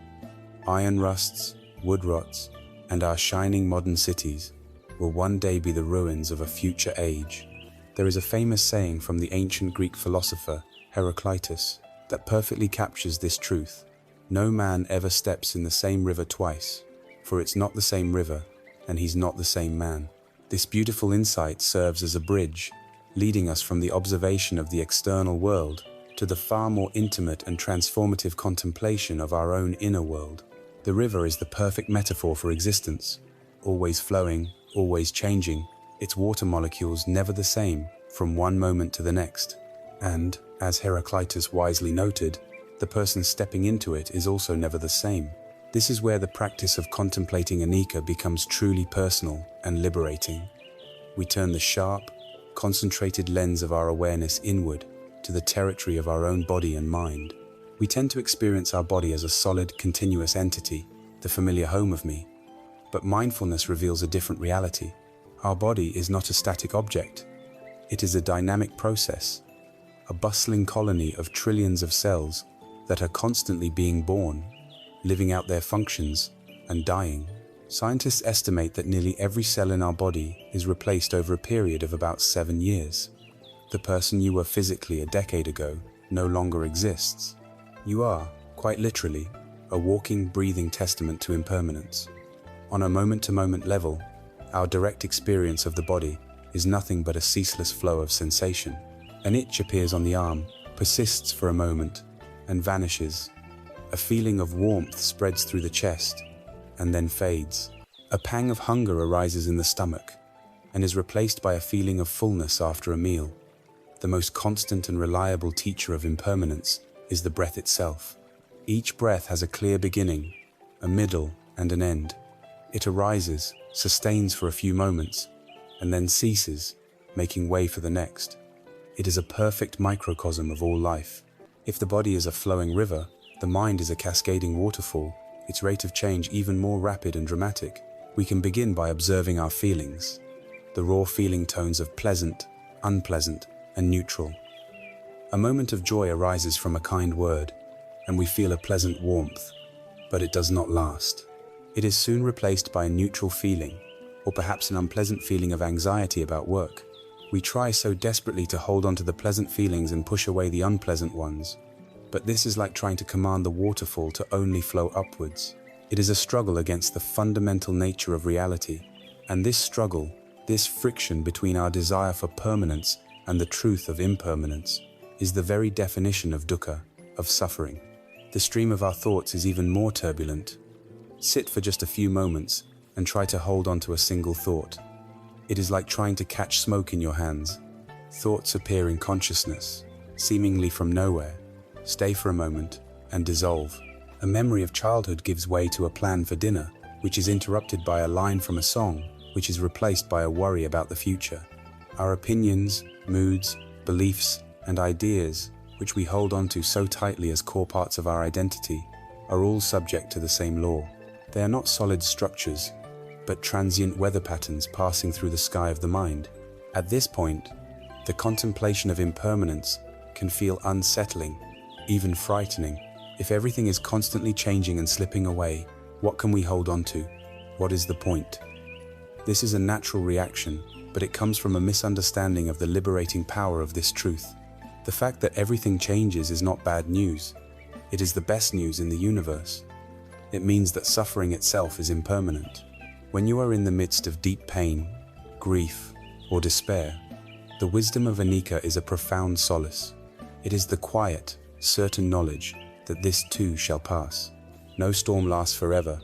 Iron rusts, wood rots, and our shining modern cities will one day be the ruins of a future age. There is a famous saying from the ancient Greek philosopher Heraclitus that perfectly captures this truth. No man ever steps in the same river twice, for it's not the same river, and he's not the same man. This beautiful insight serves as a bridge, leading us from the observation of the external world to the far more intimate and transformative contemplation of our own inner world. The river is the perfect metaphor for existence, always flowing, always changing, its water molecules never the same from one moment to the next. And, as Heraclitus wisely noted, the person stepping into it is also never the same. This is where the practice of contemplating anicca becomes truly personal and liberating. We turn the sharp, concentrated lens of our awareness inward to the territory of our own body and mind. We tend to experience our body as a solid, continuous entity, the familiar home of me. But mindfulness reveals a different reality. Our body is not a static object. It is a dynamic process, a bustling colony of trillions of cells that are constantly being born, living out their functions, and dying. Scientists estimate that nearly every cell in our body is replaced over a period of about 7 years. The person you were physically a decade ago no longer exists. You are, quite literally, a walking, breathing testament to impermanence. On a moment-to-moment level, our direct experience of the body is nothing but a ceaseless flow of sensation. An itch appears on the arm, persists for a moment, and vanishes. A feeling of warmth spreads through the chest, and then fades. A pang of hunger arises in the stomach, and is replaced by a feeling of fullness after a meal. The most constant and reliable teacher of impermanence is the breath itself. Each breath has a clear beginning, a middle, and an end. It arises, sustains for a few moments, and then ceases, making way for the next. It is a perfect microcosm of all life. If the body is a flowing river, the mind is a cascading waterfall, its rate of change even more rapid and dramatic. We can begin by observing our feelings, the raw feeling tones of pleasant, unpleasant, and neutral. A moment of joy arises from a kind word, and we feel a pleasant warmth, but it does not last. It is soon replaced by a neutral feeling, or perhaps an unpleasant feeling of anxiety about work. We try so desperately to hold on to the pleasant feelings and push away the unpleasant ones, but this is like trying to command the waterfall to only flow upwards. It is a struggle against the fundamental nature of reality, and this struggle, this friction between our desire for permanence and the truth of impermanence, is the very definition of dukkha, of suffering. The stream of our thoughts is even more turbulent. Sit for just a few moments and try to hold on to a single thought. It is like trying to catch smoke in your hands. Thoughts appear in consciousness, seemingly from nowhere, stay for a moment, and dissolve. A memory of childhood gives way to a plan for dinner, which is interrupted by a line from a song, which is replaced by a worry about the future. Our opinions, moods, beliefs, and ideas, which we hold on to so tightly as core parts of our identity, are all subject to the same law. They are not solid structures, but transient weather patterns passing through the sky of the mind. At this point, the contemplation of impermanence can feel unsettling, even frightening. If everything is constantly changing and slipping away, what can we hold on to? What is the point? This is a natural reaction, but it comes from a misunderstanding of the liberating power of this truth. The fact that everything changes is not bad news. It is the best news in the universe. It means that suffering itself is impermanent. When you are in the midst of deep pain, grief, or despair, the wisdom of anicca is a profound solace. It is the quiet, certain knowledge that this too shall pass. No storm lasts forever.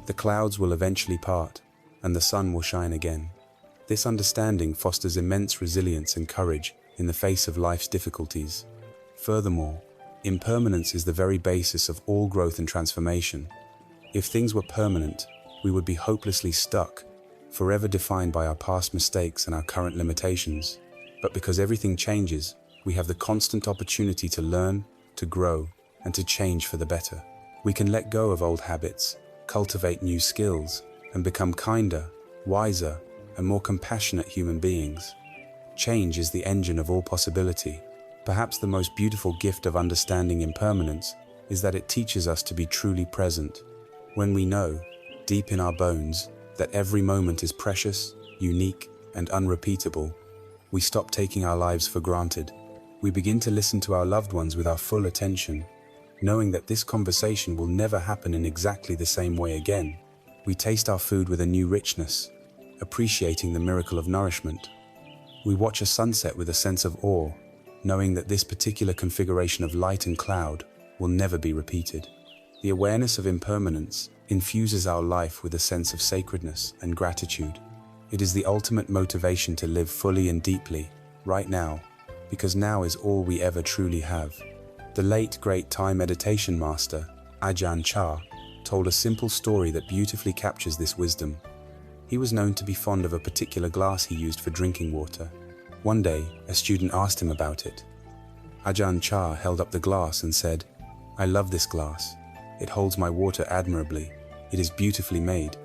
The clouds will eventually part, and the sun will shine again. This understanding fosters immense resilience and courage in the face of life's difficulties. Furthermore, impermanence is the very basis of all growth and transformation. If things were permanent, we would be hopelessly stuck, forever defined by our past mistakes and our current limitations. But because everything changes, we have the constant opportunity to learn, to grow, and to change for the better. We can let go of old habits, cultivate new skills, and become kinder, wiser, and more compassionate human beings. Change is the engine of all possibility. Perhaps the most beautiful gift of understanding impermanence is that it teaches us to be truly present. When we know, deep in our bones, that every moment is precious, unique, and unrepeatable, we stop taking our lives for granted. We begin to listen to our loved ones with our full attention, knowing that this conversation will never happen in exactly the same way again. We taste our food with a new richness, appreciating the miracle of nourishment. We watch a sunset with a sense of awe, knowing that this particular configuration of light and cloud will never be repeated. The awareness of impermanence infuses our life with a sense of sacredness and gratitude. It is the ultimate motivation to live fully and deeply, right now, because now is all we ever truly have. The late great Thai meditation master, Ajahn Chah, told a simple story that beautifully captures this wisdom. He was known to be fond of a particular glass he used for drinking water. One day, a student asked him about it. Ajahn Chah held up the glass and said, "I love this glass. It holds my water admirably. It is beautifully made.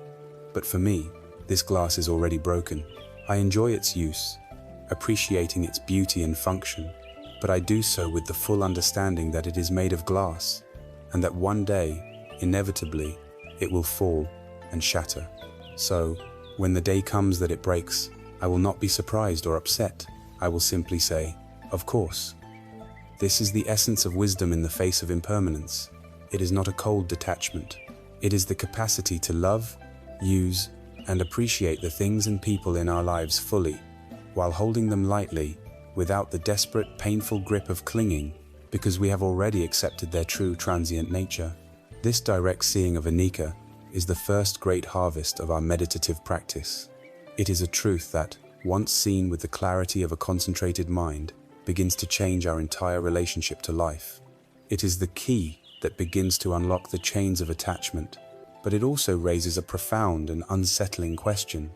But for me, this glass is already broken. I enjoy its use, appreciating its beauty and function, but I do so with the full understanding that it is made of glass, and that one day, inevitably, it will fall and shatter. So, when the day comes that it breaks, I will not be surprised or upset. I will simply say, 'Of course.'" This is the essence of wisdom in the face of impermanence. It is not a cold detachment. It is the capacity to love, use, and appreciate the things and people in our lives fully, while holding them lightly, without the desperate, painful grip of clinging, because we have already accepted their true transient nature. This direct seeing of anicca is the first great harvest of our meditative practice. It is a truth that, once seen with the clarity of a concentrated mind, begins to change our entire relationship to life. It is the key that begins to unlock the chains of attachment, but it also raises a profound and unsettling question.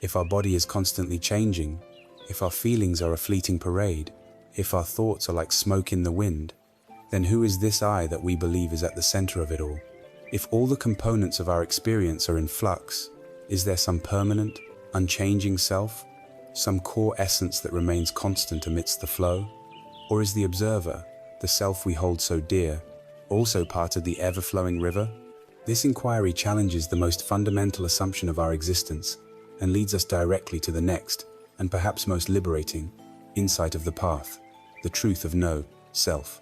If our body is constantly changing, if our feelings are a fleeting parade, if our thoughts are like smoke in the wind, then who is this I that we believe is at the center of it all? If all the components of our experience are in flux, is there some permanent, unchanging self, some core essence that remains constant amidst the flow? Or is the observer, the self we hold so dear, also part of the ever-flowing river? This inquiry challenges the most fundamental assumption of our existence and leads us directly to the next, and perhaps most liberating, insight of the path, the truth of no self.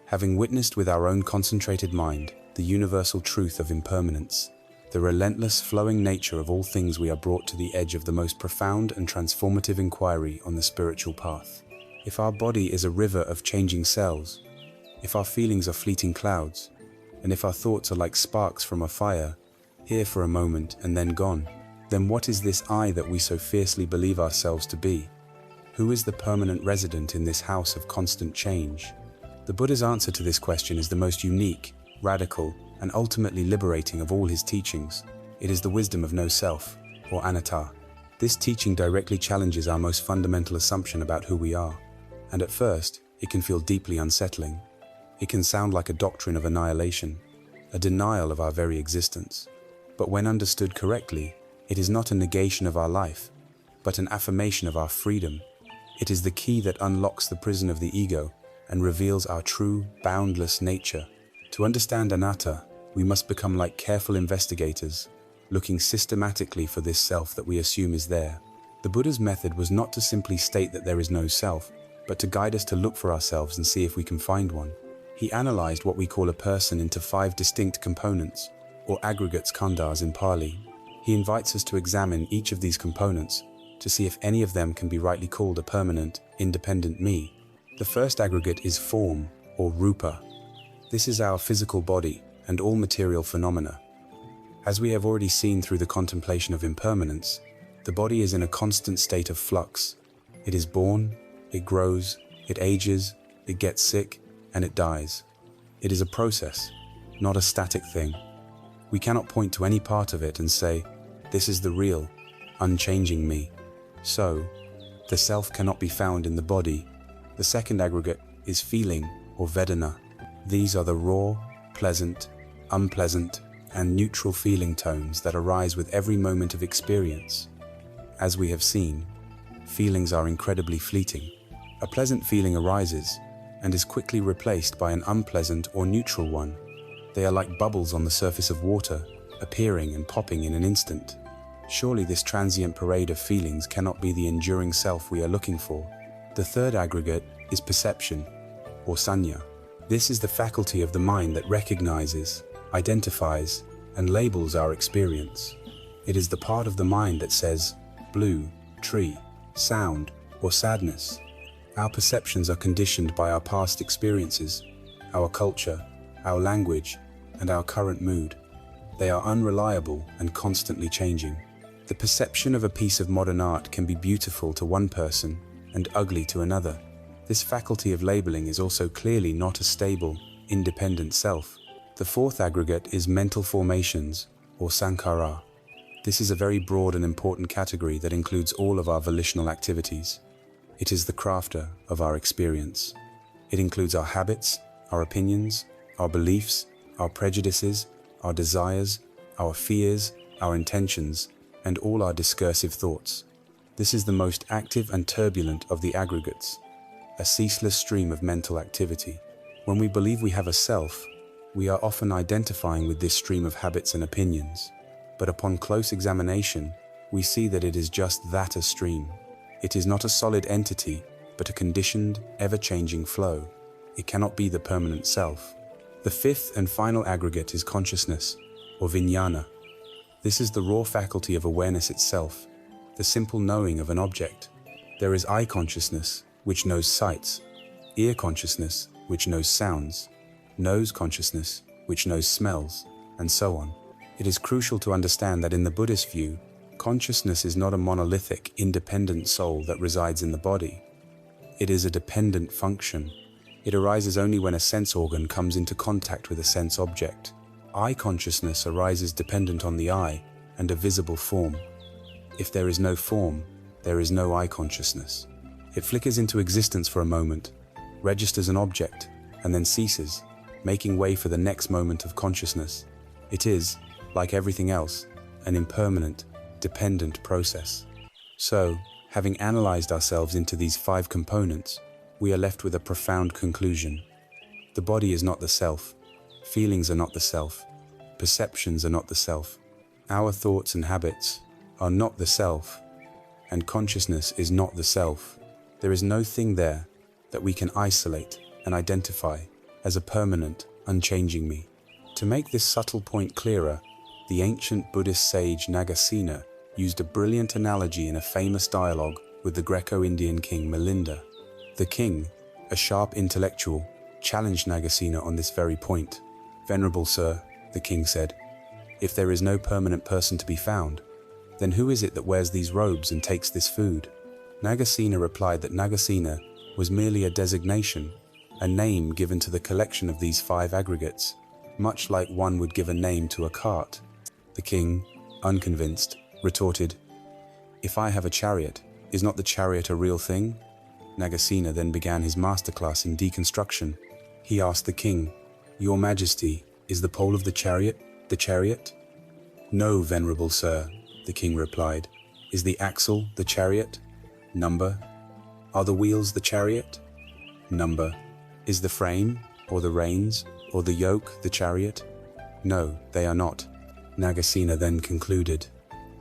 Having witnessed with our own concentrated mind the universal truth of impermanence, the relentless flowing nature of all things, we are brought to the edge of the most profound and transformative inquiry on the spiritual path. If our body is a river of changing cells, if our feelings are fleeting clouds, and if our thoughts are like sparks from a fire, here for a moment and then gone, then what is this I that we so fiercely believe ourselves to be? Who is the permanent resident in this house of constant change? The Buddha's answer to this question is the most unique, radical, and ultimately liberating of all his teachings. It is the wisdom of no self, or anatta. This teaching directly challenges our most fundamental assumption about who we are, and at first, it can feel deeply unsettling. It can sound like a doctrine of annihilation, a denial of our very existence. But when understood correctly, it is not a negation of our life, but an affirmation of our freedom. It is the key that unlocks the prison of the ego and reveals our true, boundless nature. To understand anatta, we must become like careful investigators, looking systematically for this self that we assume is there. The Buddha's method was not to simply state that there is no self, but to guide us to look for ourselves and see if we can find one. He analyzed what we call a person into 5 distinct components, or aggregates, khandhas in Pali. He invites us to examine each of these components to see if any of them can be rightly called a permanent, independent me. The first aggregate is form, or rupa. This is our physical body and all material phenomena. As we have already seen through the contemplation of impermanence, the body is in a constant state of flux. It is born, it grows, it ages, it gets sick, and it dies. It is a process, not a static thing. We cannot point to any part of it and say, this is the real, unchanging me. So, the self cannot be found in the body. The second aggregate is feeling, or vedana. These are the raw, pleasant, unpleasant, and neutral feeling tones that arise with every moment of experience. As we have seen, feelings are incredibly fleeting. A pleasant feeling arises and is quickly replaced by an unpleasant or neutral one. They are like bubbles on the surface of water, appearing and popping in an instant. Surely this transient parade of feelings cannot be the enduring self we are looking for. The third aggregate is perception, or sanya. This is the faculty of the mind that recognizes, identifies, and labels our experience. It is the part of the mind that says, blue, tree, sound, or sadness. Our perceptions are conditioned by our past experiences, our culture, our language, and our current mood. They are unreliable and constantly changing. The perception of a piece of modern art can be beautiful to one person and ugly to another. This faculty of labeling is also clearly not a stable, independent self. The fourth aggregate is mental formations, or sankhara. This is a very broad and important category that includes all of our volitional activities. It is the crafter of our experience. It includes our habits, our opinions, our beliefs, our prejudices, our desires, our fears, our intentions, and all our discursive thoughts. This is the most active and turbulent of the aggregates, a ceaseless stream of mental activity. When we believe we have a self, we are often identifying with this stream of habits and opinions. But upon close examination, we see that it is just that, a stream. It is not a solid entity, but a conditioned, ever-changing flow. It cannot be the permanent self. The fifth and final aggregate is consciousness, or vijnana. This is the raw faculty of awareness itself, the simple knowing of an object. There is eye consciousness, which knows sights, ear consciousness, which knows sounds, nose consciousness, which knows smells, and so on. It is crucial to understand that in the Buddhist view, consciousness is not a monolithic, independent soul that resides in the body. It is a dependent function. It arises only when a sense organ comes into contact with a sense object. Eye consciousness arises dependent on the eye and a visible form. If there is no form, there is no eye consciousness. It flickers into existence for a moment, registers an object, and then ceases, making way for the next moment of consciousness. It is, like everything else, an impermanent, dependent process. So, having analyzed ourselves into these 5 components, we are left with a profound conclusion. The body is not the self. Feelings are not the self. Perceptions are not the self. Our thoughts and habits are not the self. And consciousness is not the self. There is no thing there that we can isolate and identify as a permanent, unchanging me. To make this subtle point clearer, the ancient Buddhist sage Nagasena used a brilliant analogy in a famous dialogue with the Greco-Indian king Milinda. The king, a sharp intellectual, challenged Nagasena on this very point. "Venerable sir," the king said, "if there is no permanent person to be found, then who is it that wears these robes and takes this food?" Nagasena replied that Nagasena was merely a designation, a name given to the collection of these 5 aggregates, much like one would give a name to a cart. The king, unconvinced, retorted, "If I have a chariot, is not the chariot a real thing?" Nagasena then began his masterclass in deconstruction. He asked the king, "Your Majesty, is the pole of the chariot the chariot?" "No, venerable sir," the king replied. "Is the axle the chariot? Number. Are the wheels the chariot? Number. Is the frame, or the reins, or the yoke the chariot? No, they are not." Nagasena then concluded,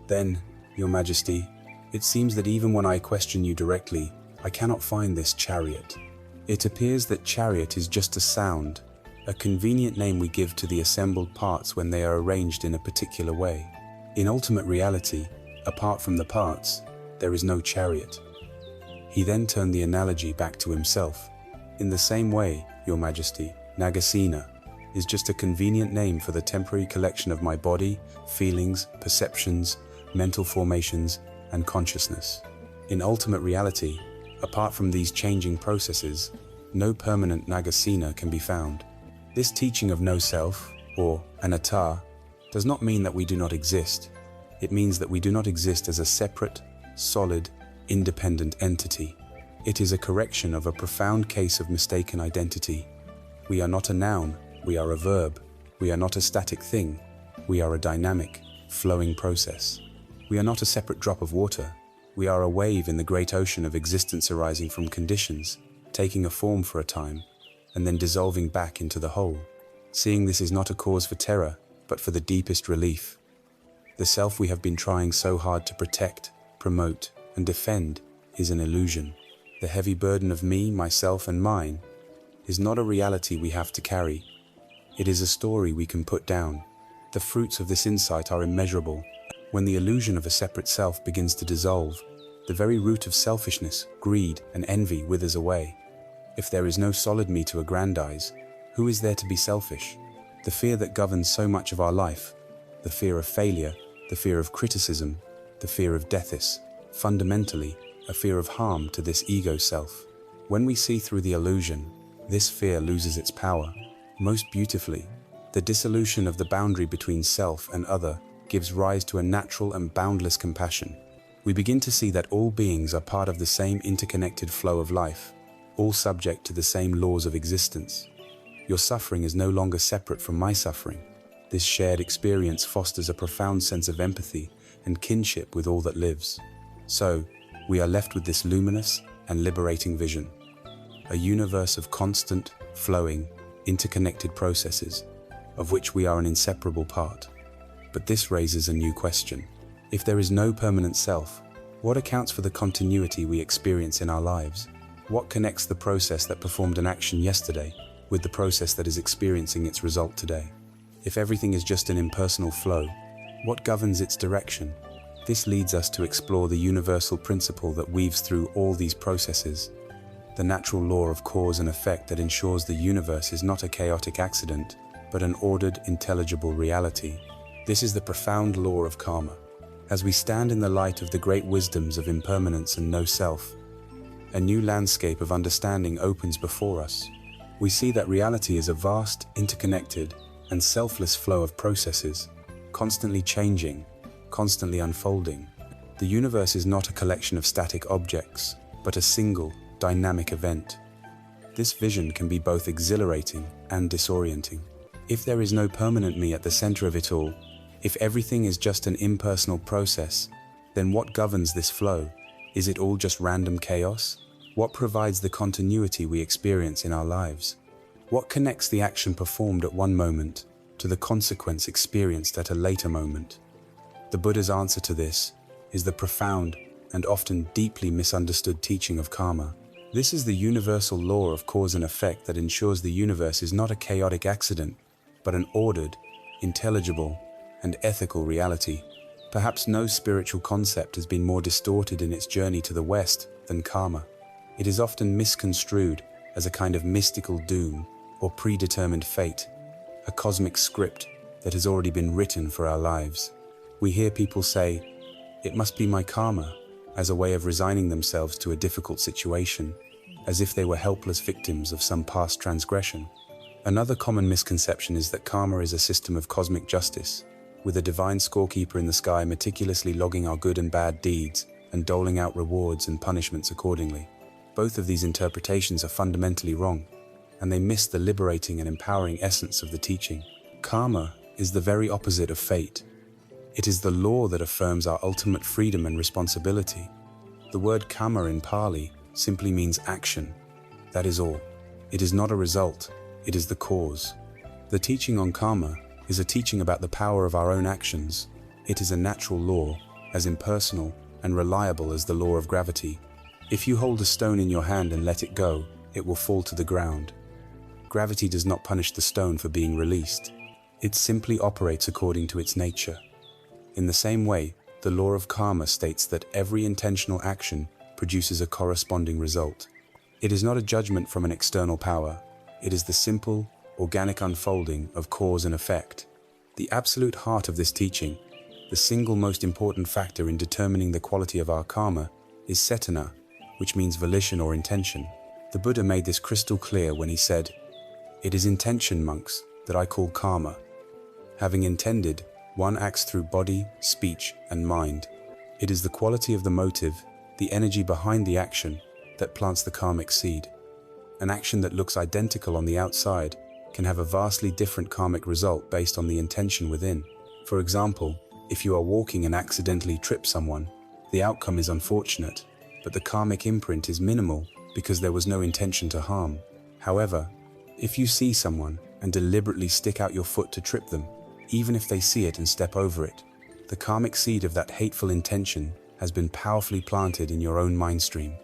"Then, Your Majesty, it seems that even when I question you directly, I cannot find this chariot. It appears that chariot is just a sound, a convenient name we give to the assembled parts when they are arranged in a particular way. In ultimate reality, apart from the parts, there is no chariot." He then turned the analogy back to himself. "In the same way, Your Majesty, Nagasena is just a convenient name for the temporary collection of my body, feelings, perceptions, mental formations, and consciousness. In ultimate reality, apart from these changing processes, no permanent Nagasena can be found." This teaching of no self, or anatta, does not mean that we do not exist. It means that we do not exist as a separate, solid, independent entity. It is a correction of a profound case of mistaken identity. We are not a noun, we are a verb. We are not a static thing, we are a dynamic, flowing process. We are not a separate drop of water, we are a wave in the great ocean of existence arising from conditions, taking a form for a time, and then dissolving back into the whole. Seeing this is not a cause for terror, but for the deepest relief. The self we have been trying so hard to protect, promote, and defend is an illusion. The heavy burden of me, myself, and mine is not a reality we have to carry. It is a story we can put down. The fruits of this insight are immeasurable. When the illusion of a separate self begins to dissolve, the very root of selfishness, greed, and envy withers away. If there is no solid me to aggrandize, who is there to be selfish? The fear that governs so much of our life, the fear of failure, the fear of criticism, the fear of death is, fundamentally, a fear of harm to this ego self. When we see through the illusion, this fear loses its power. Most beautifully, the dissolution of the boundary between self and other gives rise to a natural and boundless compassion. We begin to see that all beings are part of the same interconnected flow of life, all subject to the same laws of existence. Your suffering is no longer separate from my suffering. This shared experience fosters a profound sense of empathy and kinship with all that lives. So, we are left with this luminous and liberating vision, a universe of constant, flowing, interconnected processes, of which we are an inseparable part. But this raises a new question. If there is no permanent self, what accounts for the continuity we experience in our lives? What connects the process that performed an action yesterday with the process that is experiencing its result today? If everything is just an impersonal flow, what governs its direction? This leads us to explore the universal principle that weaves through all these processes, the natural law of cause and effect that ensures the universe is not a chaotic accident, but an ordered, intelligible reality. This is the profound law of karma. As we stand in the light of the great wisdoms of impermanence and no self, a new landscape of understanding opens before us. We see that reality is a vast, interconnected, and selfless flow of processes, constantly changing, constantly unfolding. The universe is not a collection of static objects, but a single, dynamic event. This vision can be both exhilarating and disorienting. If there is no permanent me at the center of it all, if everything is just an impersonal process, then what governs this flow? Is it all just random chaos? What provides the continuity we experience in our lives? What connects the action performed at one moment to the consequence experienced at a later moment? The Buddha's answer to this is the profound and often deeply misunderstood teaching of karma. This is the universal law of cause and effect that ensures the universe is not a chaotic accident, but an ordered, intelligible, and ethical reality. Perhaps no spiritual concept has been more distorted in its journey to the West than karma. It is often misconstrued as a kind of mystical doom or predetermined fate, a cosmic script that has already been written for our lives. We hear people say, "It must be my karma," as a way of resigning themselves to a difficult situation, as if they were helpless victims of some past transgression. Another common misconception is that karma is a system of cosmic justice, with a divine scorekeeper in the sky meticulously logging our good and bad deeds and doling out rewards and punishments accordingly. Both of these interpretations are fundamentally wrong, and they miss the liberating and empowering essence of the teaching. Karma is the very opposite of fate. It is the law that affirms our ultimate freedom and responsibility. The word karma in Pali simply means action. That is all. It is not a result, it is the cause. The teaching on karma is a teaching about the power of our own actions. It is a natural law, as impersonal and reliable as the law of gravity. If you hold a stone in your hand and let it go, it will fall to the ground. Gravity does not punish the stone for being released. It simply operates according to its nature. In the same way, the law of karma states that every intentional action produces a corresponding result. It is not a judgment from an external power. It is the simple, organic unfolding of cause and effect. The absolute heart of this teaching, the single most important factor in determining the quality of our karma, is cetana, which means volition or intention. The Buddha made this crystal clear when he said, "It is intention, monks, that I call karma. Having intended, one acts through body, speech, and mind. It is the quality of the motive, the energy behind the action, that plants the karmic seed. An action that looks identical on the outside can have a vastly different karmic result based on the intention within. For example, if you are walking and accidentally trip someone, the outcome is unfortunate, but the karmic imprint is minimal because there was no intention to harm. However, if you see someone and deliberately stick out your foot to trip them, even if they see it and step over it, the karmic seed of that hateful intention has been powerfully planted in your own mind stream.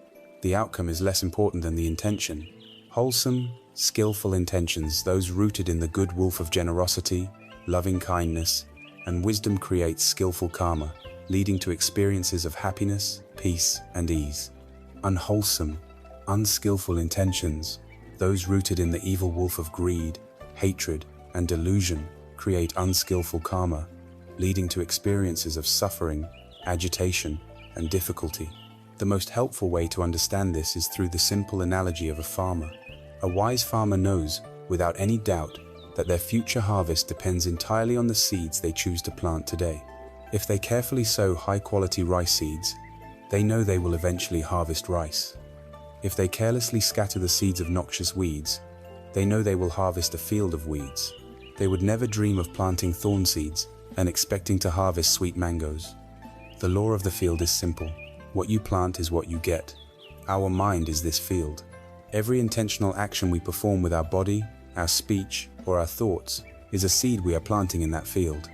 The outcome is less important than the intention. Wholesome, skillful intentions, those rooted in the good wolf of generosity, loving kindness, and wisdom create skillful karma, leading to experiences of happiness, peace, and ease. Unwholesome, unskillful intentions, those rooted in the evil wolf of greed, hatred, and delusion, create unskillful karma, leading to experiences of suffering, agitation, and difficulty. The most helpful way to understand this is through the simple analogy of a farmer. A wise farmer knows, without any doubt, that their future harvest depends entirely on the seeds they choose to plant today. If they carefully sow high-quality rice seeds, they know they will eventually harvest rice. If they carelessly scatter the seeds of noxious weeds, they know they will harvest a field of weeds. They would never dream of planting thorn seeds and expecting to harvest sweet mangoes. The law of the field is simple. What you plant is what you get. Our mind is this field. Every intentional action we perform with our body, our speech, or our thoughts is a seed we are planting in that field.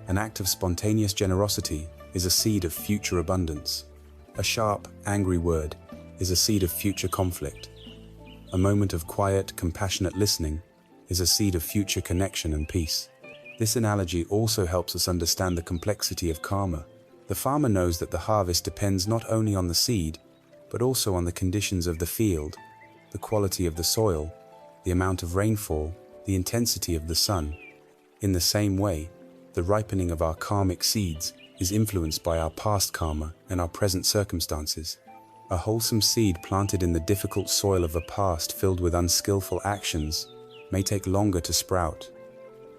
An act of spontaneous generosity is a seed of future abundance. A sharp, angry word is a seed of future conflict. A moment of quiet, compassionate listening is a seed of future connection and peace. This analogy also helps us understand the complexity of karma. The farmer knows that the harvest depends not only on the seed, but also on the conditions of the field, the quality of the soil, the amount of rainfall, the intensity of the sun. In the same way, the ripening of our karmic seeds is influenced by our past karma and our present circumstances. A wholesome seed planted in the difficult soil of a past filled with unskillful actions may take longer to sprout.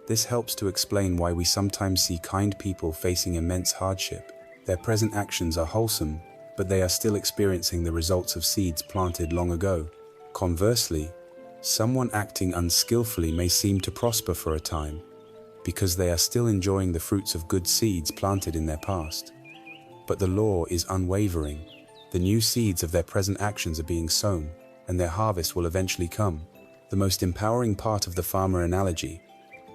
This helps to explain why we sometimes see kind people facing immense hardship. Their present actions are wholesome, but they are still experiencing the results of seeds planted long ago. Conversely, someone acting unskillfully may seem to prosper for a time, because they are still enjoying the fruits of good seeds planted in their past. But the law is unwavering. The new seeds of their present actions are being sown, and their harvest will eventually come. The most empowering part of the farmer analogy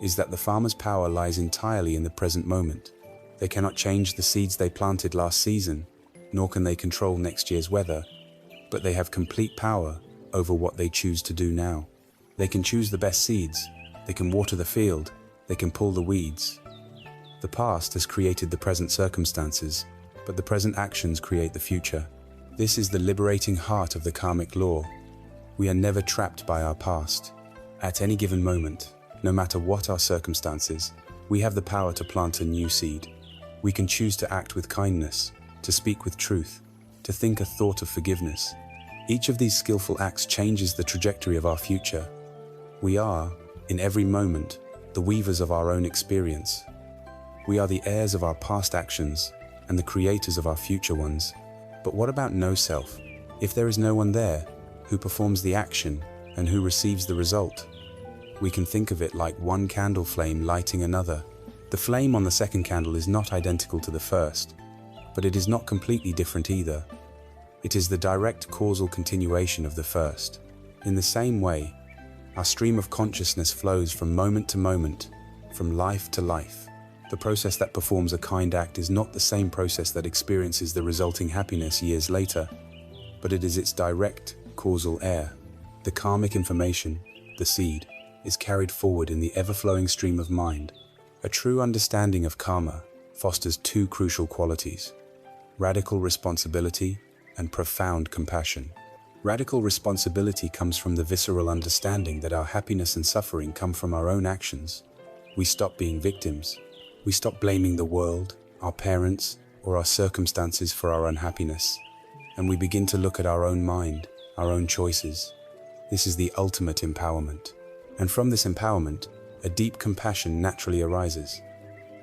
is that the farmer's power lies entirely in the present moment. They cannot change the seeds they planted last season, nor can they control next year's weather, but they have complete power over what they choose to do now. They can choose the best seeds, they can water the field, they can pull the weeds. The past has created the present circumstances, but the present actions create the future. This is the liberating heart of the karmic law. We are never trapped by our past. At any given moment, no matter what our circumstances, we have the power to plant a new seed. We can choose to act with kindness, to speak with truth, to think a thought of forgiveness. Each of these skillful acts changes the trajectory of our future. We are, in every moment, the weavers of our own experience. We are the heirs of our past actions and the creators of our future ones. But what about no self? If there is no one there who performs the action and who receives the result, we can think of it like one candle flame lighting another. The flame on the second candle is not identical to the first, but it is not completely different either. It is the direct causal continuation of the first. In the same way, our stream of consciousness flows from moment to moment, from life to life. The process that performs a kind act is not the same process that experiences the resulting happiness years later, but it is its direct causal heir. The karmic information, the seed, is carried forward in the ever-flowing stream of mind. A true understanding of karma fosters two crucial qualities: radical responsibility and profound compassion. Radical responsibility comes from the visceral understanding that our happiness and suffering come from our own actions. We stop being victims. We stop blaming the world, our parents, or our circumstances for our unhappiness, and we begin to look at our own mind, our own choices. This is the ultimate empowerment. And from this empowerment, a deep compassion naturally arises.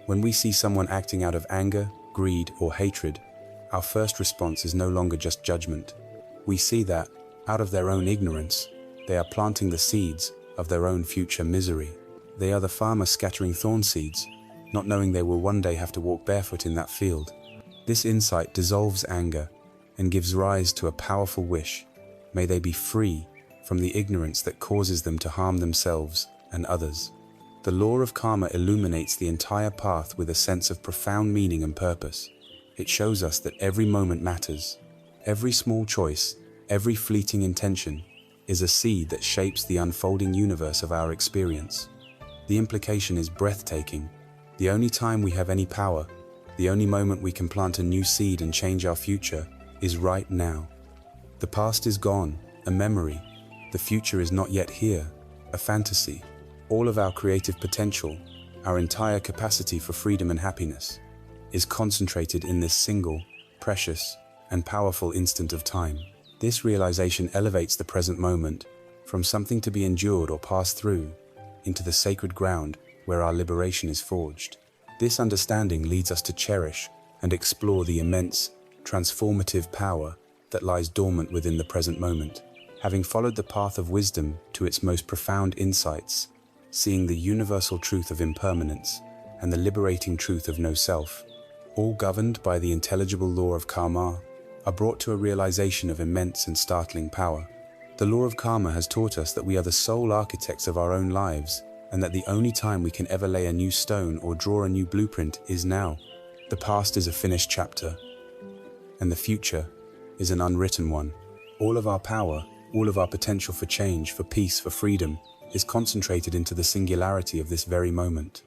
When we see someone acting out of anger, greed, or hatred, our first response is no longer just judgment. We see that, out of their own ignorance, they are planting the seeds of their own future misery. They are the farmer scattering thorn seeds, not knowing they will one day have to walk barefoot in that field. This insight dissolves anger and gives rise to a powerful wish. May they be free from the ignorance that causes them to harm themselves and others. The law of karma illuminates the entire path with a sense of profound meaning and purpose. It shows us that every moment matters. Every small choice, every fleeting intention, is a seed that shapes the unfolding universe of our experience. The implication is breathtaking. The only time we have any power, the only moment we can plant a new seed and change our future, is right now. The past is gone, a memory. The future is not yet here, a fantasy. All of our creative potential, our entire capacity for freedom and happiness, is concentrated in this single, precious, and powerful instant of time. This realization elevates the present moment from something to be endured or passed through into the sacred ground where our liberation is forged. This understanding leads us to cherish and explore the immense, transformative power that lies dormant within the present moment. Having followed the path of wisdom to its most profound insights, seeing the universal truth of impermanence and the liberating truth of no self, all governed by the intelligible law of karma, are brought to a realization of immense and startling power. The law of karma has taught us that we are the sole architects of our own lives, and that the only time we can ever lay a new stone or draw a new blueprint is now. The past is a finished chapter, and the future is an unwritten one. All of our power, all of our potential for change, for peace, for freedom, is concentrated into the singularity of this very moment.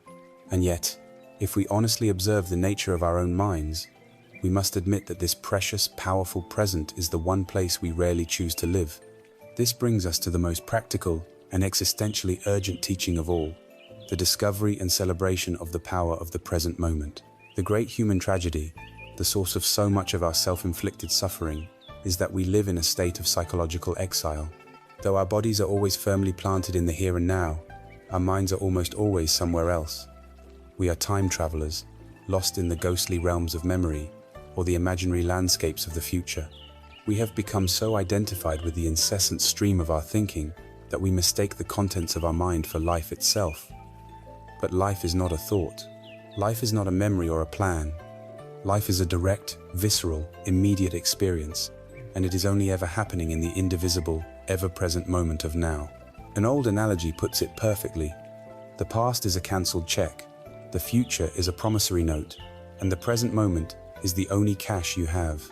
And yet, if we honestly observe the nature of our own minds, we must admit that this precious, powerful present is the one place we rarely choose to live. This brings us to the most practical and existentially urgent teaching of all, the discovery and celebration of the power of the present moment. The great human tragedy, the source of so much of our self-inflicted suffering, is that we live in a state of psychological exile. Though our bodies are always firmly planted in the here and now, our minds are almost always somewhere else. We are time travelers, lost in the ghostly realms of memory or the imaginary landscapes of the future. We have become so identified with the incessant stream of our thinking that we mistake the contents of our mind for life itself. But life is not a thought. Life is not a memory or a plan. Life is a direct, visceral, immediate experience, and it is only ever happening in the indivisible, ever-present moment of now. An old analogy puts it perfectly. The past is a cancelled check, the future is a promissory note, and the present moment is the only cash you have.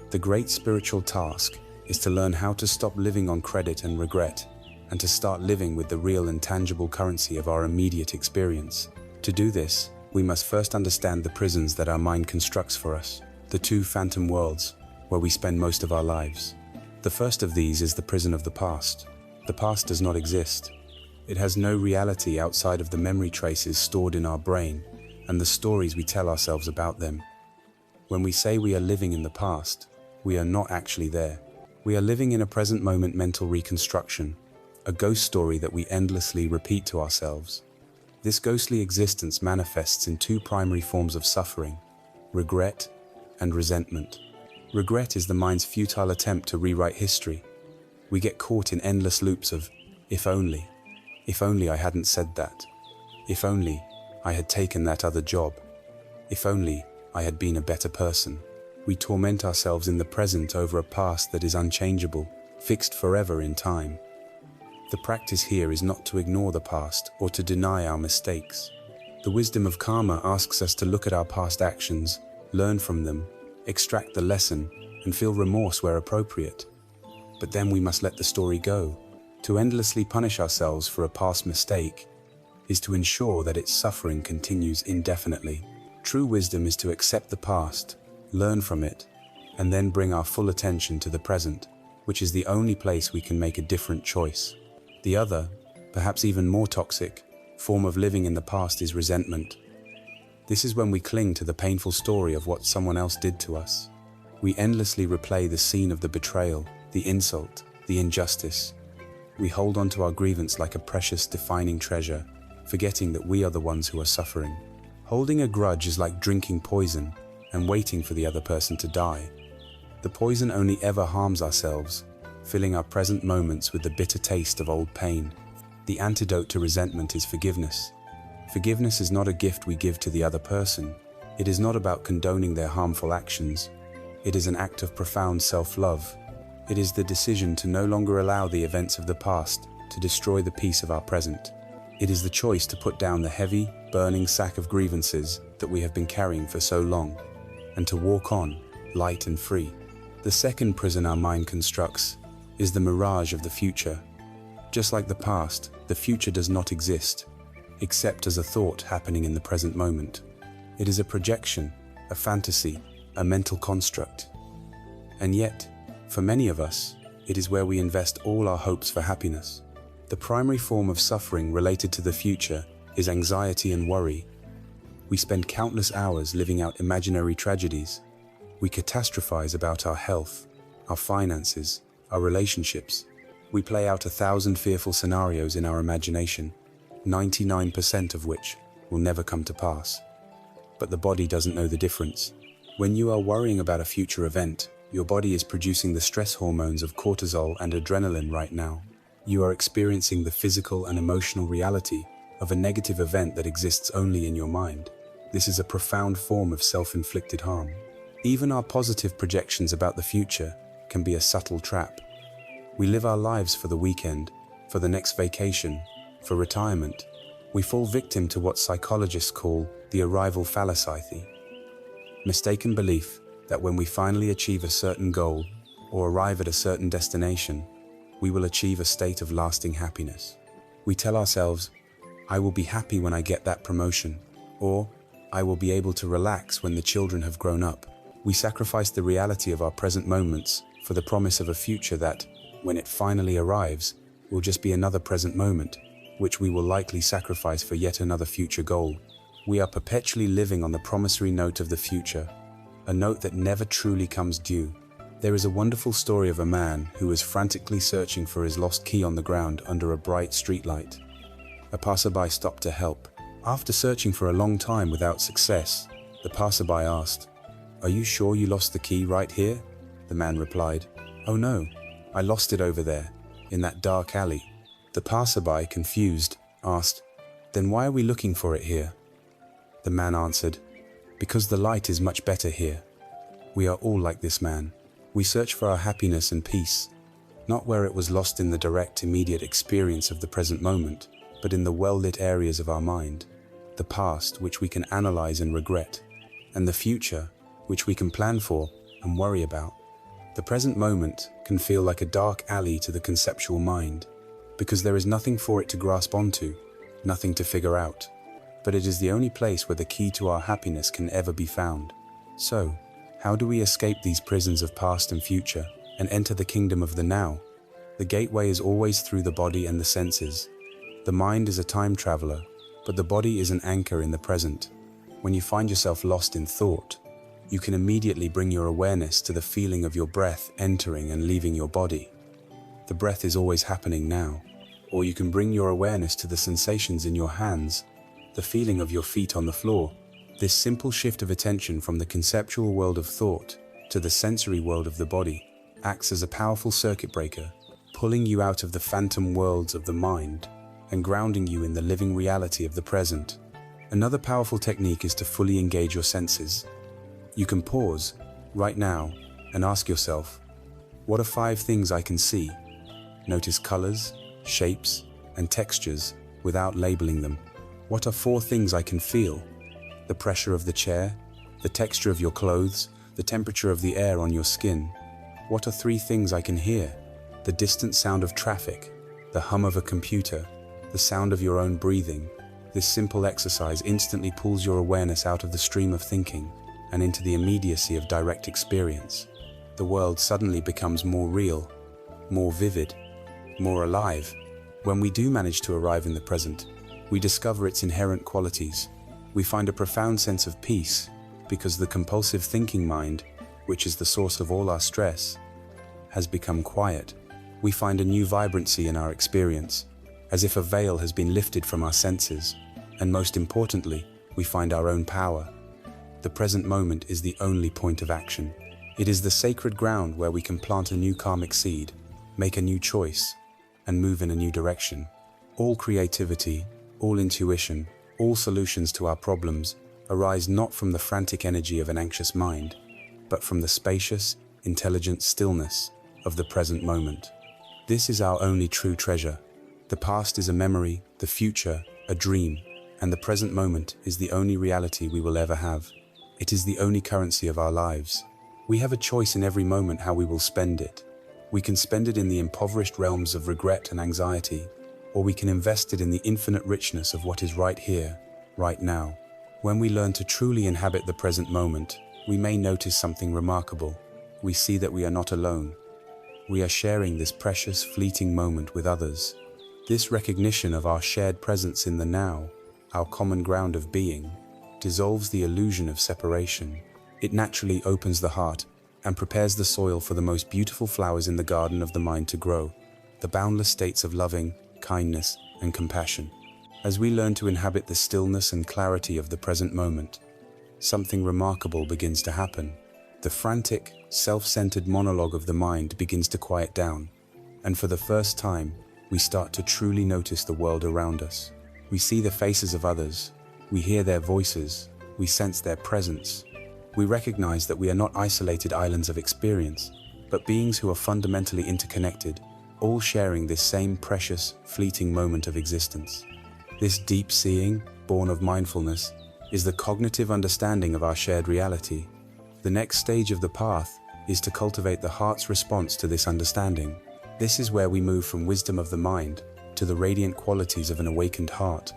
The great spiritual task is to learn how to stop living on credit and regret, and to start living with the real and tangible currency of our immediate experience. To do this, we must first understand the prisons that our mind constructs for us, the two phantom worlds where we spend most of our lives. The first of these is the prison of the past. The past does not exist. It has no reality outside of the memory traces stored in our brain and the stories we tell ourselves about them. When we say we are living in the past, we are not actually there. We are living in a present moment mental reconstruction, a ghost story that we endlessly repeat to ourselves. This ghostly existence manifests in two primary forms of suffering: regret and resentment. Regret is the mind's futile attempt to rewrite history. We get caught in endless loops of, if only I hadn't said that, if only I had taken that other job, if only I had been a better person. We torment ourselves in the present over a past that is unchangeable, fixed forever in time. The practice here is not to ignore the past or to deny our mistakes. The wisdom of karma asks us to look at our past actions, learn from them, extract the lesson, and feel remorse where appropriate. But then we must let the story go. To endlessly punish ourselves for a past mistake is to ensure that its suffering continues indefinitely. True wisdom is to accept the past, learn from it, and then bring our full attention to the present, which is the only place we can make a different choice. The other, perhaps even more toxic, form of living in the past is resentment. This is when we cling to the painful story of what someone else did to us. We endlessly replay the scene of the betrayal, the insult, the injustice. We hold on to our grievance like a precious defining treasure, forgetting that we are the ones who are suffering. Holding a grudge is like drinking poison and waiting for the other person to die. The poison only ever harms ourselves, filling our present moments with the bitter taste of old pain. The antidote to resentment is forgiveness. Forgiveness is not a gift we give to the other person. It is not about condoning their harmful actions. It is an act of profound self-love. It is the decision to no longer allow the events of the past to destroy the peace of our present. It is the choice to put down the heavy, burning sack of grievances that we have been carrying for so long, and to walk on, light and free. The second prison our mind constructs is the mirage of the future. Just like the past, the future does not exist, except as a thought happening in the present moment. It is a projection, a fantasy, a mental construct. And yet, for many of us, it is where we invest all our hopes for happiness. The primary form of suffering related to the future is anxiety and worry. We spend countless hours living out imaginary tragedies. We catastrophize about our health, our finances, our relationships. We play out 1,000 fearful scenarios in our imagination, 99% of which will never come to pass. But the body doesn't know the difference. When you are worrying about a future event, your body is producing the stress hormones of cortisol and adrenaline right now. You are experiencing the physical and emotional reality of a negative event that exists only in your mind. This is a profound form of self-inflicted harm. Even our positive projections about the future can be a subtle trap. We live our lives for the weekend, for the next vacation, for retirement. We fall victim to what psychologists call the arrival fallacy. Mistaken belief that when we finally achieve a certain goal or arrive at a certain destination, we will achieve a state of lasting happiness. We tell ourselves, I will be happy when I get that promotion, or I will be able to relax when the children have grown up. We sacrifice the reality of our present moments for the promise of a future that, when it finally arrives, will just be another present moment, which we will likely sacrifice for yet another future goal. We are perpetually living on the promissory note of the future, a note that never truly comes due. There is a wonderful story of a man who was frantically searching for his lost key on the ground under a bright streetlight. A passerby stopped to help. After searching for a long time without success, the passerby asked, "Are you sure you lost the key right here?" The man replied, "Oh no, I lost it over there, in that dark alley." The passerby, confused, asked, "Then why are we looking for it here?" The man answered, "Because the light is much better here." We are all like this man. We search for our happiness and peace, not where it was lost in the direct, immediate experience of the present moment, but in the well-lit areas of our mind, the past, which we can analyze and regret, and the future, which we can plan for and worry about. The present moment can feel like a dark alley to the conceptual mind, because there is nothing for it to grasp onto, nothing to figure out. But it is the only place where the key to our happiness can ever be found. So, how do we escape these prisons of past and future and enter the kingdom of the now? The gateway is always through the body and the senses. The mind is a time traveler, but the body is an anchor in the present. When you find yourself lost in thought, you can immediately bring your awareness to the feeling of your breath entering and leaving your body. The breath is always happening now. Or you can bring your awareness to the sensations in your hands, the feeling of your feet on the floor. This simple shift of attention from the conceptual world of thought to the sensory world of the body acts as a powerful circuit breaker, pulling you out of the phantom worlds of the mind and grounding you in the living reality of the present. Another powerful technique is to fully engage your senses. You can pause right now and ask yourself, what are 5 things I can see? Notice colors, shapes, and textures without labeling them. What are 4 things I can feel? The pressure of the chair, the texture of your clothes, the temperature of the air on your skin. What are 3 things I can hear? The distant sound of traffic, the hum of a computer, the sound of your own breathing. This simple exercise instantly pulls your awareness out of the stream of thinking and into the immediacy of direct experience. The world suddenly becomes more real, more vivid, more alive. When we do manage to arrive in the present, we discover its inherent qualities. We find a profound sense of peace because the compulsive thinking mind, which is the source of all our stress, has become quiet. We find a new vibrancy in our experience, as if a veil has been lifted from our senses. And most importantly, we find our own power. The present moment is the only point of action. It is the sacred ground where we can plant a new karmic seed, make a new choice, and move in a new direction. All creativity, all intuition, all solutions to our problems arise not from the frantic energy of an anxious mind, but from the spacious, intelligent stillness of the present moment. This is our only true treasure. The past is a memory, the future a dream, and the present moment is the only reality we will ever have. It is the only currency of our lives. We have a choice in every moment how we will spend it. We can spend it in the impoverished realms of regret and anxiety, or we can invest it in the infinite richness of what is right here, right now. When we learn to truly inhabit the present moment, we may notice something remarkable. We see that we are not alone. We are sharing this precious, fleeting moment with others. This recognition of our shared presence in the now, our common ground of being, dissolves the illusion of separation. It naturally opens the heart and prepares the soil for the most beautiful flowers in the garden of the mind to grow, the boundless states of loving, kindness, and compassion. As we learn to inhabit the stillness and clarity of the present moment, something remarkable begins to happen. The frantic, self-centered monologue of the mind begins to quiet down, and for the first time, we start to truly notice the world around us. We see the faces of others, we hear their voices, we sense their presence. We recognize that we are not isolated islands of experience, but beings who are fundamentally interconnected, all sharing this same precious, fleeting moment of existence. This deep seeing, born of mindfulness, is the cognitive understanding of our shared reality. The next stage of the path is to cultivate the heart's response to this understanding. This is where we move from wisdom of the mind to the radiant qualities of an awakened heart.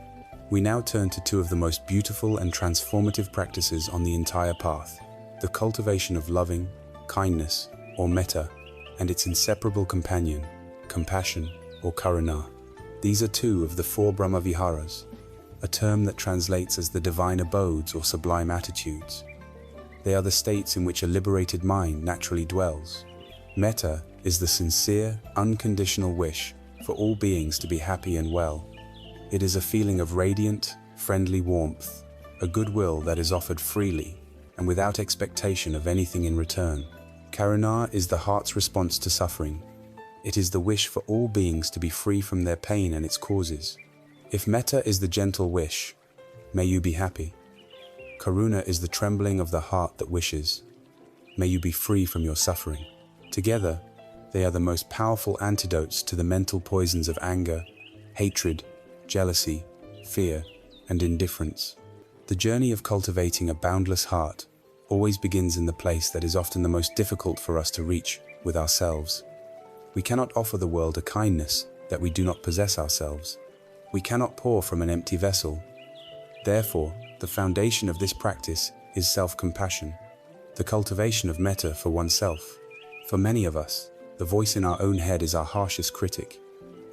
We now turn to 2 of the most beautiful and transformative practices on the entire path: the cultivation of loving, kindness, or metta, and its inseparable companion, compassion, or karuna. These are 2 of the 4 Brahma Viharas, a term that translates as the divine abodes or sublime attitudes. They are the states in which a liberated mind naturally dwells. Metta is the sincere, unconditional wish for all beings to be happy and well. It is a feeling of radiant, friendly warmth, a goodwill that is offered freely and without expectation of anything in return. Karuna is the heart's response to suffering. It is the wish for all beings to be free from their pain and its causes. If metta is the gentle wish, may you be happy. Karuna is the trembling of the heart that wishes, may you be free from your suffering. Together, They are the most powerful antidotes to the mental poisons of anger, hatred, jealousy, fear, and indifference. The journey of cultivating a boundless heart always begins in the place that is often the most difficult for us to reach, with ourselves. We cannot offer the world a kindness that we do not possess ourselves. We cannot pour from an empty vessel. Therefore, the foundation of this practice is self-compassion, the cultivation of metta for oneself. For many of us, the voice in our own head is our harshest critic.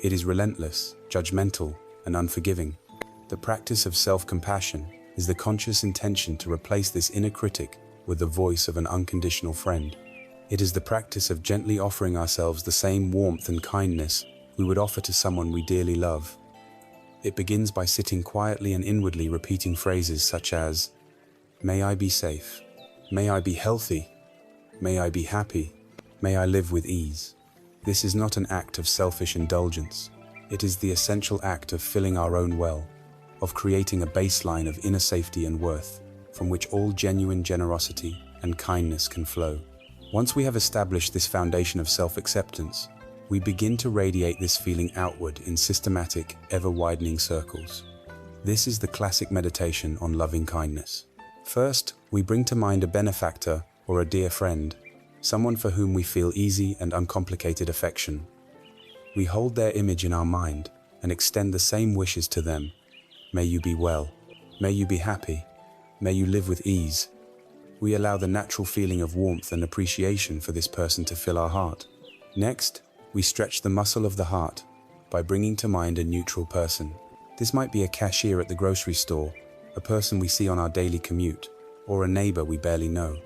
It is relentless, judgmental, and unforgiving. The practice of self-compassion is the conscious intention to replace this inner critic with the voice of an unconditional friend. It is the practice of gently offering ourselves the same warmth and kindness we would offer to someone we dearly love. It begins by sitting quietly and inwardly repeating phrases such as, "May I be safe. May I be healthy. May I be happy. May I live with ease." This is not an act of selfish indulgence. It is the essential act of filling our own well, of creating a baseline of inner safety and worth, from which all genuine generosity and kindness can flow. Once we have established this foundation of self-acceptance, we begin to radiate this feeling outward in systematic, ever-widening circles. This is the classic meditation on loving kindness. First, we bring to mind a benefactor or a dear friend, someone for whom we feel easy and uncomplicated affection. We hold their image in our mind and extend the same wishes to them. May you be well. May you be happy. May you live with ease. We allow the natural feeling of warmth and appreciation for this person to fill our heart. Next, we stretch the muscle of the heart by bringing to mind a neutral person. This might be a cashier at the grocery store, a person we see on our daily commute, or a neighbor we barely know.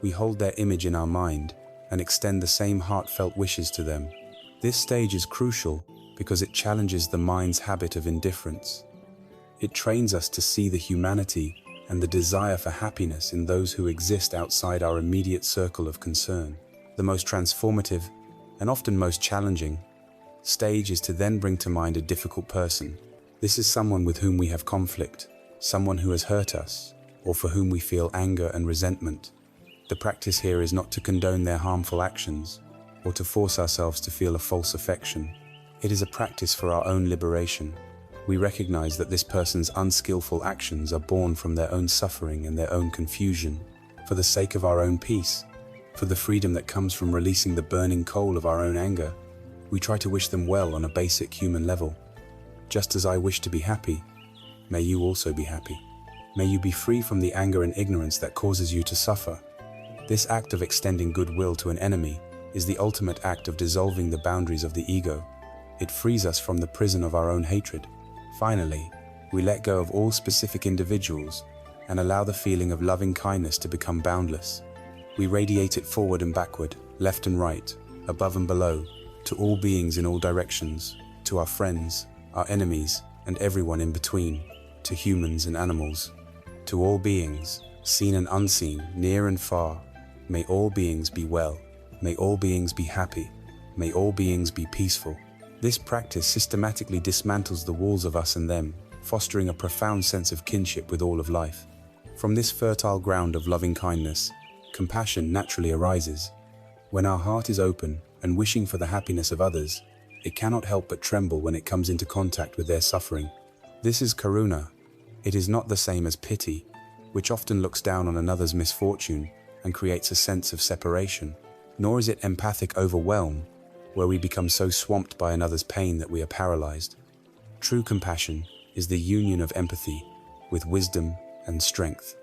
We hold their image in our mind and extend the same heartfelt wishes to them. This stage is crucial because it challenges the mind's habit of indifference. It trains us to see the humanity and the desire for happiness in those who exist outside our immediate circle of concern. The most transformative, and often most challenging, stage is to then bring to mind a difficult person. This is someone with whom we have conflict, someone who has hurt us, or for whom we feel anger and resentment. The practice here is not to condone their harmful actions, or to force ourselves to feel a false affection. It is a practice for our own liberation. We recognize that this person's unskillful actions are born from their own suffering and their own confusion. For the sake of our own peace, for the freedom that comes from releasing the burning coal of our own anger, we try to wish them well on a basic human level. Just as I wish to be happy, may you also be happy. May you be free from the anger and ignorance that causes you to suffer. This act of extending goodwill to an enemy is the ultimate act of dissolving the boundaries of the ego. It frees us from the prison of our own hatred. Finally, we let go of all specific individuals and allow the feeling of loving kindness to become boundless. We radiate it forward and backward, left and right, above and below, to all beings in all directions, to our friends, our enemies, and everyone in between, to humans and animals, to all beings, seen and unseen, near and far. May all beings be well. May all beings be happy. May all beings be peaceful. This practice systematically dismantles the walls of us and them, fostering a profound sense of kinship with all of life. From this fertile ground of loving kindness, compassion naturally arises. When our heart is open and wishing for the happiness of others, it cannot help but tremble when it comes into contact with their suffering. This is karuna. It is not the same as pity, which often looks down on another's misfortune and creates a sense of separation. Nor is it empathic overwhelm, where we become so swamped by another's pain that we are paralyzed. True compassion is the union of empathy with wisdom and strength.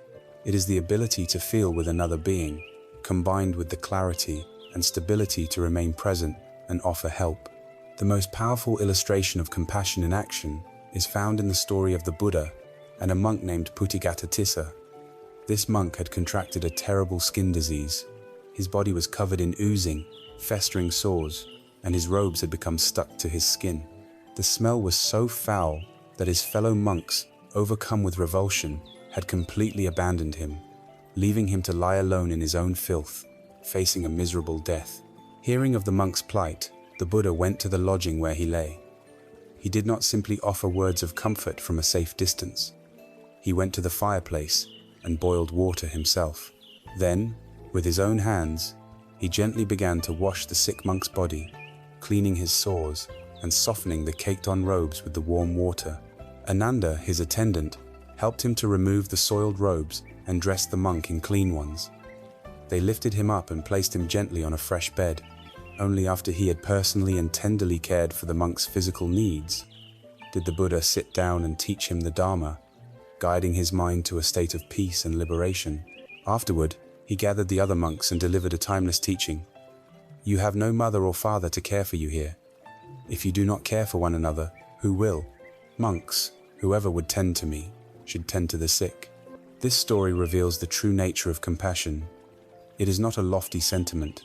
It is the ability to feel with another being, combined with the clarity and stability to remain present and offer help. The most powerful illustration of compassion in action is found in the story of the Buddha and a monk named Putigata. This monk had contracted a terrible skin disease. His body was covered in oozing, festering sores, and his robes had become stuck to his skin. The smell was so foul that his fellow monks, overcome with revulsion, had completely abandoned him, leaving him to lie alone in his own filth, facing a miserable death. Hearing of the monk's plight, the Buddha went to the lodging where he lay. He did not simply offer words of comfort from a safe distance. He went to the fireplace and boiled water himself. Then, with his own hands, He gently began to wash the sick monk's body, cleaning his sores and softening the caked-on robes with the warm water. Ananda, his attendant, helped him to remove the soiled robes and dress the monk in clean ones. They lifted him up and placed him gently on a fresh bed. Only after he had personally and tenderly cared for the monk's physical needs did the Buddha sit down and teach him the Dharma, guiding his mind to a state of peace and liberation. Afterward, he gathered the other monks and delivered a timeless teaching. You have no mother or father to care for you here. If you do not care for one another, who will? Monks, whoever would tend to me, should tend to the sick. This story reveals the true nature of compassion. It is not a lofty sentiment.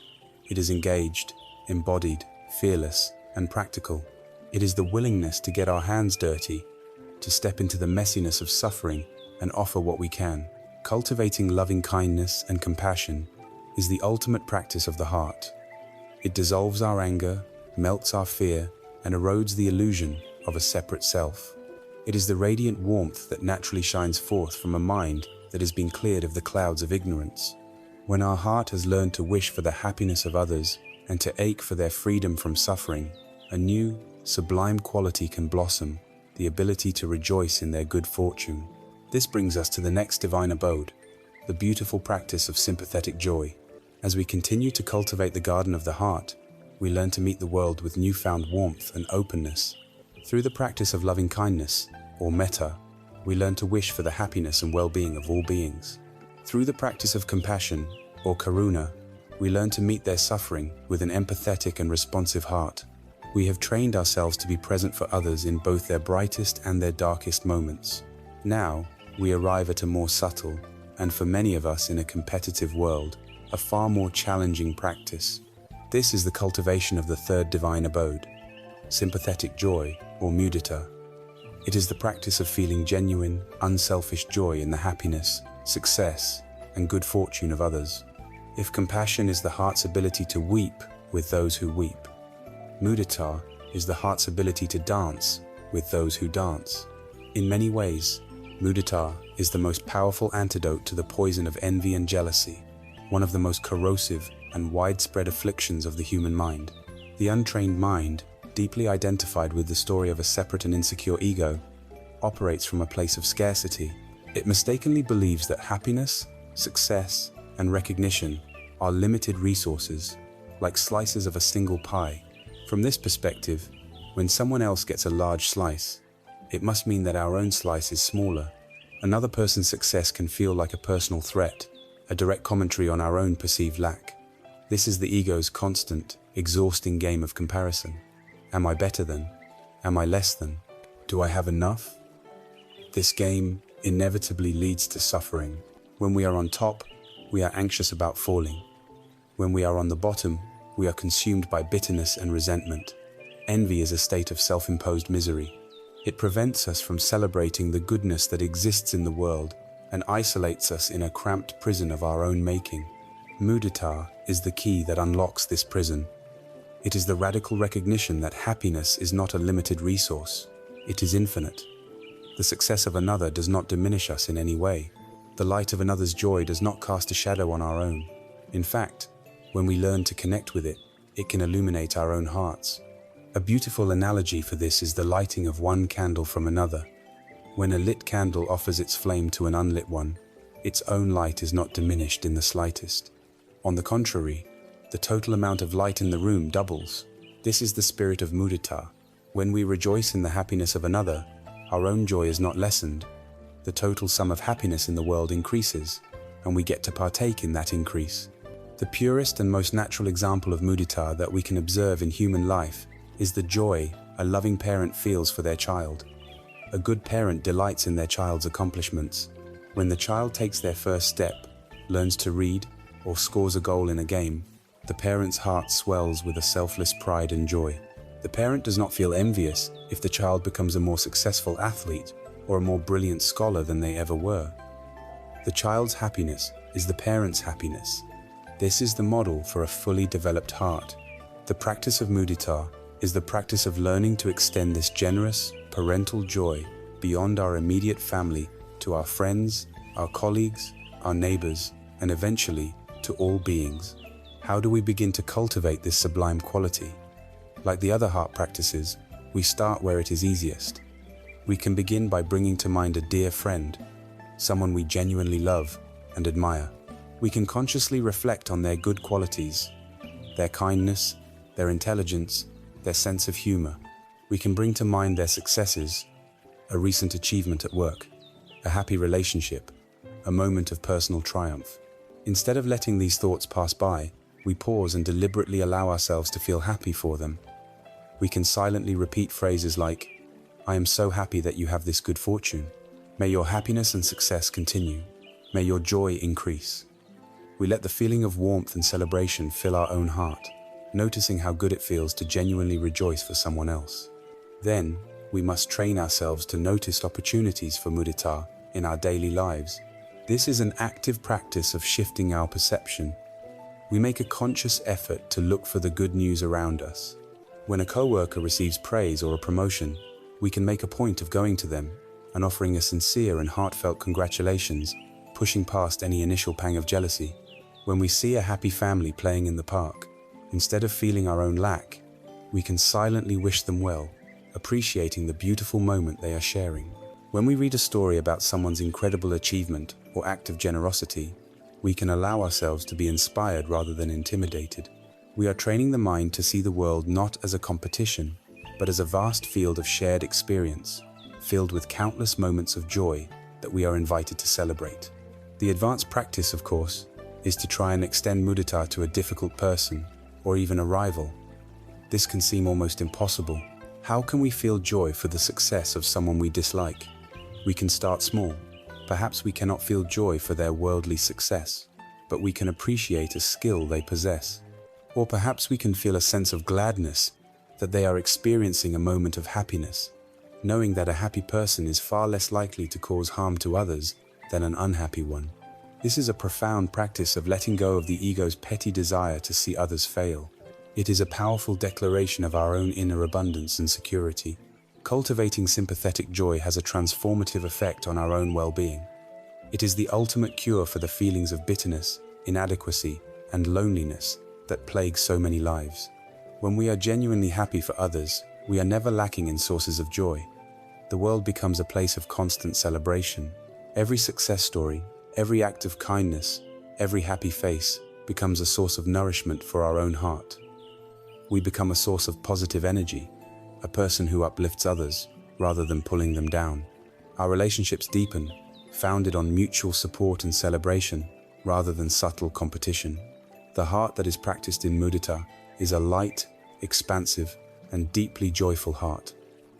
It is engaged, embodied, fearless, and practical. It is the willingness to get our hands dirty, to step into the messiness of suffering and offer what we can. Cultivating loving kindness and compassion is the ultimate practice of the heart. It dissolves our anger, melts our fear, and erodes the illusion of a separate self. It is the radiant warmth that naturally shines forth from a mind that has been cleared of the clouds of ignorance. When our heart has learned to wish for the happiness of others and to ache for their freedom from suffering, a new, sublime quality can blossom, the ability to rejoice in their good fortune. This brings us to the next divine abode, the beautiful practice of sympathetic joy. As we continue to cultivate the garden of the heart, we learn to meet the world with newfound warmth and openness. Through the practice of loving kindness, or metta, we learn to wish for the happiness and well-being of all beings. Through the practice of compassion, or karuna, we learn to meet their suffering with an empathetic and responsive heart. We have trained ourselves to be present for others in both their brightest and their darkest moments. Now, we arrive at a more subtle, and for many of us in a competitive world, a far more challenging practice. This is the cultivation of the third divine abode, sympathetic joy, or mudita. It is the practice of feeling genuine, unselfish joy in the happiness, success, and good fortune of others. If compassion is the heart's ability to weep with those who weep, mudita is the heart's ability to dance with those who dance. In many ways, mudita is the most powerful antidote to the poison of envy and jealousy, one of the most corrosive and widespread afflictions of the human mind. The untrained mind, deeply identified with the story of a separate and insecure ego, operates from a place of scarcity. It mistakenly believes that happiness, success, and recognition are limited resources, like slices of a single pie. From this perspective, when someone else gets a large slice, it must mean that our own slice is smaller. Another person's success can feel like a personal threat, a direct commentary on our own perceived lack. This is the ego's constant, exhausting game of comparison. Am I better than? Am I less than? Do I have enough? This game inevitably leads to suffering. When we are on top, we are anxious about falling. When we are on the bottom, we are consumed by bitterness and resentment. Envy is a state of self-imposed misery. It prevents us from celebrating the goodness that exists in the world and isolates us in a cramped prison of our own making. Mudita is the key that unlocks this prison. It is the radical recognition that happiness is not a limited resource. It is infinite. The success of another does not diminish us in any way. The light of another's joy does not cast a shadow on our own. In fact, when we learn to connect with it, it can illuminate our own hearts. A beautiful analogy for this is the lighting of one candle from another. When a lit candle offers its flame to an unlit one, its own light is not diminished in the slightest. On the contrary, the total amount of light in the room doubles. This is the spirit of mudita. When we rejoice in the happiness of another, our own joy is not lessened. The total sum of happiness in the world increases, and we get to partake in that increase. The purest and most natural example of mudita that we can observe in human life is the joy a loving parent feels for their child. A good parent delights in their child's accomplishments. When the child takes their first step, learns to read, or scores a goal in a game, the parent's heart swells with a selfless pride and joy. The parent does not feel envious if the child becomes a more successful athlete or a more brilliant scholar than they ever were. The child's happiness is the parent's happiness. This is the model for a fully developed heart. The practice of mudita is the practice of learning to extend this generous, parental joy beyond our immediate family to our friends, our colleagues, our neighbors, and eventually to all beings. How do we begin to cultivate this sublime quality? Like the other heart practices, we start where it is easiest. We can begin by bringing to mind a dear friend, someone we genuinely love and admire. We can consciously reflect on their good qualities, their kindness, their intelligence, their sense of humor. We can bring to mind their successes, a recent achievement at work, a happy relationship, a moment of personal triumph. Instead of letting these thoughts pass by, we pause and deliberately allow ourselves to feel happy for them. We can silently repeat phrases like, "I am so happy that you have this good fortune. May your happiness and success continue. May your joy increase." We let the feeling of warmth and celebration fill our own heart, noticing how good it feels to genuinely rejoice for someone else. Then, we must train ourselves to notice opportunities for mudita in our daily lives. This is an active practice of shifting our perception. We make a conscious effort to look for the good news around us. When a coworker receives praise or a promotion, we can make a point of going to them and offering a sincere and heartfelt congratulations, pushing past any initial pang of jealousy. When we see a happy family playing in the park, instead of feeling our own lack, we can silently wish them well, appreciating the beautiful moment they are sharing. When we read a story about someone's incredible achievement or act of generosity, we can allow ourselves to be inspired rather than intimidated. We are training the mind to see the world not as a competition, but as a vast field of shared experience, filled with countless moments of joy that we are invited to celebrate. The advanced practice, of course, is to try and extend mudita to a difficult person or even a rival. This can seem almost impossible. How can we feel joy for the success of someone we dislike? We can start small. Perhaps we cannot feel joy for their worldly success, but we can appreciate a skill they possess. Or perhaps we can feel a sense of gladness that they are experiencing a moment of happiness, knowing that a happy person is far less likely to cause harm to others than an unhappy one. This is a profound practice of letting go of the ego's petty desire to see others fail. It is a powerful declaration of our own inner abundance and security. Cultivating sympathetic joy has a transformative effect on our own well-being. It is the ultimate cure for the feelings of bitterness, inadequacy, and loneliness that plague so many lives. When we are genuinely happy for others, we are never lacking in sources of joy. The world becomes a place of constant celebration. Every success story, every act of kindness, every happy face becomes a source of nourishment for our own heart. We become a source of positive energy, a person who uplifts others rather than pulling them down. Our relationships deepen, founded on mutual support and celebration rather than subtle competition. The heart that is practiced in mudita is a light, expansive, and deeply joyful heart.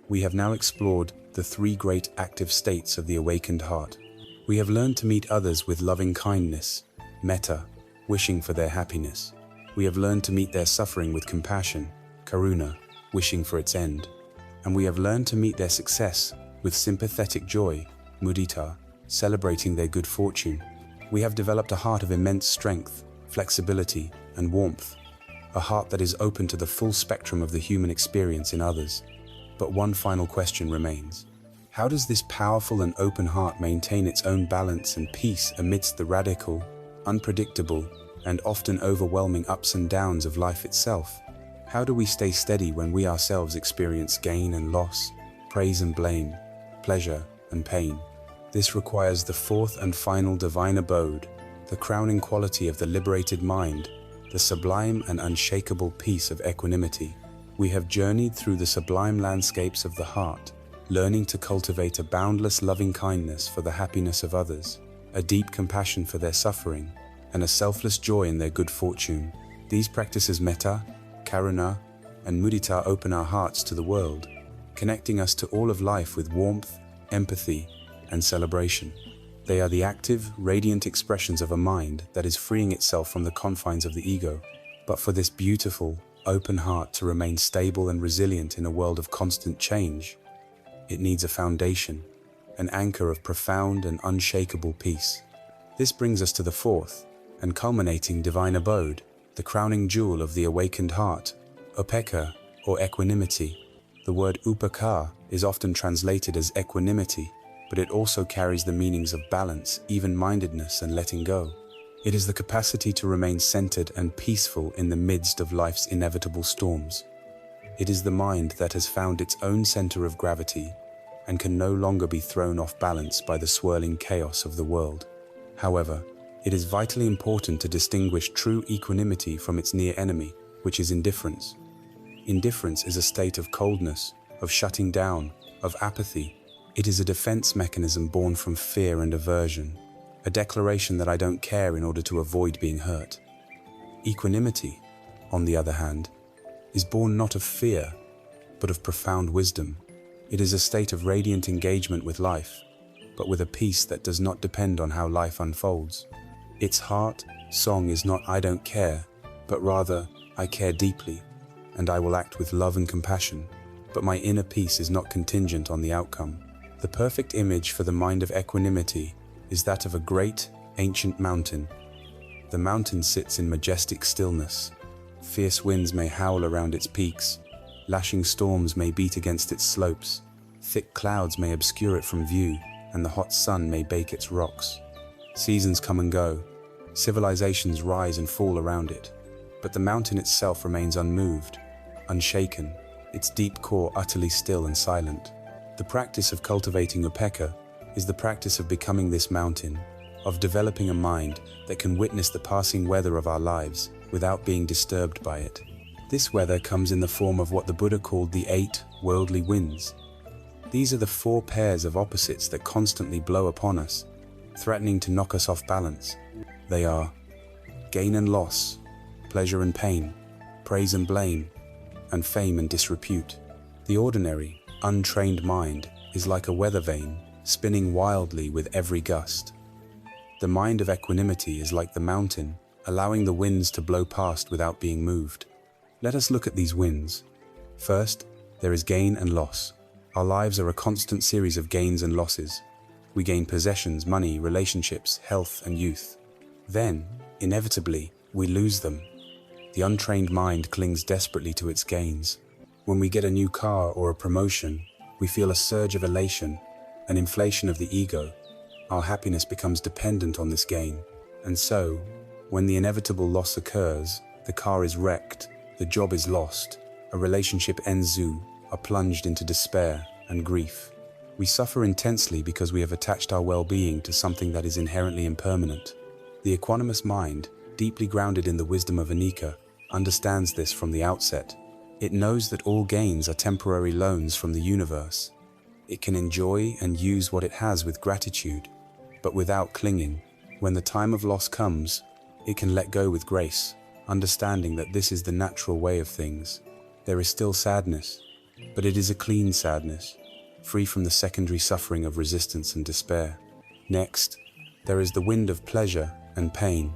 We have now explored the three great active states of the awakened heart. We have learned to meet others with loving kindness, metta, wishing for their happiness. We have learned to meet their suffering with compassion, karuna, wishing for its end. And we have learned to meet their success with sympathetic joy, mudita, celebrating their good fortune. We have developed a heart of immense strength, flexibility, and warmth, a heart that is open to the full spectrum of the human experience in others. But one final question remains. How does this powerful and open heart maintain its own balance and peace amidst the radical, unpredictable, and often overwhelming ups and downs of life itself? How do we stay steady when we ourselves experience gain and loss, praise and blame, pleasure and pain? This requires the fourth and final divine abode, the crowning quality of the liberated mind, the sublime and unshakable peace of equanimity. We have journeyed through the sublime landscapes of the heart, learning to cultivate a boundless loving kindness for the happiness of others, a deep compassion for their suffering, and a selfless joy in their good fortune. These practices metta, karuna, and mudita open our hearts to the world, connecting us to all of life with warmth, empathy, and celebration. They are the active, radiant expressions of a mind that is freeing itself from the confines of the ego. But for this beautiful, open heart to remain stable and resilient in a world of constant change, it needs a foundation, an anchor of profound and unshakable peace. This brings us to the fourth and culminating divine abode, the crowning jewel of the awakened heart, upekkha, or equanimity. The word upekkha is often translated as equanimity, but it also carries the meanings of balance, even-mindedness, and letting go. It is the capacity to remain centered and peaceful in the midst of life's inevitable storms. It is the mind that has found its own center of gravity and can no longer be thrown off balance by the swirling chaos of the world. However, it is vitally important to distinguish true equanimity from its near enemy, which is indifference. Indifference is a state of coldness, of shutting down, of apathy. It is a defense mechanism born from fear and aversion, a declaration that I don't care in order to avoid being hurt. Equanimity, on the other hand, is born not of fear, but of profound wisdom. It is a state of radiant engagement with life, but with a peace that does not depend on how life unfolds. Its heart song is not "I don't care," but rather "I care deeply, and I will act with love and compassion, but my inner peace is not contingent on the outcome." The perfect image for the mind of equanimity is that of a great, ancient mountain. The mountain sits in majestic stillness. Fierce winds may howl around its peaks, lashing storms may beat against its slopes, thick clouds may obscure it from view, and the hot sun may bake its rocks. Seasons come and go, civilizations rise and fall around it, but the mountain itself remains unmoved, unshaken, its deep core utterly still and silent. The practice of cultivating upekkha is the practice of becoming this mountain, of developing a mind that can witness the passing weather of our lives without being disturbed by it. This weather comes in the form of what the Buddha called the 8 worldly winds. These are the 4 pairs of opposites that constantly blow upon us, threatening to knock us off balance. They are gain and loss, pleasure and pain, praise and blame, and fame and disrepute. The ordinary, untrained mind is like a weather vane, spinning wildly with every gust. The mind of equanimity is like the mountain, allowing the winds to blow past without being moved. Let us look at these winds. First, there is gain and loss. Our lives are a constant series of gains and losses. We gain possessions, money, relationships, health, and youth. Then, inevitably, we lose them. The untrained mind clings desperately to its gains. When we get a new car or a promotion, we feel a surge of elation, an inflation of the ego. Our happiness becomes dependent on this gain. And so, when the inevitable loss occurs, the car is wrecked, the job is lost, a relationship ends, are plunged into despair and grief. We suffer intensely because we have attached our well-being to something that is inherently impermanent. The equanimous mind, deeply grounded in the wisdom of anicca, understands this from the outset. It knows that all gains are temporary loans from the universe. It can enjoy and use what it has with gratitude, but without clinging. When the time of loss comes, it can let go with grace, understanding that this is the natural way of things. There is still sadness, but it is a clean sadness, free from the secondary suffering of resistance and despair. Next, there is the wind of pleasure and pain.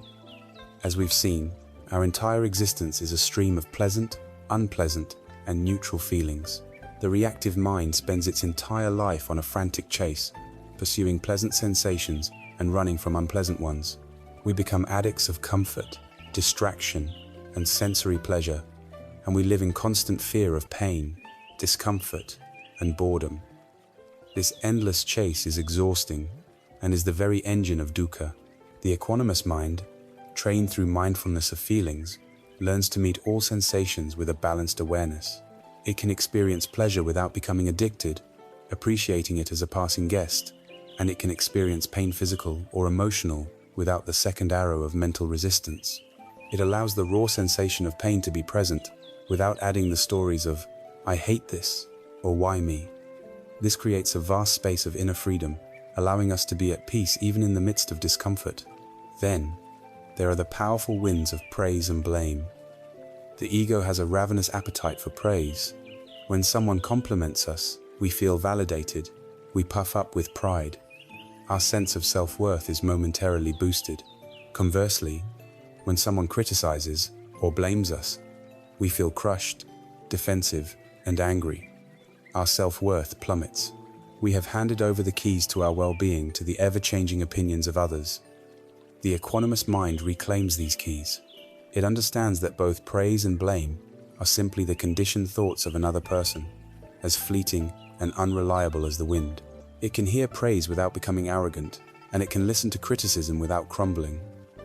As we've seen, our entire existence is a stream of pleasant, unpleasant, and neutral feelings. The reactive mind spends its entire life on a frantic chase, pursuing pleasant sensations and running from unpleasant ones. We become addicts of comfort, distraction, and sensory pleasure, and we live in constant fear of pain, discomfort, and boredom. This endless chase is exhausting and is the very engine of dukkha. The equanimous mind, trained through mindfulness of feelings, learns to meet all sensations with a balanced awareness. It can experience pleasure without becoming addicted, appreciating it as a passing guest, and it can experience pain, physical or emotional, without the second arrow of mental resistance. It allows the raw sensation of pain to be present, without adding the stories of, "I hate this," or "Why me?" This creates a vast space of inner freedom, allowing us to be at peace even in the midst of discomfort. Then, there are the powerful winds of praise and blame. The ego has a ravenous appetite for praise. When someone compliments us, we feel validated. We puff up with pride. Our sense of self-worth is momentarily boosted. Conversely, when someone criticizes or blames us, we feel crushed, defensive, and angry. Our self-worth plummets. We have handed over the keys to our well-being to the ever-changing opinions of others. The equanimous mind reclaims these keys. It understands that both praise and blame are simply the conditioned thoughts of another person, as fleeting and unreliable as the wind. It can hear praise without becoming arrogant, and it can listen to criticism without crumbling.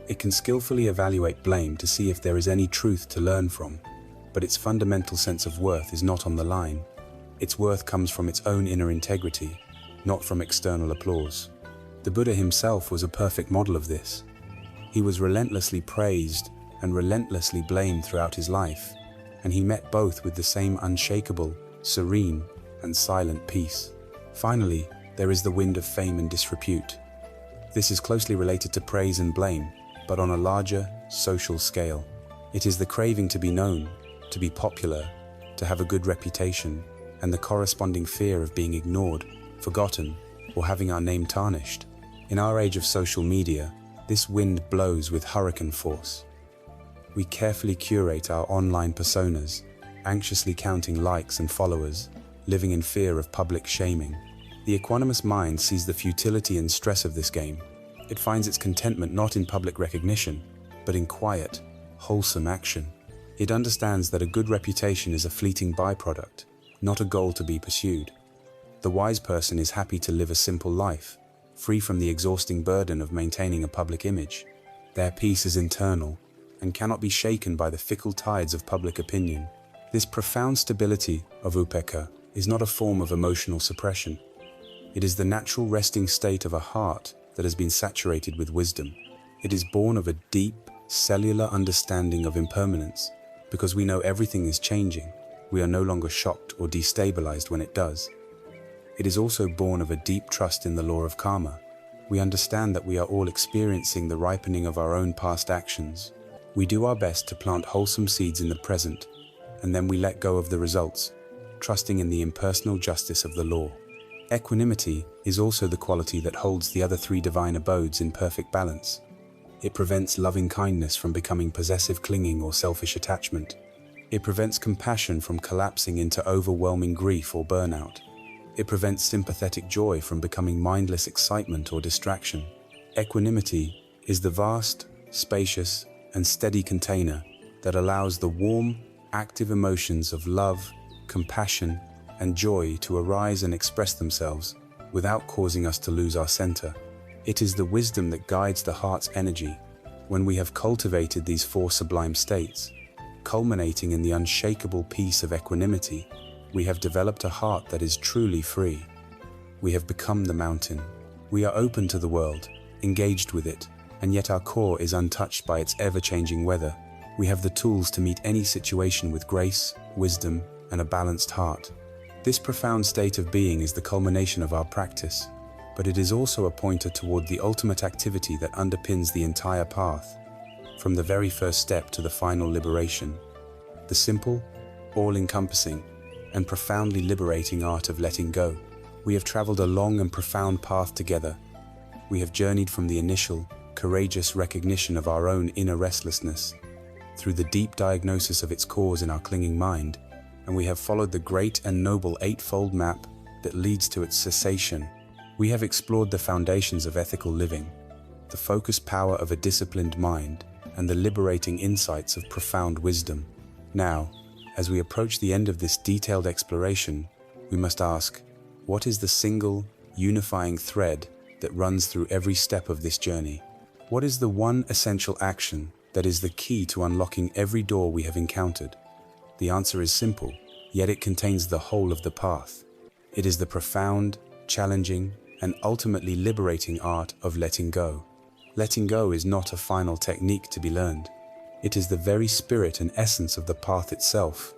It can skillfully evaluate blame to see if there is any truth to learn from, but its fundamental sense of worth is not on the line. Its worth comes from its own inner integrity, not from external applause. The Buddha himself was a perfect model of this. He was relentlessly praised and relentlessly blamed throughout his life, and he met both with the same unshakable, serene, and silent peace. Finally, there is the wind of fame and disrepute. This is closely related to praise and blame, but on a larger, social scale. It is the craving to be known, to be popular, to have a good reputation, and the corresponding fear of being ignored, forgotten, or having our name tarnished. In our age of social media, this wind blows with hurricane force. We carefully curate our online personas, anxiously counting likes and followers, living in fear of public shaming. The equanimous mind sees the futility and stress of this game. It finds its contentment not in public recognition, but in quiet, wholesome action. It understands that a good reputation is a fleeting byproduct, not a goal to be pursued. The wise person is happy to live a simple life, free from the exhausting burden of maintaining a public image. Their peace is internal and cannot be shaken by the fickle tides of public opinion. This profound stability of upekkha is not a form of emotional suppression. It is the natural resting state of a heart that has been saturated with wisdom. It is born of a deep, cellular understanding of impermanence. Because we know everything is changing, we are no longer shocked or destabilized when it does. It is also born of a deep trust in the law of karma. We understand that we are all experiencing the ripening of our own past actions. We do our best to plant wholesome seeds in the present, and then we let go of the results, trusting in the impersonal justice of the law. Equanimity is also the quality that holds the other three divine abodes in perfect balance. It prevents loving kindness from becoming possessive clinging or selfish attachment. It prevents compassion from collapsing into overwhelming grief or burnout. It prevents sympathetic joy from becoming mindless excitement or distraction. Equanimity is the vast, spacious, and steady container that allows the warm, active emotions of love, compassion, and joy to arise and express themselves without causing us to lose our center. It is the wisdom that guides the heart's energy. When we have cultivated these four sublime states, culminating in the unshakable peace of equanimity, we have developed a heart that is truly free. We have become the mountain. We are open to the world, engaged with it, and yet our core is untouched by its ever-changing weather. We have the tools to meet any situation with grace, wisdom, and a balanced heart. This profound state of being is the culmination of our practice, but it is also a pointer toward the ultimate activity that underpins the entire path, from the very first step to the final liberation. The simple, all-encompassing, and profoundly liberating art of letting go. We have traveled a long and profound path together. We have journeyed from the initial, courageous recognition of our own inner restlessness, through the deep diagnosis of its cause in our clinging mind, and we have followed the great and noble eightfold map that leads to its cessation. We have explored the foundations of ethical living, the focused power of a disciplined mind, and the liberating insights of profound wisdom. Now, as we approach the end of this detailed exploration, we must ask, what is the single, unifying thread that runs through every step of this journey? What is the one essential action that is the key to unlocking every door we have encountered? The answer is simple, yet it contains the whole of the path. It is the profound, challenging, and ultimately liberating art of letting go. Letting go is not a final technique to be learned. It is the very spirit and essence of the path itself,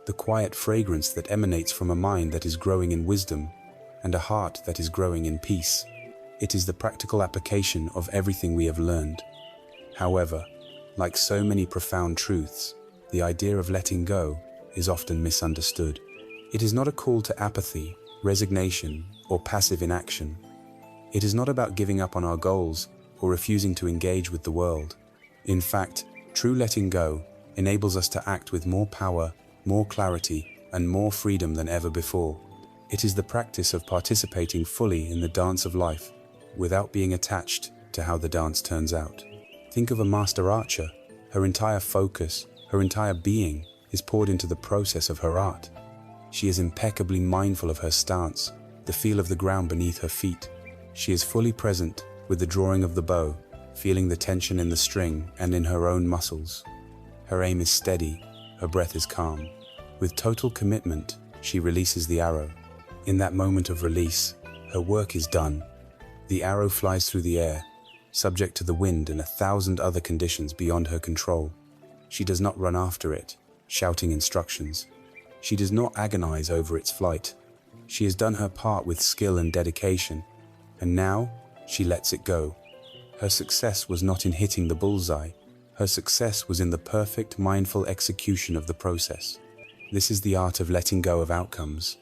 the quiet fragrance that emanates from a mind that is growing in wisdom and a heart that is growing in peace. It is the practical application of everything we have learned. However, like so many profound truths, the idea of letting go is often misunderstood. It is not a call to apathy, resignation, or passive inaction. It is not about giving up on our goals or refusing to engage with the world. In fact, true letting go enables us to act with more power, more clarity, and more freedom than ever before. It is the practice of participating fully in the dance of life without being attached to how the dance turns out. Think of a master archer. Her entire focus, her entire being is poured into the process of her art. She is impeccably mindful of her stance, the feel of the ground beneath her feet. She is fully present with the drawing of the bow, feeling the tension in the string and in her own muscles. Her aim is steady, her breath is calm. With total commitment, she releases the arrow. In that moment of release, her work is done. The arrow flies through the air, subject to the wind and 1,000 other conditions beyond her control. She does not run after it, shouting instructions. She does not agonize over its flight. She has done her part with skill and dedication, and now she lets it go. Her success was not in hitting the bullseye. Her success was in the perfect, mindful execution of the process. This is the art of letting go of outcomes.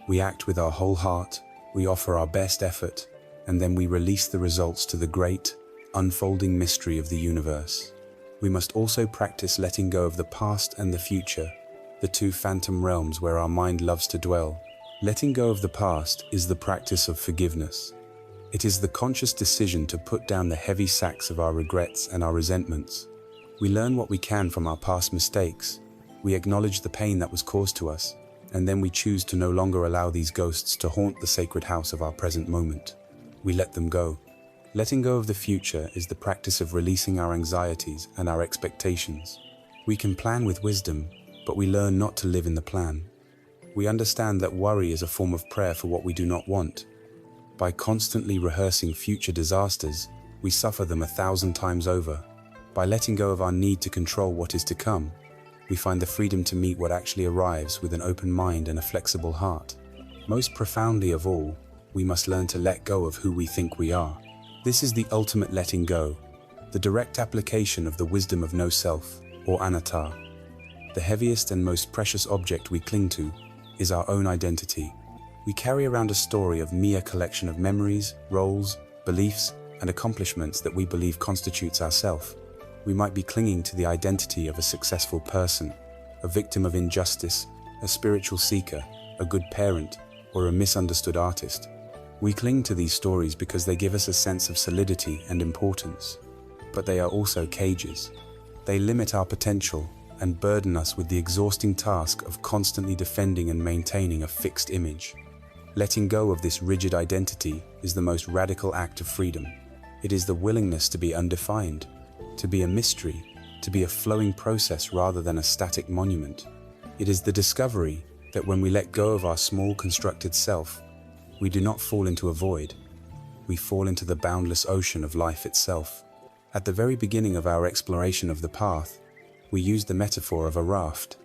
We act with our whole heart, we offer our best effort, and then we release the results to the great, unfolding mystery of the universe. We must also practice letting go of the past and the future, the two phantom realms where our mind loves to dwell. Letting go of the past is the practice of forgiveness. It is the conscious decision to put down the heavy sacks of our regrets and our resentments. We learn what we can from our past mistakes. We acknowledge the pain that was caused to us, and then we choose to no longer allow these ghosts to haunt the sacred house of our present moment. We let them go. Letting go of the future is the practice of releasing our anxieties and our expectations. We can plan with wisdom, but we learn not to live in the plan. We understand that worry is a form of prayer for what we do not want. By constantly rehearsing future disasters, we suffer them 1,000 times over. By letting go of our need to control what is to come, we find the freedom to meet what actually arrives with an open mind and a flexible heart. Most profoundly of all, we must learn to let go of who we think we are. This is the ultimate letting go, the direct application of the wisdom of no self, or anatta. The heaviest and most precious object we cling to is our own identity. We carry around a story of mere collection of memories, roles, beliefs, and accomplishments that we believe constitutes ourself. We might be clinging to the identity of a successful person, a victim of injustice, a spiritual seeker, a good parent, or a misunderstood artist. We cling to these stories because they give us a sense of solidity and importance. But they are also cages. They limit our potential and burden us with the exhausting task of constantly defending and maintaining a fixed image. Letting go of this rigid identity is the most radical act of freedom. It is the willingness to be undefined, to be a mystery, to be a flowing process rather than a static monument. It is the discovery that when we let go of our small constructed self, we do not fall into a void. We fall into the boundless ocean of life itself. At the very beginning of our exploration of the path, we used the metaphor of a raft.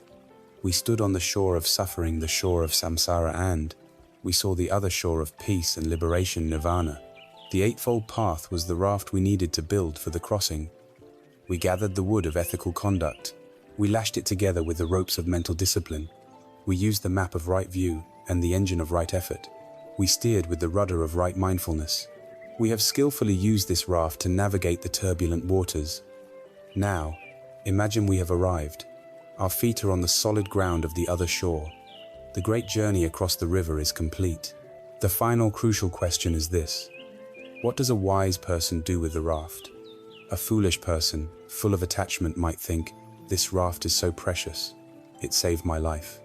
We stood on the shore of suffering, the shore of samsara, and we saw the other shore of peace and liberation, nirvana. The eightfold path was the raft we needed to build for the crossing. We gathered the wood of ethical conduct. We lashed it together with the ropes of mental discipline. We used the map of right view and the engine of right effort. We steered with the rudder of right mindfulness. We have skillfully used this raft to navigate the turbulent waters. Now, imagine we have arrived. Our feet are on the solid ground of the other shore. The great journey across the river is complete. The final crucial question is this: what does a wise person do with the raft? A foolish person, full of attachment, might think, this raft is so precious. It saved my life.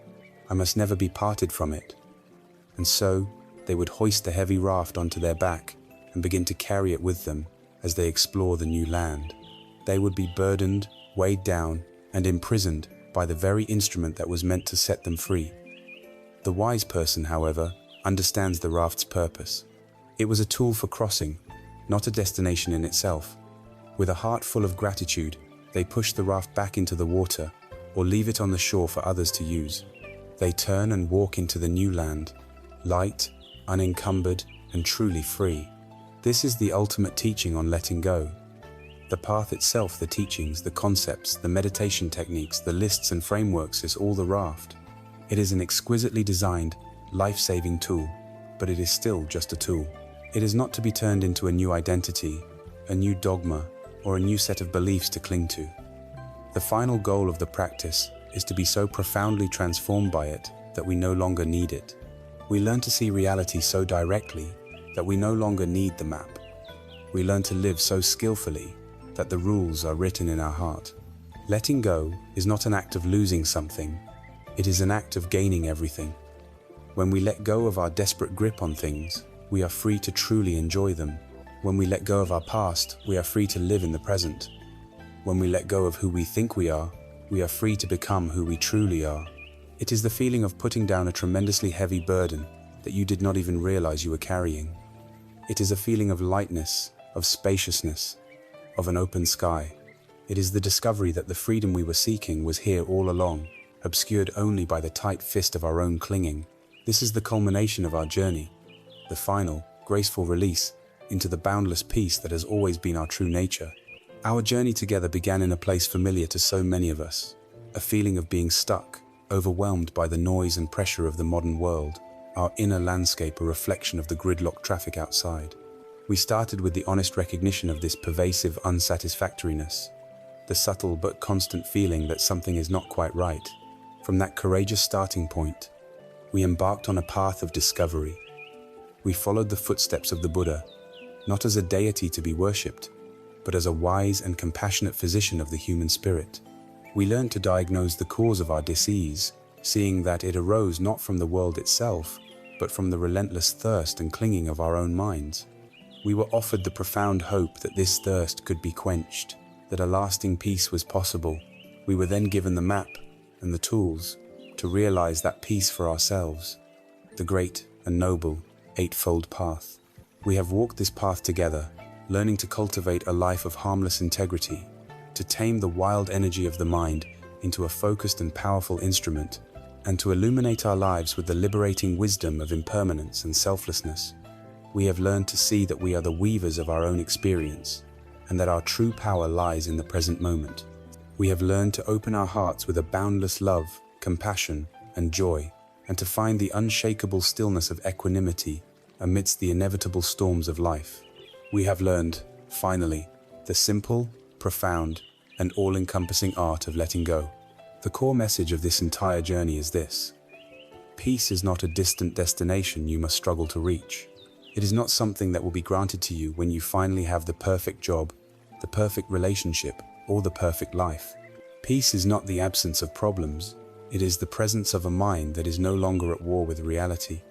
I must never be parted from it. And so, they would hoist the heavy raft onto their back and begin to carry it with them as they explore the new land. They would be burdened, weighed down, and imprisoned by the very instrument that was meant to set them free. The wise person, however, understands the raft's purpose. It was a tool for crossing, not a destination in itself. With a heart full of gratitude, they push the raft back into the water or leave it on the shore for others to use. They turn and walk into the new land, light, unencumbered, and truly free. This is the ultimate teaching on letting go. The path itself, the teachings, the concepts, the meditation techniques, the lists and frameworks is all the raft. It is an exquisitely designed, life-saving tool, but it is still just a tool. It is not to be turned into a new identity, a new dogma, or a new set of beliefs to cling to. The final goal of the practice is to be so profoundly transformed by it that we no longer need it. We learn to see reality so directly that we no longer need the map. We learn to live so skillfully that the rules are written in our heart. Letting go is not an act of losing something, it is an act of gaining everything. When we let go of our desperate grip on things, we are free to truly enjoy them. When we let go of our past, we are free to live in the present. When we let go of who we think we are free to become who we truly are. It is the feeling of putting down a tremendously heavy burden that you did not even realize you were carrying. It is a feeling of lightness, of spaciousness, of an open sky. It is the discovery that the freedom we were seeking was here all along, obscured only by the tight fist of our own clinging. This is the culmination of our journey, the final, graceful release into the boundless peace that has always been our true nature. Our journey together began in a place familiar to so many of us, a feeling of being stuck, overwhelmed by the noise and pressure of the modern world, our inner landscape a reflection of the gridlock traffic outside. We started with the honest recognition of this pervasive unsatisfactoriness, the subtle but constant feeling that something is not quite right. From that courageous starting point, we embarked on a path of discovery. We followed the footsteps of the Buddha, not as a deity to be worshipped, but as a wise and compassionate physician of the human spirit. We learned to diagnose the cause of our disease, seeing that it arose not from the world itself, but from the relentless thirst and clinging of our own minds. We were offered the profound hope that this thirst could be quenched, that a lasting peace was possible. We were then given the map and the tools to realize that peace for ourselves, the great and noble Eightfold Path. We have walked this path together, learning to cultivate a life of harmless integrity, to tame the wild energy of the mind into a focused and powerful instrument, and to illuminate our lives with the liberating wisdom of impermanence and selflessness. We have learned to see that we are the weavers of our own experience, and that our true power lies in the present moment. We have learned to open our hearts with a boundless love, compassion, and joy, and to find the unshakable stillness of equanimity amidst the inevitable storms of life. We have learned, finally, the simple, profound, and all-encompassing art of letting go. The core message of this entire journey is this: peace is not a distant destination you must struggle to reach. It is not something that will be granted to you when you finally have the perfect job, the perfect relationship, or the perfect life. Peace is not the absence of problems. It is the presence of a mind that is no longer at war with reality.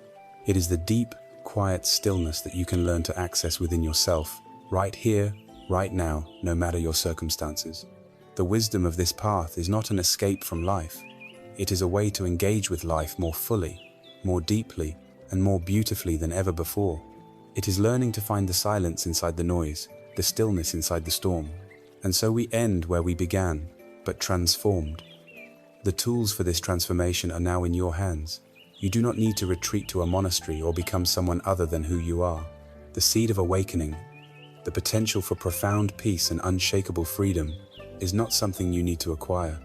It is the deep, quiet stillness that you can learn to access within yourself, right here, right now, no matter your circumstances. The wisdom of this path is not an escape from life. It is a way to engage with life more fully, more deeply, and more beautifully than ever before. It is learning to find the silence inside the noise, the stillness inside the storm. And so we end where we began, but transformed. The tools for this transformation are now in your hands. You do not need to retreat to a monastery or become someone other than who you are. The seed of awakening, the potential for profound peace and unshakable freedom, is not something you need to acquire.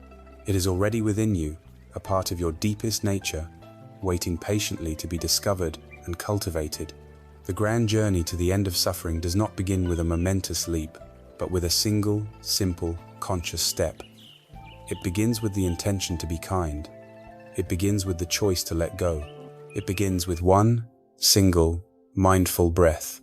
It is already within you, a part of your deepest nature, waiting patiently to be discovered and cultivated. The grand journey to the end of suffering does not begin with a momentous leap, but with a single, simple, conscious step. It begins with the intention to be kind. It begins with the choice to let go. It begins with one single, mindful breath.